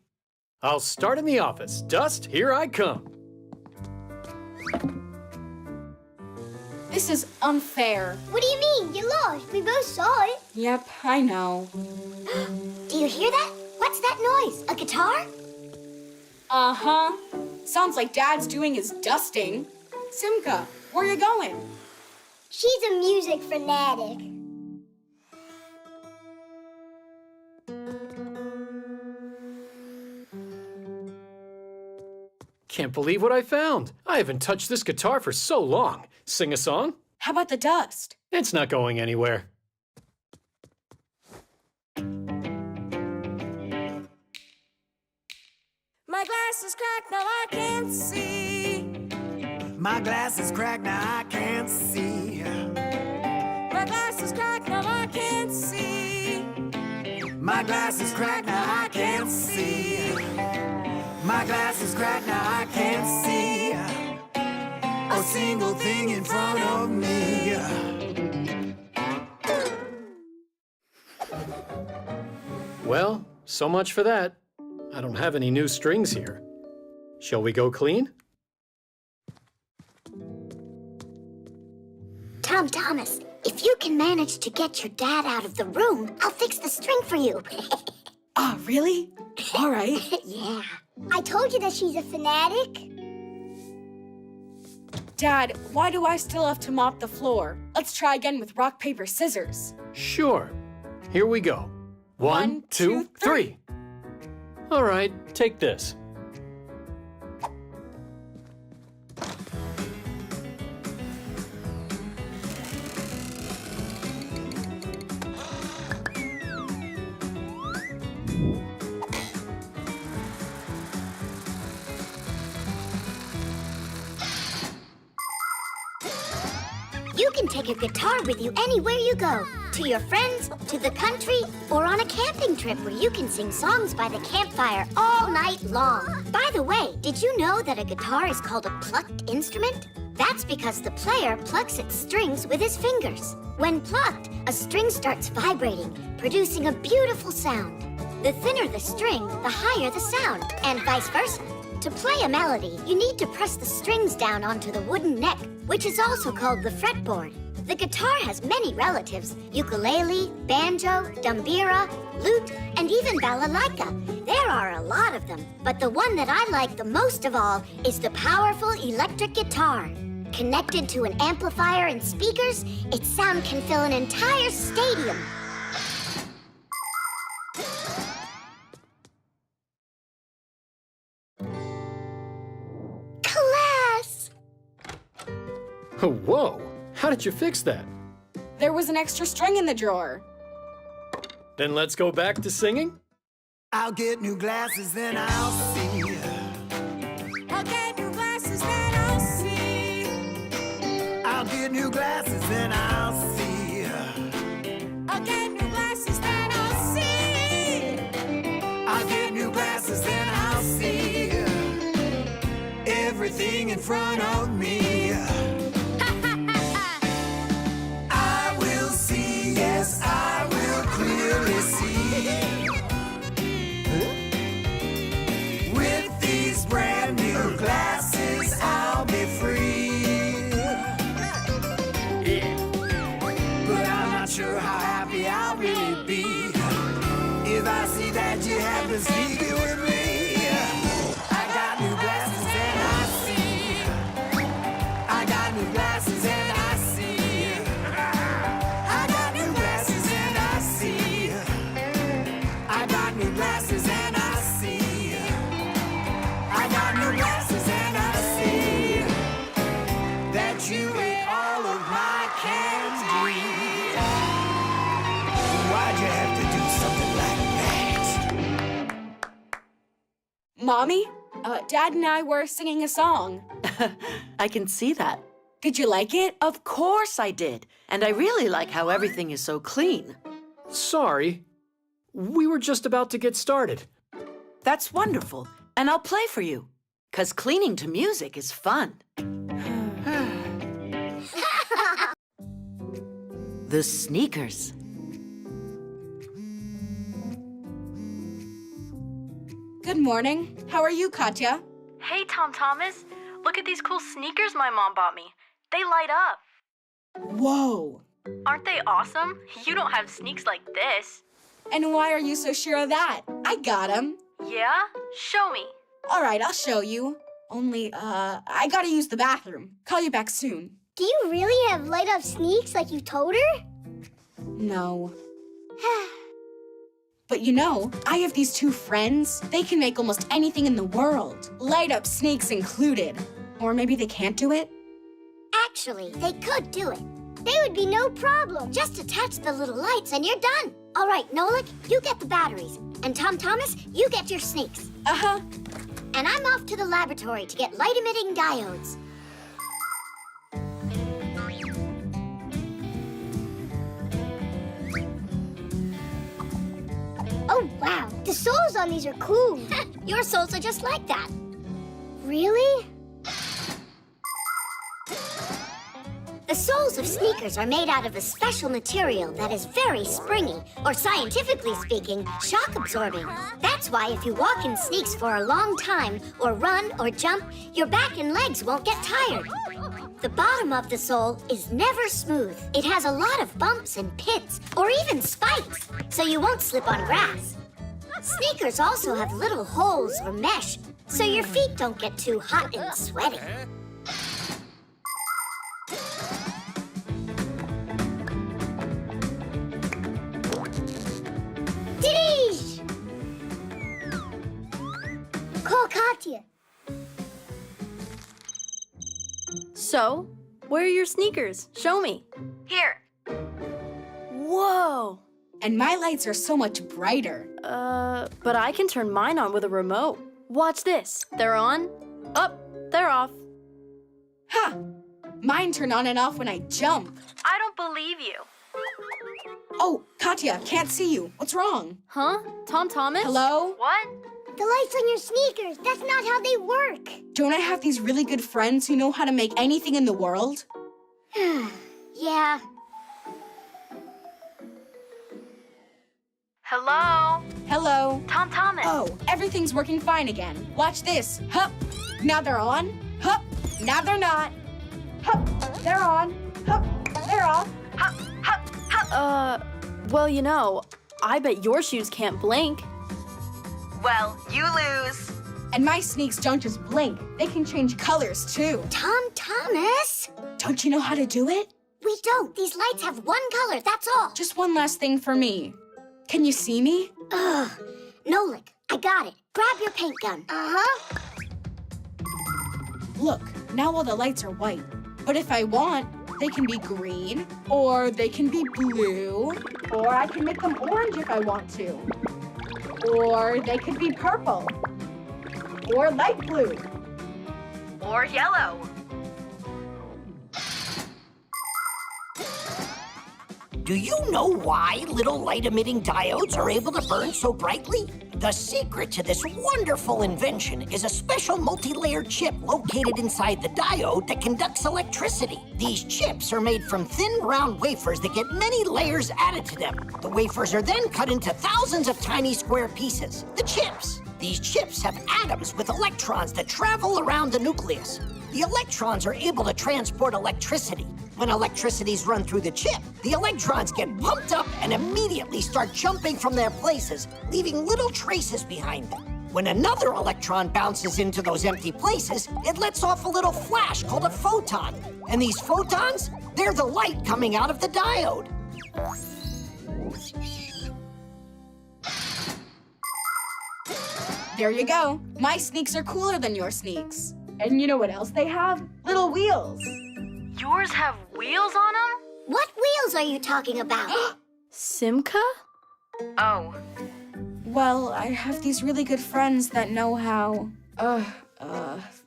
I'll start in the office. Dust, here I come. This is unfair. What do you mean? You lost. We both saw it. Yep, I know. Do you hear that? What's that noise? A guitar? Uh-huh. Sounds like Dad's doing his dusting. Simka, where you going? She's a music fanatic. Can't believe what I found. I haven't touched this guitar for so long. Sing a song? How about the dust? It's not going anywhere. My glass is cracked, now I can't see. My glass is cracked, now I can't see. My glass is cracked, now I can't see. My glass is cracked, now I can't see. My glass is cracked, now I can't see a single thing in front of me. Well, so much for that. I don't have any new strings here. Shall we go clean? Tom Thomas, if you can manage to get your dad out of the room, I'll fix the string for you. Ah, really? All right. Yeah. I told you that she's a fanatic. Dad, why do I still have to mop the floor? Let's try again with rock, paper, scissors. Sure. Here we go. 1, 2, 3. All right, take this. You can take a guitar with you anywhere you go. To your friends, to the country, or on a camping trip where you can sing songs by the campfire all night long. By the way, did you know that a guitar is called a plucked instrument? That's because the player plucks its strings with his fingers. When plucked, a string starts vibrating, producing a beautiful sound. The thinner the string, the higher the sound, and vice versa. To play a melody, you need to press the strings down onto the wooden neck, which is also called the fretboard. The guitar has many relatives: ukulele, banjo, dumbira, lute, and even balalaika. There are a lot of them, but the one that I like the most of all is the powerful electric guitar. Connected to an amplifier and speakers, its sound can fill an entire stadium. Class! Oh, whoa! How did you fix that? There was an extra string in the drawer. Then let's go back to singing? I'll get new glasses, then I'll see. I'll get new glasses, then I'll see. I'll get new glasses, then I'll see. I'll get new glasses, then I'll see. I'll get new glasses, then I'll see everything in front of me. I will see, yes, I will clearly see. With these brand new glasses, I'll be free. But I'm not sure how happy I'll really be if I see that you have been sneaking with me. I got new glasses and I see. I got new glasses and I see. I got new glasses and I see. I got new glasses and I see. I got new glasses and I see that you ate all of my candy. Why'd you have to do something like that? Mommy, Dad and I were singing a song. I can see that. Did you like it? Of course I did. And I really like how everything is so clean. Sorry. We were just about to get started. That's wonderful. And I'll play for you. 'Cause cleaning to music is fun. The sneakers. Good morning. How are you, Katya? Hey, Tom Thomas. Look at these cool sneakers my mom bought me. They light up. Whoa. Aren't they awesome? You don't have sneaks like this. And why are you so sure of that? I got them. Yeah? Show me. All right, I'll show you. Only, I gotta use the bathroom. Call you back soon. Do you really have light-up sneaks like you told her? No. But you know, I have these two friends. They can make almost anything in the world. Light-up sneaks included. Or maybe they can't do it? Actually, they could do it. They would be no problem. Just attach the little lights and you're done. All right, Nolik, you get the batteries. And Tom Thomas, you get your sneaks. Uh-huh. And I'm off to the laboratory to get light-emitting diodes. Oh, wow. The soles on these are cool. Your soles are just like that. Really? The soles of sneakers are made out of a special material that is very springy, or scientifically speaking, shock absorbing. That's why if you walk in sneaks for a long time, or run or jump, your back and legs won't get tired. The bottom of the sole is never smooth. It has a lot of bumps and pits, or even spikes, so you won't slip on grass. Sneakers also have little holes or mesh, so your feet don't get too hot and sweaty. Dinesh! Call Katya. So, where are your sneakers? Show me. Here. Whoa. And my lights are so much brighter. But I can turn mine on with a remote. Watch this. They're on. Up. They're off. Ha! Mine turn on and off when I jump. I don't believe you. Oh, Katya, can't see you. What's wrong? Huh? Tom Thomas? Hello? What? The lights on your sneakers, that's not how they work. Don't I have these really good friends who know how to make anything in the world? Yeah. Hello? Hello? Tom Thomas. Oh, everything's working fine again. Watch this. Hup. Now they're on. Hup. Now they're not. Hup. They're on. Hup. They're off. Hup. Hup. Hup. Well, you know, I bet your shoes can't blink. Well, you lose. And my sneaks don't just blink. They can change colors, too. Tom Thomas? Don't you know how to do it? We don't. These lights have one color, that's all. Just one last thing for me. Can you see me? Ugh. Nolik, I got it. Grab your paint gun. Uh-huh. Look, now all the lights are white. But if I want, they can be green, or they can be blue, or I can make them orange if I want to. Or they could be purple, or light blue, or yellow. Do you know why little light-emitting diodes are able to burn so brightly? The secret to this wonderful invention is a special multi-layered chip located inside the diode that conducts electricity. These chips are made from thin, round wafers that get many layers added to them. The wafers are then cut into thousands of tiny square pieces, the chips. These chips have atoms with electrons that travel around the nucleus. The electrons are able to transport electricity. When electricity's run through the chip, the electrons get pumped up and immediately start jumping from their places, leaving little traces behind them. When another electron bounces into those empty places, it lets off a little flash called a photon. And these photons, they're the light coming out of the diode. There you go. My sneaks are cooler than your sneaks. And you know what else they have? Little wheels. Yours have wheels on them? What wheels are you talking about? Simka? Oh. Well, I have these really good friends that know how.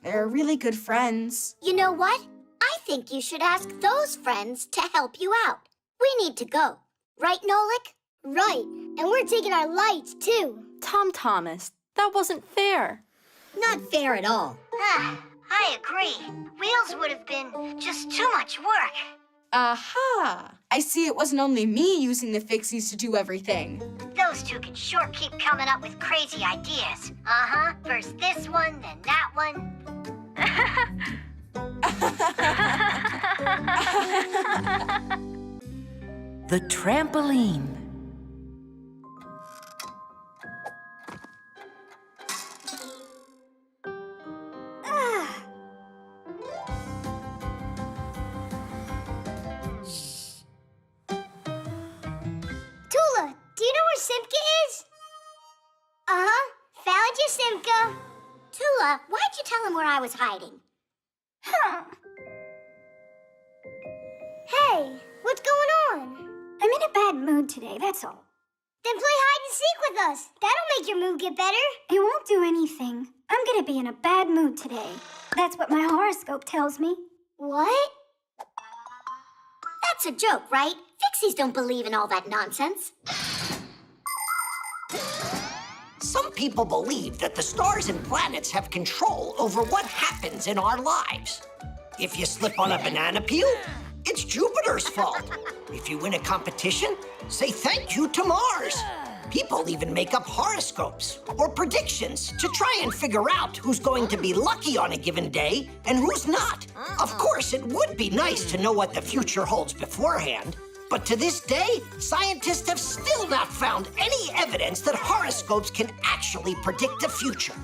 They're really good friends. You know what? I think you should ask those friends to help you out. We need to go. Right, Nolik? Right. And we're taking our lights, too. Tom Thomas, that wasn't fair. Not fair at all. I agree. Wheels would have been just too much work. Aha! I see it wasn't only me using the Fixies to do everything. Those two can sure keep coming up with crazy ideas. Uh-huh. First this one, then that one. The trampoline. Tula, do you know where Simka is? Uh-huh. Found you, Simka. Tula, why'd you tell him where I was hiding? Hey, what's going on? I'm in a bad mood today, that's all. Then play hide and seek with us. That'll make your mood get better. It won't do anything. I'm gonna be in a bad mood today. That's what my horoscope tells me. What? That's a joke, right? Fixies don't believe in all that nonsense. Some people believe that the stars and planets have control over what happens in our lives. If you slip on a banana peel, it's Jupiter's fault. If you win a competition, say thank you to Mars. People even make up horoscopes or predictions to try and figure out who's going to be lucky on a given day and who's not. Of course, it would be nice to know what the future holds beforehand. But to this day, scientists have still not found any evidence that horoscopes can actually predict the future.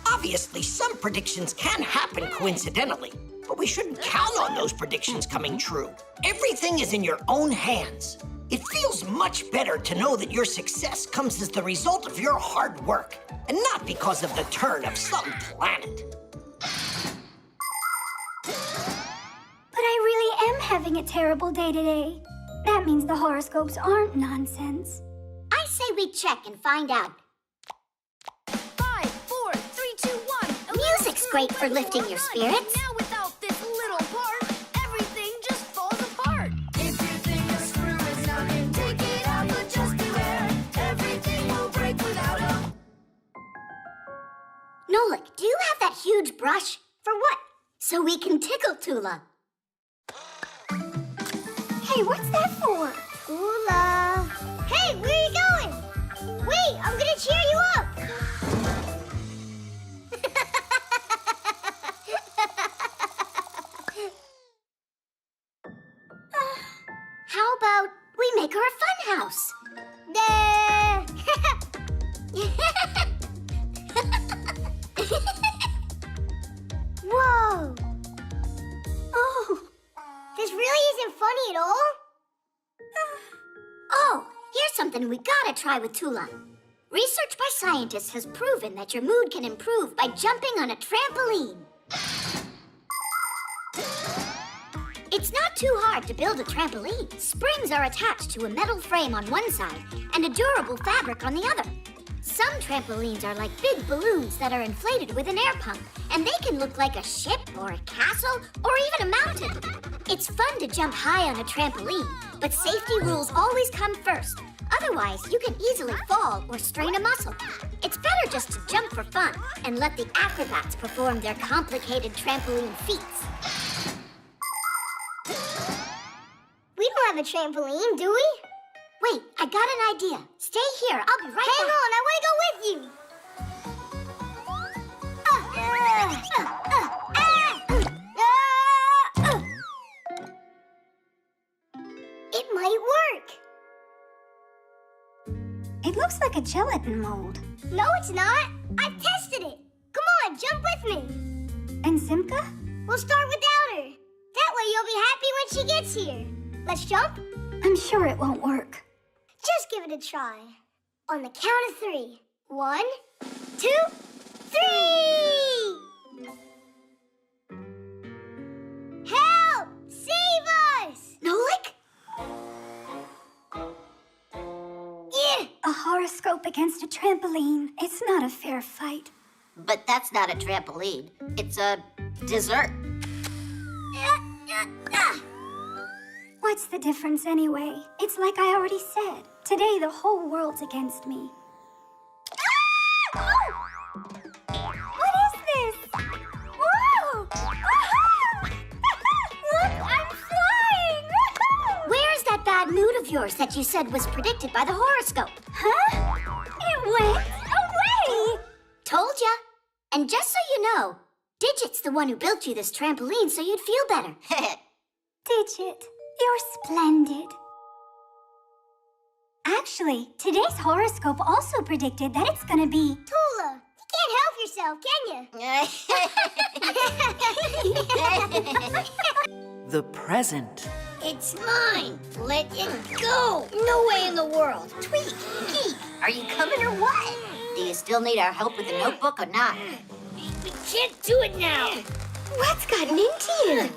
Obviously, some predictions can happen coincidentally, but we shouldn't count on those predictions coming true. Everything is in your own hands. It feels much better to know that your success comes as the result of your hard work, and not because of the turn of some planet. But I really am having a terrible day today. That means the horoscopes aren't nonsense. I say we check and find out. 5, 4, 3, 2, 1. Music's great for lifting your spirits. Now without this little part, everything just falls apart. If you think a screw is nothing, take it out, but just beware. Everything will break without a... Nolik, do you have that huge brush? For what? So we can tickle Tula. Hey, what's that for? Tula. Hey, where are you going? Wait, I'm gonna cheer you up. How about we make her a fun house? Whoa. Oh. This really isn't funny at all? Oh, here's something we gotta try with Tula. Research by scientists has proven that your mood can improve by jumping on a trampoline. It's not too hard to build a trampoline. Springs are attached to a metal frame on one side and a durable fabric on the other. Some trampolines are like big balloons that are inflated with an air pump, and they can look like a ship or a castle or even a mountain. It's fun to jump high on a trampoline, but safety rules always come first. Otherwise, you can easily fall or strain a muscle. It's better just to jump for fun and let the acrobats perform their complicated trampoline feats. We don't have a trampoline, do we? Wait, I got an idea. Stay here. I'll be right back. Hang on, I want to go with you. It might work. It looks like a gelatin mold. No, it's not. I've tested it. Come on, jump with me. And Simka? We'll start without her. That way you'll be happy when she gets here. Let's jump? I'm sure it won't work. Just give it a try. On the count of 3. 1, 2, 3! Help! Save us! Nolik? Yeah. A horoscope against a trampoline. It's not a fair fight. But that's not a trampoline. It's a dessert. What's the difference anyway? It's like I already said. Today the whole world's against me. What is this? Whoa! Look, I'm flying! Where's that bad mood of yours that you said was predicted by the horoscope? Huh? It went away! Told ya. And just so you know, Digit's the one who built you this trampoline so you'd feel better. Digit, you're splendid. Actually, today's horoscope also predicted that it's gonna be... Tula, you can't help yourself, can you? The present. It's mine. Let it go. No way in the world. Tweak, Geek, are you coming or what? Do you still need our help with the notebook or not? We can't do it now. What's gotten into you?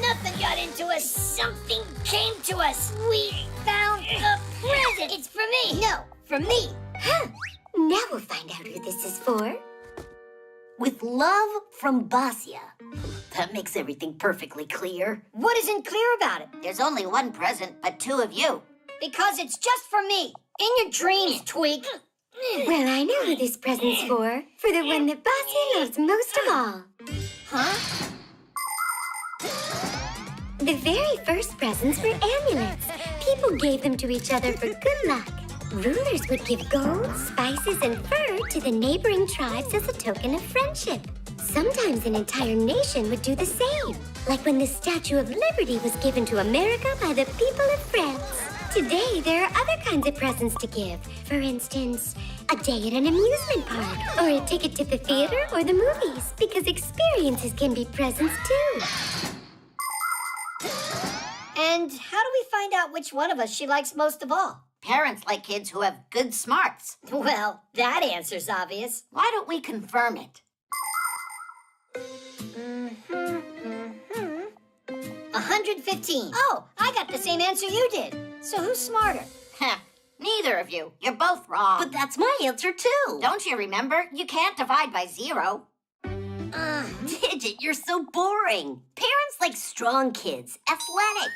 Nothing got into us. Something came to us. We found a present. It's for me. No, for me. Huh. Now we'll find out who this is for. With love from Basia. That makes everything perfectly clear. What isn't clear about it? There's only one present, but two of you. Because it's just for me. In your dreams, Tweak. Well, I know who this present's for. For the one that Basia loves most of all. Huh? The very first presents were amulets. People gave them to each other for good luck. Rulers would give gold, spices, and fur to the neighboring tribes as a token of friendship. Sometimes an entire nation would do the same, like when the Statue of Liberty was given to America by the people of France. Today, there are other kinds of presents to give. For instance, a day at an amusement park, or a ticket to the theater or the movies, because experiences can be presents too. And how do we find out which one of us she likes most of all? Parents like kids who have good smarts. Well, that answer's obvious. Why don't we confirm it? 115. Oh, I got the same answer you did. So who's smarter? Neither of you. You're both wrong. But that's my answer too. Don't you remember? You can't divide by 0. Digit, you're so boring. Parents like strong kids, athletic.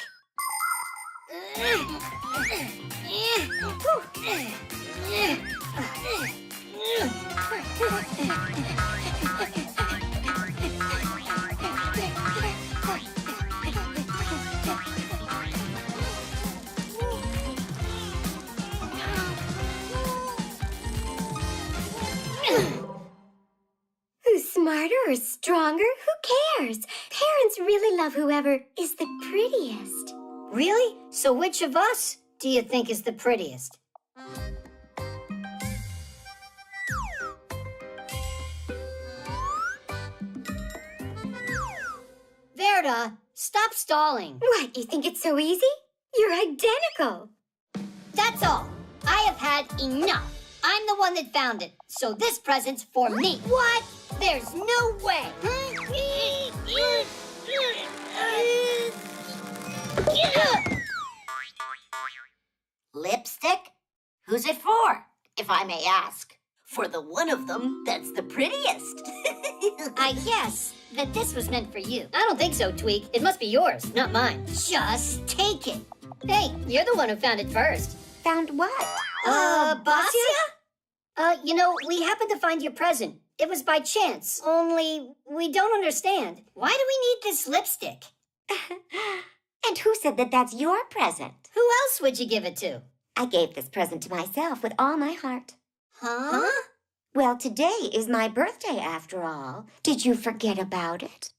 Who's smarter or stronger? Who cares? Parents really love whoever is the prettiest. Really? So which of us do you think is the prettiest? Verda, stop stalling. What, you think it's so easy? You're identical. That's all. I have had enough. I'm the one that found it, so this present's for me. What? There's no way. Lipstick? Who's it for, if I may ask? For the one of them that's the prettiest. I guess that this was meant for you. I don't think so, Tweak. It must be yours, not mine. Just take it. Hey, you're the one who found it first. Found what? Basia? You know, we happened to find your present. It was by chance, only we don't understand. Why do we need this lipstick? And who said that that's your present? Who else would you give it to? I gave this present to myself with all my heart. Huh? Well, today is my birthday after all. Did you forget about it?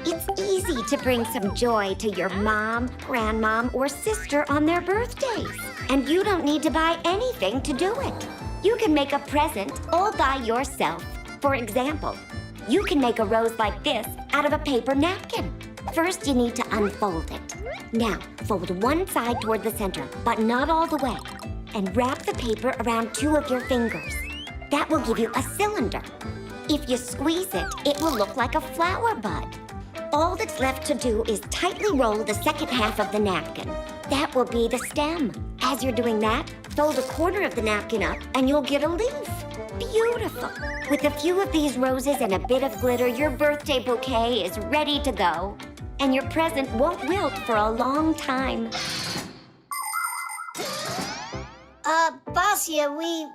It's easy to bring some joy to your mom, grandmom, or sister on their birthdays. And you don't need to buy anything to do it. You can make a present all by yourself. For example, you can make a rose like this out of a paper napkin. First, you need to unfold it. Now, fold one side toward the center, but not all the way. And wrap the paper around 2 of your fingers. That will give you a cylinder. If you squeeze it, it will look like a flower bud. All that's left to do is tightly roll the second half of the napkin. That will be the stem. As you're doing that, fold a corner of the napkin up and you'll get a leaf. Beautiful. With a few of these roses and a bit of glitter, your birthday bouquet is ready to go. And your present won't wilt for a long time. Basia, we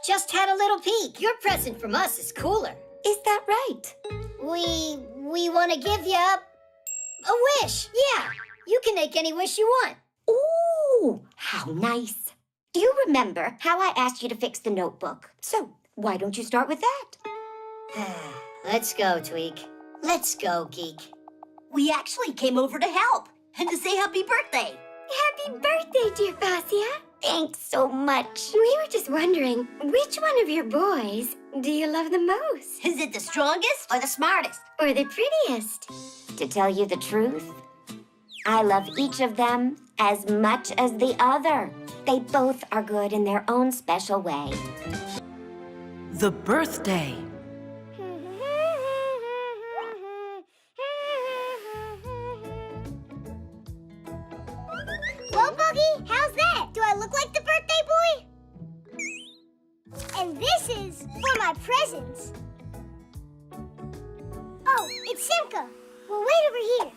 just had a little peek. Your present from us is cooler. Is that right? We want to give you a wish. Yeah, you can make any wish you want. Ooh, how nice. Do you remember how I asked you to fix the notebook? So, why don't you start with that? Let's go, Tweak. Let's go, Geek. We actually came over to help and to say happy birthday. Happy birthday, dear Basia. Thanks so much. We were just wondering, which one of your boys do you love the most? Is it the strongest or the smartest? Or the prettiest? To tell you the truth, I love each of them as much as the other. They both are good in their own special way. The birthday. Well, Buggy, how's that? Do I look like the birthday boy? And this is for my presents. Oh, it's Simka. Well, wait over here.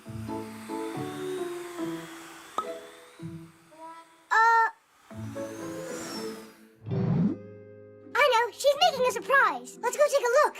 I know, she's making a surprise. Let's go take a look.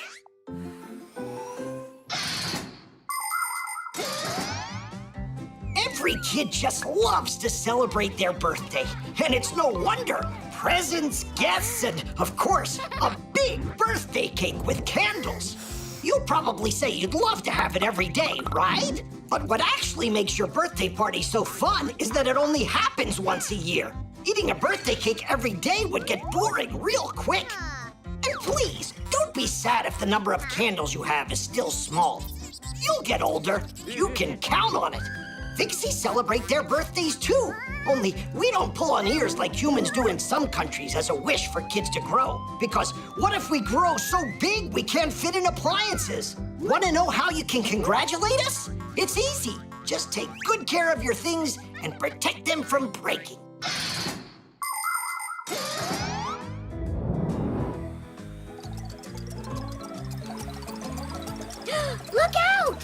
Every kid just loves to celebrate their birthday. And it's no wonder. Presents, guests, and, of course, a big birthday cake with candles. You'll probably say you'd love to have it every day, right? But what actually makes your birthday party so fun is that it only happens once a year. Eating a birthday cake every day would get boring real quick. And please, don't be sad if the number of candles you have is still small. You'll get older. You can count on it. Fixies celebrate their birthdays too. Only we don't pull on ears like humans do in some countries as a wish for kids to grow. Because what if we grow so big we can't fit in appliances? Want to know how you can congratulate us? It's easy. Just take good care of your things and protect them from breaking. Look out!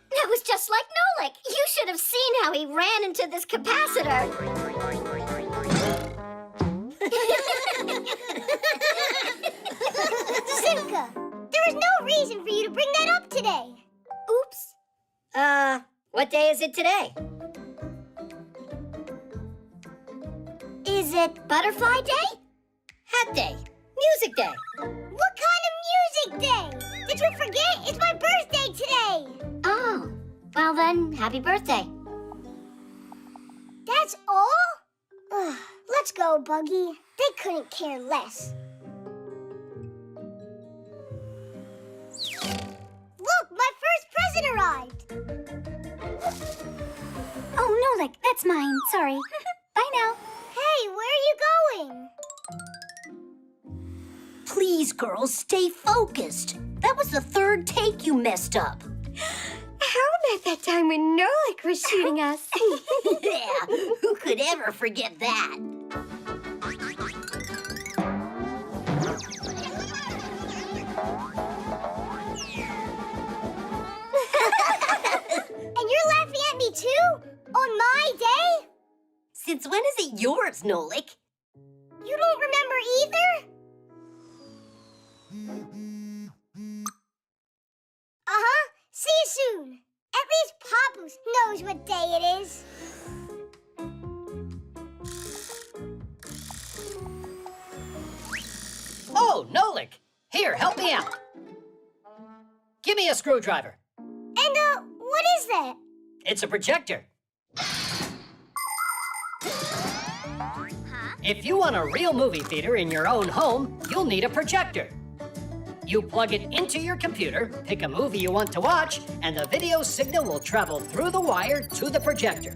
That was just like Nolik. You should have seen how he ran into this capacitor. Simka, there was no reason for you to bring that up today. Oops. What day is it today? Is it Butterfly Day? Hat Day. Music Day. What kind of music day? Did you forget? It's my birthday today. Oh, well then, happy birthday. That's all? Ugh, let's go, Buggy. They couldn't care less. Look, my first present arrived. Oh, Nolik, that's mine. Sorry. Bye now. Hey, where are you going? Please, girls, stay focused. That was the third take you messed up. How about that time when Nolik was shooting us? Yeah, who could ever forget that? And you're laughing at me too? On my day? Since when is it yours, Nolik? You don't remember either? Uh-huh. See you soon. At least Papoose knows what day it is. Oh, Nolik! Here, help me out. Give me a screwdriver. And, what is that? It's a projector. If you want a real movie theater in your own home, you'll need a projector. You plug it into your computer, pick a movie you want to watch, and the video signal will travel through the wire to the projector.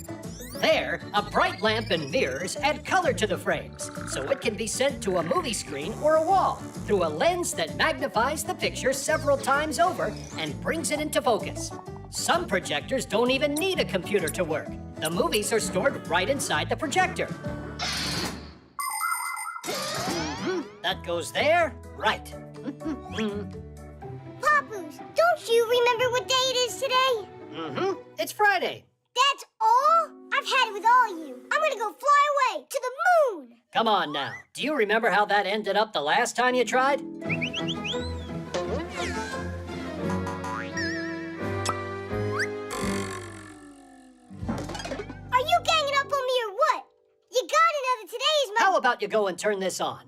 There, a bright lamp and mirrors add color to the frames, so it can be sent to a movie screen or a wall through a lens that magnifies the picture several times over and brings it into focus. Some projectors don't even need a computer to work. The movies are stored right inside the projector. That goes there, right. Papoose, don't you remember what day it is today? It's Friday. That's all? I've had it with all you. I'm gonna go fly away to the moon. Come on now. Do you remember how that ended up the last time you tried? Are you ganging up on me or what? You gotta know that today's my... How about you go and turn this on?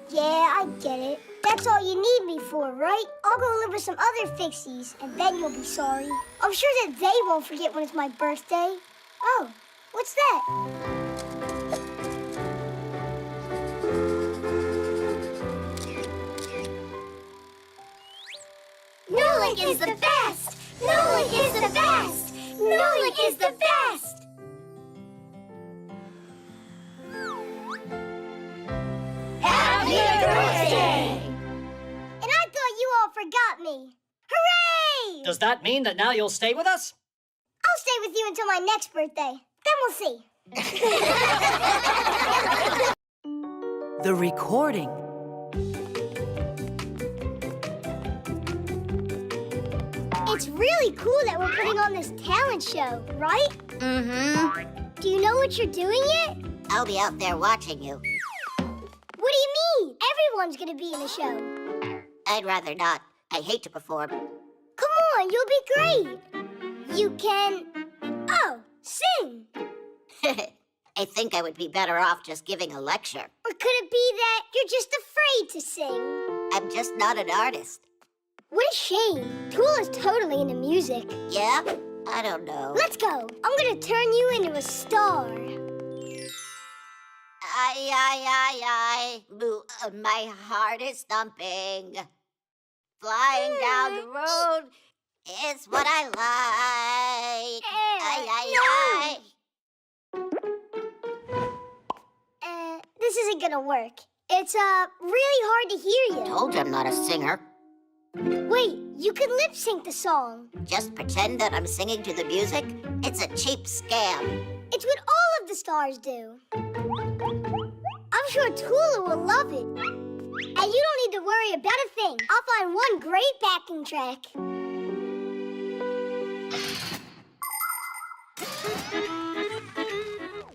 Yeah, I get it. That's all you need me for, right? I'll go live with some other Fixies, and then you'll be sorry. I'm sure that they won't forget when it's my birthday. Oh, what's that? Nolik is the best! Nolik is the best! Nolik is the best! Happy birthday! And I thought you all forgot me. Hooray! Does that mean that now you'll stay with us? I'll stay with you until my next birthday. Then we'll see. The recording. It's really cool that we're putting on this talent show, right? Mm-hmm. Do you know what you're doing yet? I'll be out there watching you. What do you mean? Everyone's gonna be in the show. I'd rather not. I hate to perform. Come on, you'll be great. You can... Oh, sing. I think I would be better off just giving a lecture. Or could it be that you're just afraid to sing? I'm just not an artist. What a shame. Tool is totally into music. Yeah? I don't know. Let's go. I'm gonna turn you into a star. Aye. Moo, my heart is thumping. Flying down the road is what I like. Aye. This isn't gonna work. It's, really hard to hear you. Told you I'm not a singer. Wait, you can lip sync the song. Just pretend that I'm singing to the music? It's a cheap scam. It's what all of the stars do. I'm sure Tula will love it. And you don't need to worry about a thing. I'll find one great backing track.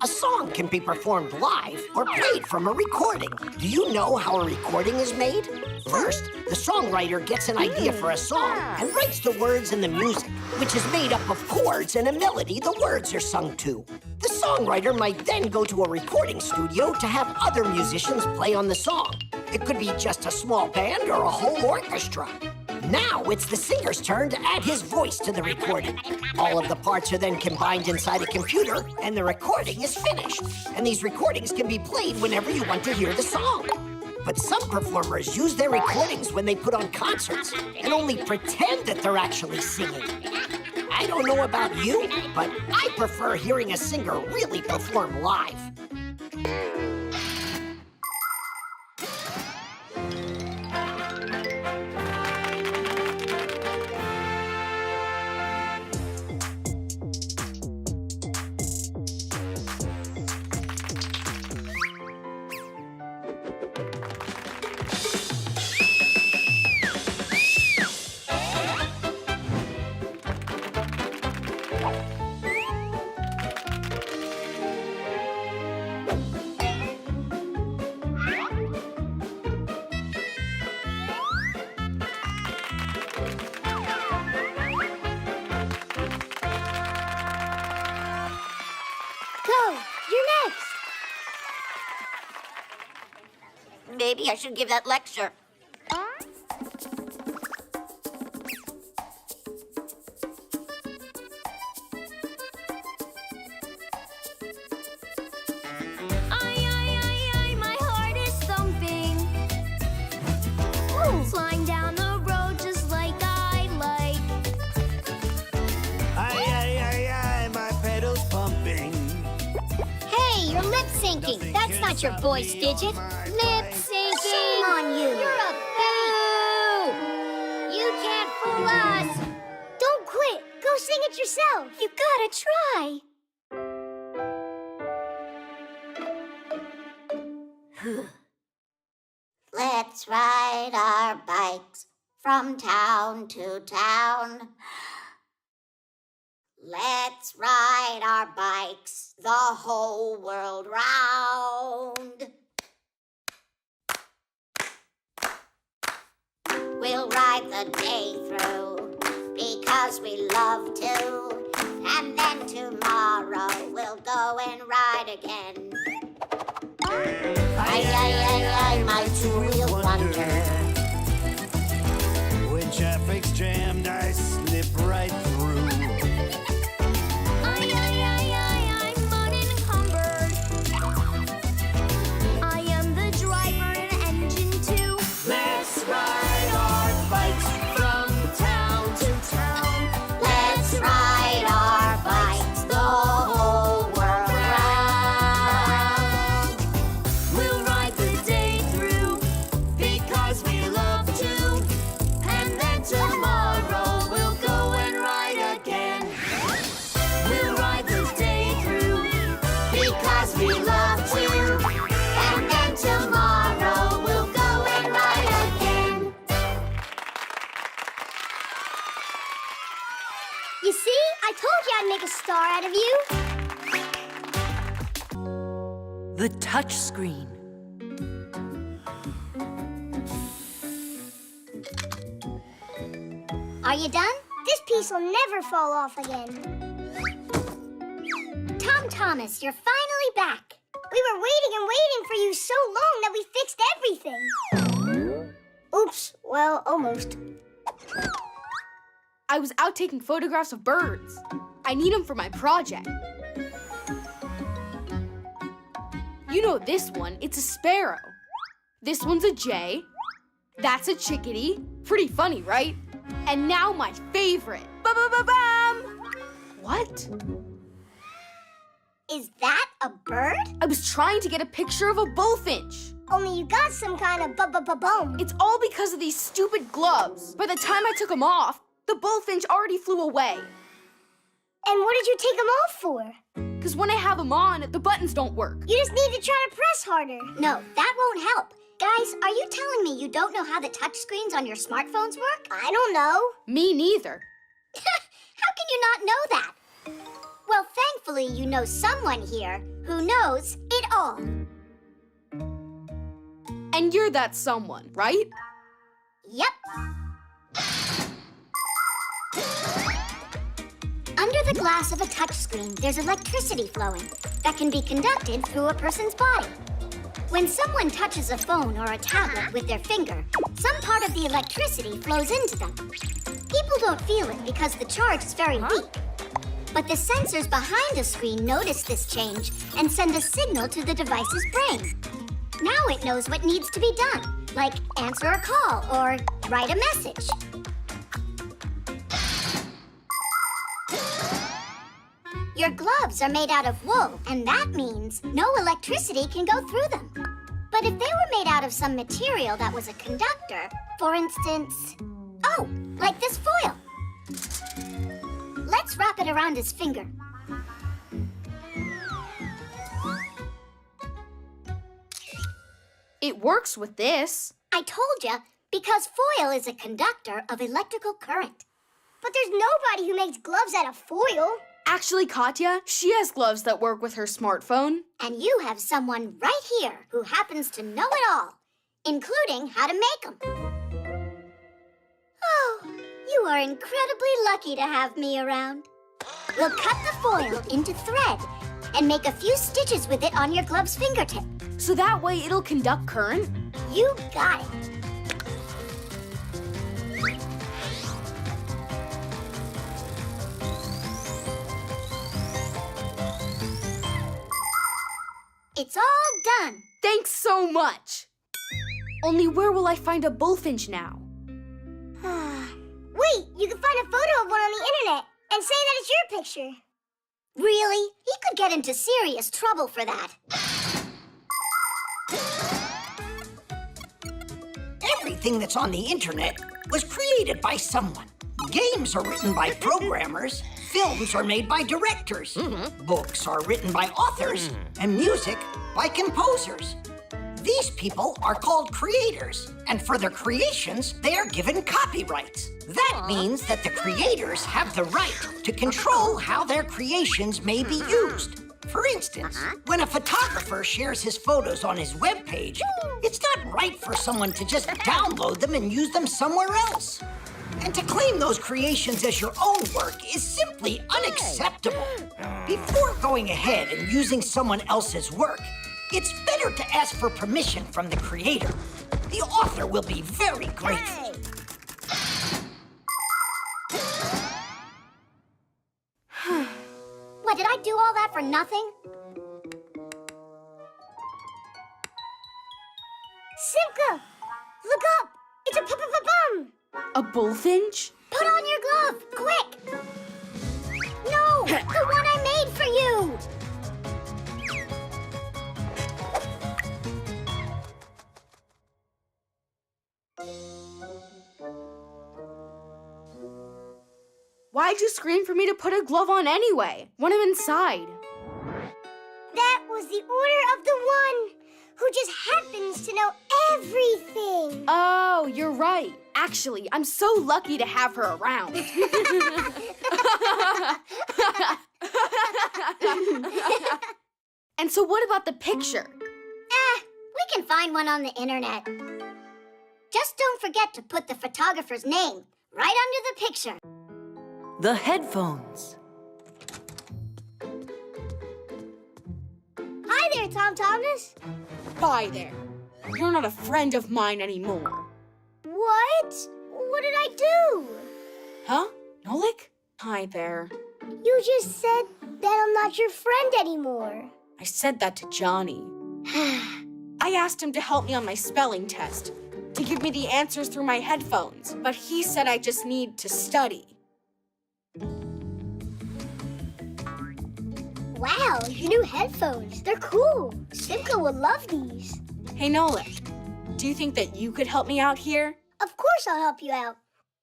A song can be performed live or played from a recording. Do you know how a recording is made? First, the songwriter gets an idea for a song and writes the words and the music, which is made up of chords and a melody the words are sung to. The songwriter might then go to a recording studio to have other musicians play on the song. It could be just a small band or a whole orchestra. Now it's the singer's turn to add his voice to the recording. All of the parts are then combined inside a computer, and the recording is finished. And these recordings can be played whenever you want to hear the song. But some performers use their recordings when they put on concerts and only pretend that they're actually singing. I don't know about you, but I prefer hearing a singer really perform live. Maybe I should give that lecture. My heart is thumping. Flying down the road just like I like. Aye, my pedals pumping. Hey, you're lip syncing. That's not your voice digit. Lip syncing. Shame on you. You're a boo. You can't fool us. Don't quit. Go sing it yourself. You gotta try. Let's ride our bikes from town to town. Let's ride our bikes the whole world round. We'll ride the day through because we love to. And then tomorrow we'll go and ride again. Aye, my two-wheel wonder. jammed, I slip right through. I'm unencumbered. I am the driver and engine too. Let's ride our bikes from town to town. Let's ride our bikes the whole world round. We'll ride the day through because we love to. And then tomorrow we'll go and ride again. We'll ride the day through because we love to. And then tomorrow we'll go and ride again. You see? I told you I'd make a star out of you. The touch screen. Are you done? This piece will never fall off again. Tom Thomas, you're finally back. We were waiting and waiting for you so long that we fixed everything. Oops, well, almost. I was out taking photographs of birds. I need them for my project. You know this one, it's a sparrow. This one's a jay. That's a chickadee. Pretty funny, right? And now my favorite. Ba-ba-ba-bam! What? Is that a bird? I was trying to get a picture of a bullfinch. Only you got some kind of bu-bu-bu-bum. It's all because of these stupid gloves. By the time I took them off, the bullfinch already flew away. And what did you take them off for? Because when I have them on, the buttons don't work. You just need to try to press harder. No, that won't help. Guys, are you telling me you don't know how the touchscreens on your smartphones work? I don't know. Me neither. How can you not know that? Well, thankfully, you know someone here who knows it all. And you're that someone, right? Yep. Under the glass of a touchscreen, there's electricity flowing that can be conducted through a person's body. When someone touches a phone or a tablet with their finger, some part of the electricity flows into them. People don't feel it because the charge is very weak. But the sensors behind the screen notice this change and send a signal to the device's brain. Now it knows what needs to be done, like answer a call or write a message. Your gloves are made out of wool, and that means no electricity can go through them. But if they were made out of some material that was a conductor, for instance, oh, like this foil. Let's wrap it around his finger. It works with this. I told you, because foil is a conductor of electrical current. But there's nobody who makes gloves out of foil. Actually, Katya, she has gloves that work with her smartphone. And you have someone right here who happens to know it all, including how to make them. Oh, you are incredibly lucky to have me around. We'll cut the foil into thread and make a few stitches with it on your glove's fingertip. So that way it'll conduct current? You got it. It's all done. Thanks so much. Only where will I find a bullfinch now? Wait, you can find a photo of one on the internet and say that it's your picture. Really? He could get into serious trouble for that. Everything that's on the internet was created by someone. Games are written by programmers, films are made by directors, books are written by authors, and music by composers. These people are called creators, and for their creations, they are given copyrights. That means that the creators have the right to control how their creations may be used. For instance, when a photographer shares his photos on his webpage, it's not right for someone to just download them and use them somewhere else. And to claim those creations as your own work is simply unacceptable. Before going ahead and using someone else's work, it's better to ask for permission from the creator. The author will be very grateful. for nothing? Simka! Look up! It's a bum! A bullfinch? Put on your glove, quick! No, the one I made for you! Why'd you scream for me to put a glove on anyway? Want him inside. That was the order of the one who just happens to know everything. Oh, you're right. Actually, I'm so lucky to have her around. And so what about the picture? We can find one on the internet. Just don't forget to put the photographer's name right under the picture. The headphones. Hi there, Tom Thomas. Bye there. You're not a friend of mine anymore. What? What did I do? Huh? Nolik? Hi there. You just said that I'm not your friend anymore. I said that to Johnny. I asked him to help me on my spelling test, to give me the answers through my headphones, but he said I just need to study. Wow, your new headphones. They're cool. Simka will love these. Hey, Nolik, do you think that you could help me out here? Of course I'll help you out.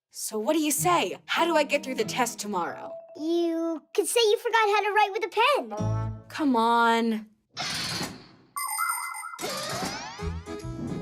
So what do you say? How do I get through the test tomorrow? You could say you forgot how to write with a pen. Come on.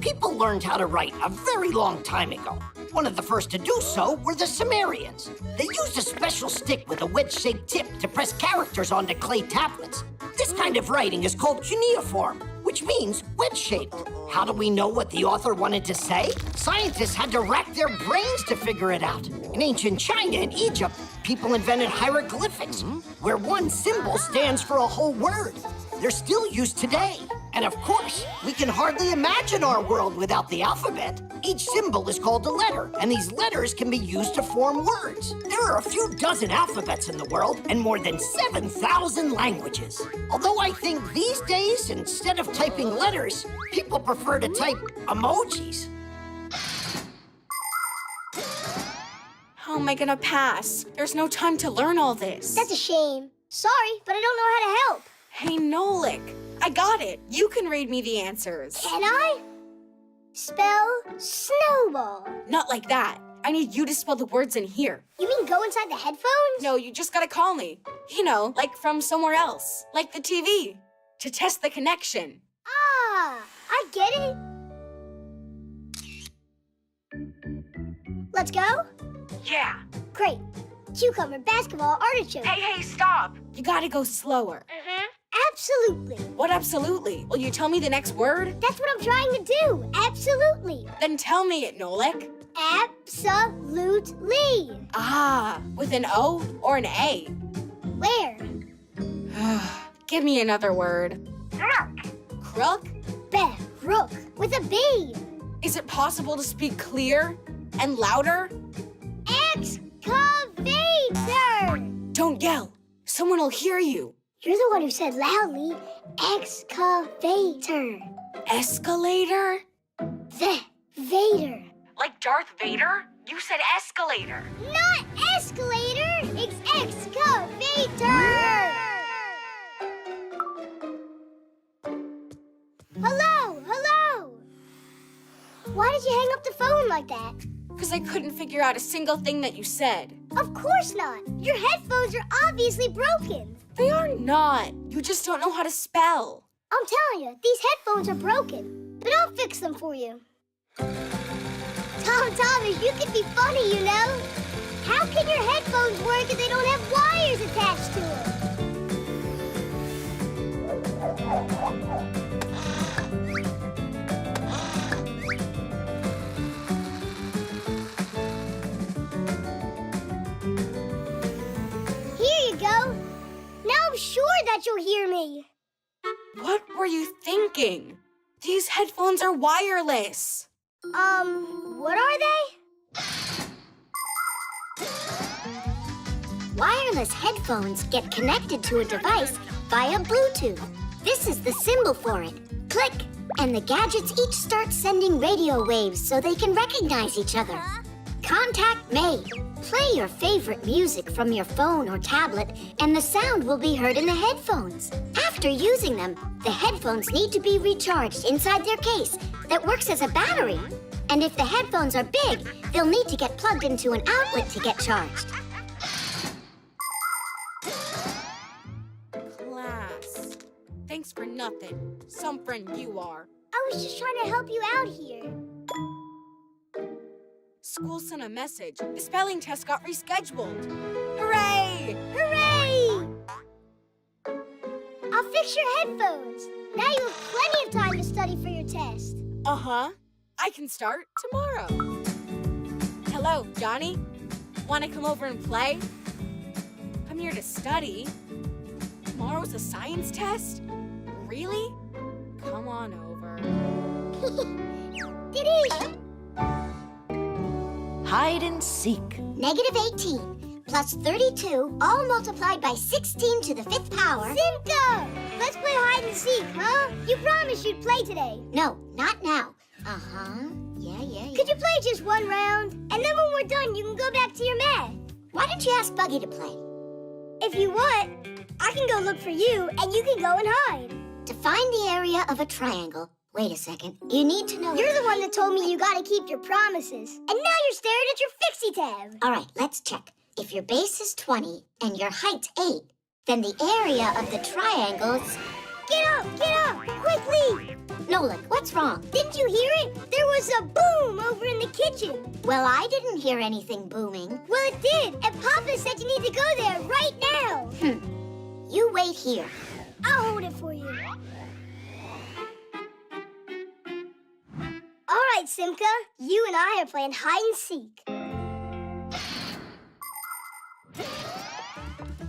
People learned how to write a very long time ago. One of the first to do so were the Sumerians. They used a special stick with a wedge-shaped tip to press characters onto clay tablets. This kind of writing is called cuneiform, which means wedge-shaped. How do we know what the author wanted to say? Scientists had to rack their brains to figure it out. In ancient China and Egypt, people invented hieroglyphics, where one symbol stands for a whole word. They're still used today. And of course, we can hardly imagine our world without the alphabet. Each symbol is called a letter, and these letters can be used to form words. There are a few dozen alphabets in the world and more than 7,000 languages. Although I think these days, instead of typing letters, people prefer to type emojis. How am I gonna pass? There's no time to learn all this. That's a shame. Sorry, but I don't know how to help. Hey, Nolik, I got it. You can read me the answers. Can I? Spell snowball. Not like that. I need you to spell the words in here. You mean go inside the headphones? No, you just gotta call me. You know, like from somewhere else. Like the TV. To test the connection. Ah, I get it. Let's go? Yeah. Great. Cucumber, basketball, artichoke. Hey, stop. You gotta go slower. Absolutely. What absolutely? Will you tell me the next word? That's what I'm trying to do. Absolutely. Then tell me it, Nolik. Absolutely. Ah, with an O or an A? Where? Give me another word. Rook. Crook? Rook with a B. Is it possible to speak clear and louder? Excavator. Don't yell. Someone will hear you. You're the one who said loudly, excavator. Escalator? Vader. Like Darth Vader? You said escalator. Not escalator, it's excavator. Hello. Why did you hang up the phone like that? Because I couldn't figure out a single thing that you said. Of course not. Your headphones are obviously broken. They are not. You just don't know how to spell. I'm telling you, these headphones are broken. But I'll fix them for you. Tom Thomas, you can be funny, you know. How can your headphones work if they don't have wires attached to them? Here you go. Now I'm sure that you'll hear me. What were you thinking? These headphones are wireless. What are they? Wireless headphones get connected to a device via Bluetooth. This is the symbol for it. Click, and the gadgets each start sending radio waves so they can recognize each other. Contact made. Play your favorite music from your phone or tablet, and the sound will be heard in the headphones. After using them, the headphones need to be recharged inside their case that works as a battery. And if the headphones are big, they'll need to get plugged into an outlet to get charged. Class. Thanks for nothing. Some friend you are. I was just trying to help you out here. School sent a message. The spelling test got rescheduled. Hooray! Hooray! I'll fix your headphones. Now you have plenty of time to study for your test. Uh-huh. I can start tomorrow. Hello, Johnny. Want to come over and play? I'm here to study. Tomorrow's a science test? Really? Come on over. Diddy! Hide and seek. -18 plus 32, all multiplied by 16 to the 5th power. Simka! Let's play hide and seek, huh? You promised you'd play today. No, not now. Uh-huh. Yeah. Could you play just one round? And then when we're done, you can go back to your math. Why don't you ask Buggy to play? If you want, I can go look for you, and you can go and hide. To find the area of a triangle, wait a second, you need to know... You're the one that told me you gotta keep your promises. And now you're staring at your Fixie tab. All right, let's check. If your base is 20 and your height's 8, then the area of the triangle's... Get up! Quickly! Nolik, what's wrong? Didn't you hear it? There was a boom over in the kitchen. Well, I didn't hear anything booming. Well, it did, and Papa said you need to go there right now. You wait here. I'll hold it for you. All right, Simka. You and I are playing hide and seek.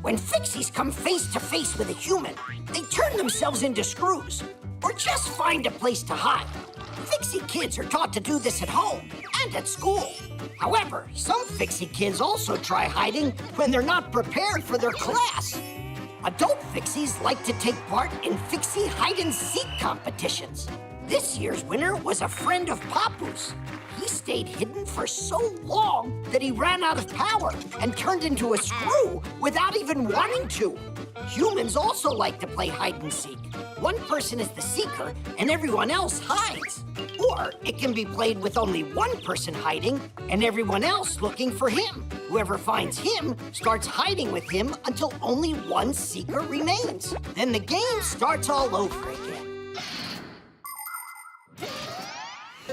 When Fixies come face to face with a human, they turn themselves into screws, or just find a place to hide. Fixie kids are taught to do this at home and at school. However, some Fixie kids also try hiding when they're not prepared for their class. Adult Fixies like to take part in Fixie hide-and-seek competitions. This year's winner was a friend of Papu's. He stayed hidden for so long that he ran out of power and turned into a screw without even wanting to. Humans also like to play hide-and-seek. One person is the seeker and everyone else hides. Or it can be played with only one person hiding and everyone else looking for him. Whoever finds him starts hiding with him until only one seeker remains. Then the game starts all over again.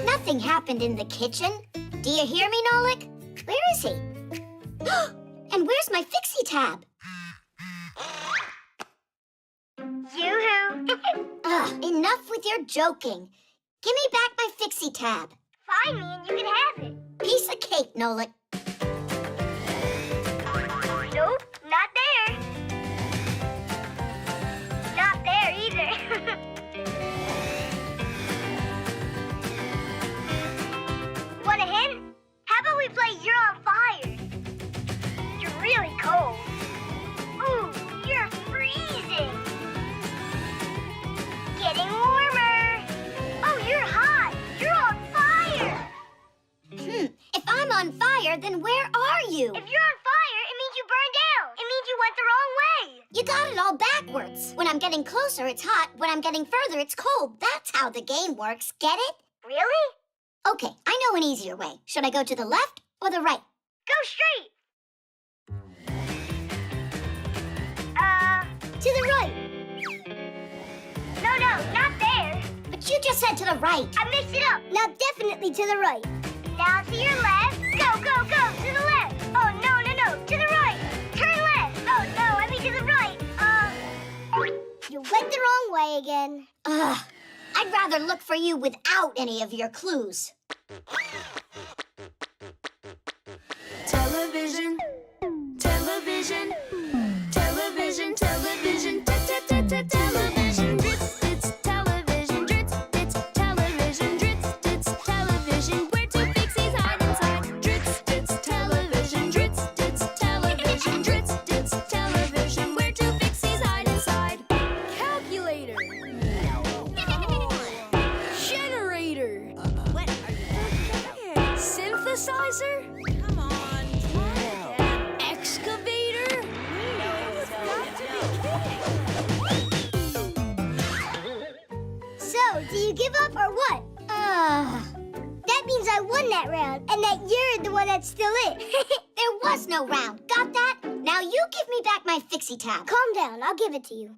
Nothing happened in the kitchen. Do you hear me, Nolik? Where is he? And where's my Fixie tab? Yoo-hoo! Enough with your joking. Give me back my Fixie tab. Find me and you can have it. Piece of cake, Nolik. Nope, not there. Not there either. Want a hint? How about we play You're on Fire? You're really cold. Ooh, you're freezing. Getting warmer. Oh, you're hot. You're on fire. If I'm on fire, then where are you? If you're on fire, it means you burned down. It means you went the wrong way. You got it all backwards. When I'm getting closer, it's hot. When I'm getting further, it's cold. That's how the game works. Get it? Really? Okay, I know an easier way. Should I go to the left or the right? Go straight. To the right. No, not there. But you just said to the right. I mixed it up. Now definitely to the right. Now to your left. Go, to the left. Oh, no, to the right. Turn left. Oh, no, I mean to the right. You went the wrong way again. I'd rather look for you without any of your clues. Television, television, television, television, television, drits, it's television, drits, it's television, drits, it's television. Where do Fixies hide inside? Drits, it's television, drits, it's television, drits, it's television. Where do Fixies hide inside? So, do you give up or what? That means I won that round, and that you're the one that's still it. There was no round. Got that? Now you give me back my Fixie tab. Calm down, I'll give it to you.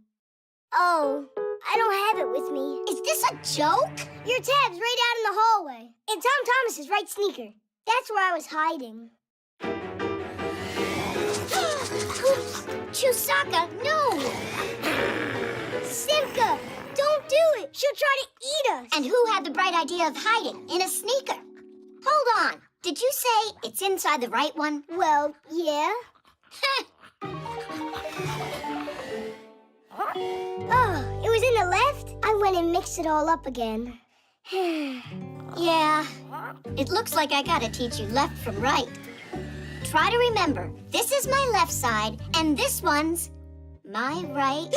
Oh, I don't have it with me. Is this a joke? Your tab's right out in the hallway. In Tom Thomas's right sneaker. That's where I was hiding. Chusaka, no! Simka, don't do it. She'll try to eat us. And who had the bright idea of hiding in a sneaker? Hold on. Did you say it's inside the right one? Well, yeah. Oh, it was in the left? I went and mixed it all up again. Yeah. It looks like I gotta teach you left from right. Try to remember, this is my left side, and this one's my right.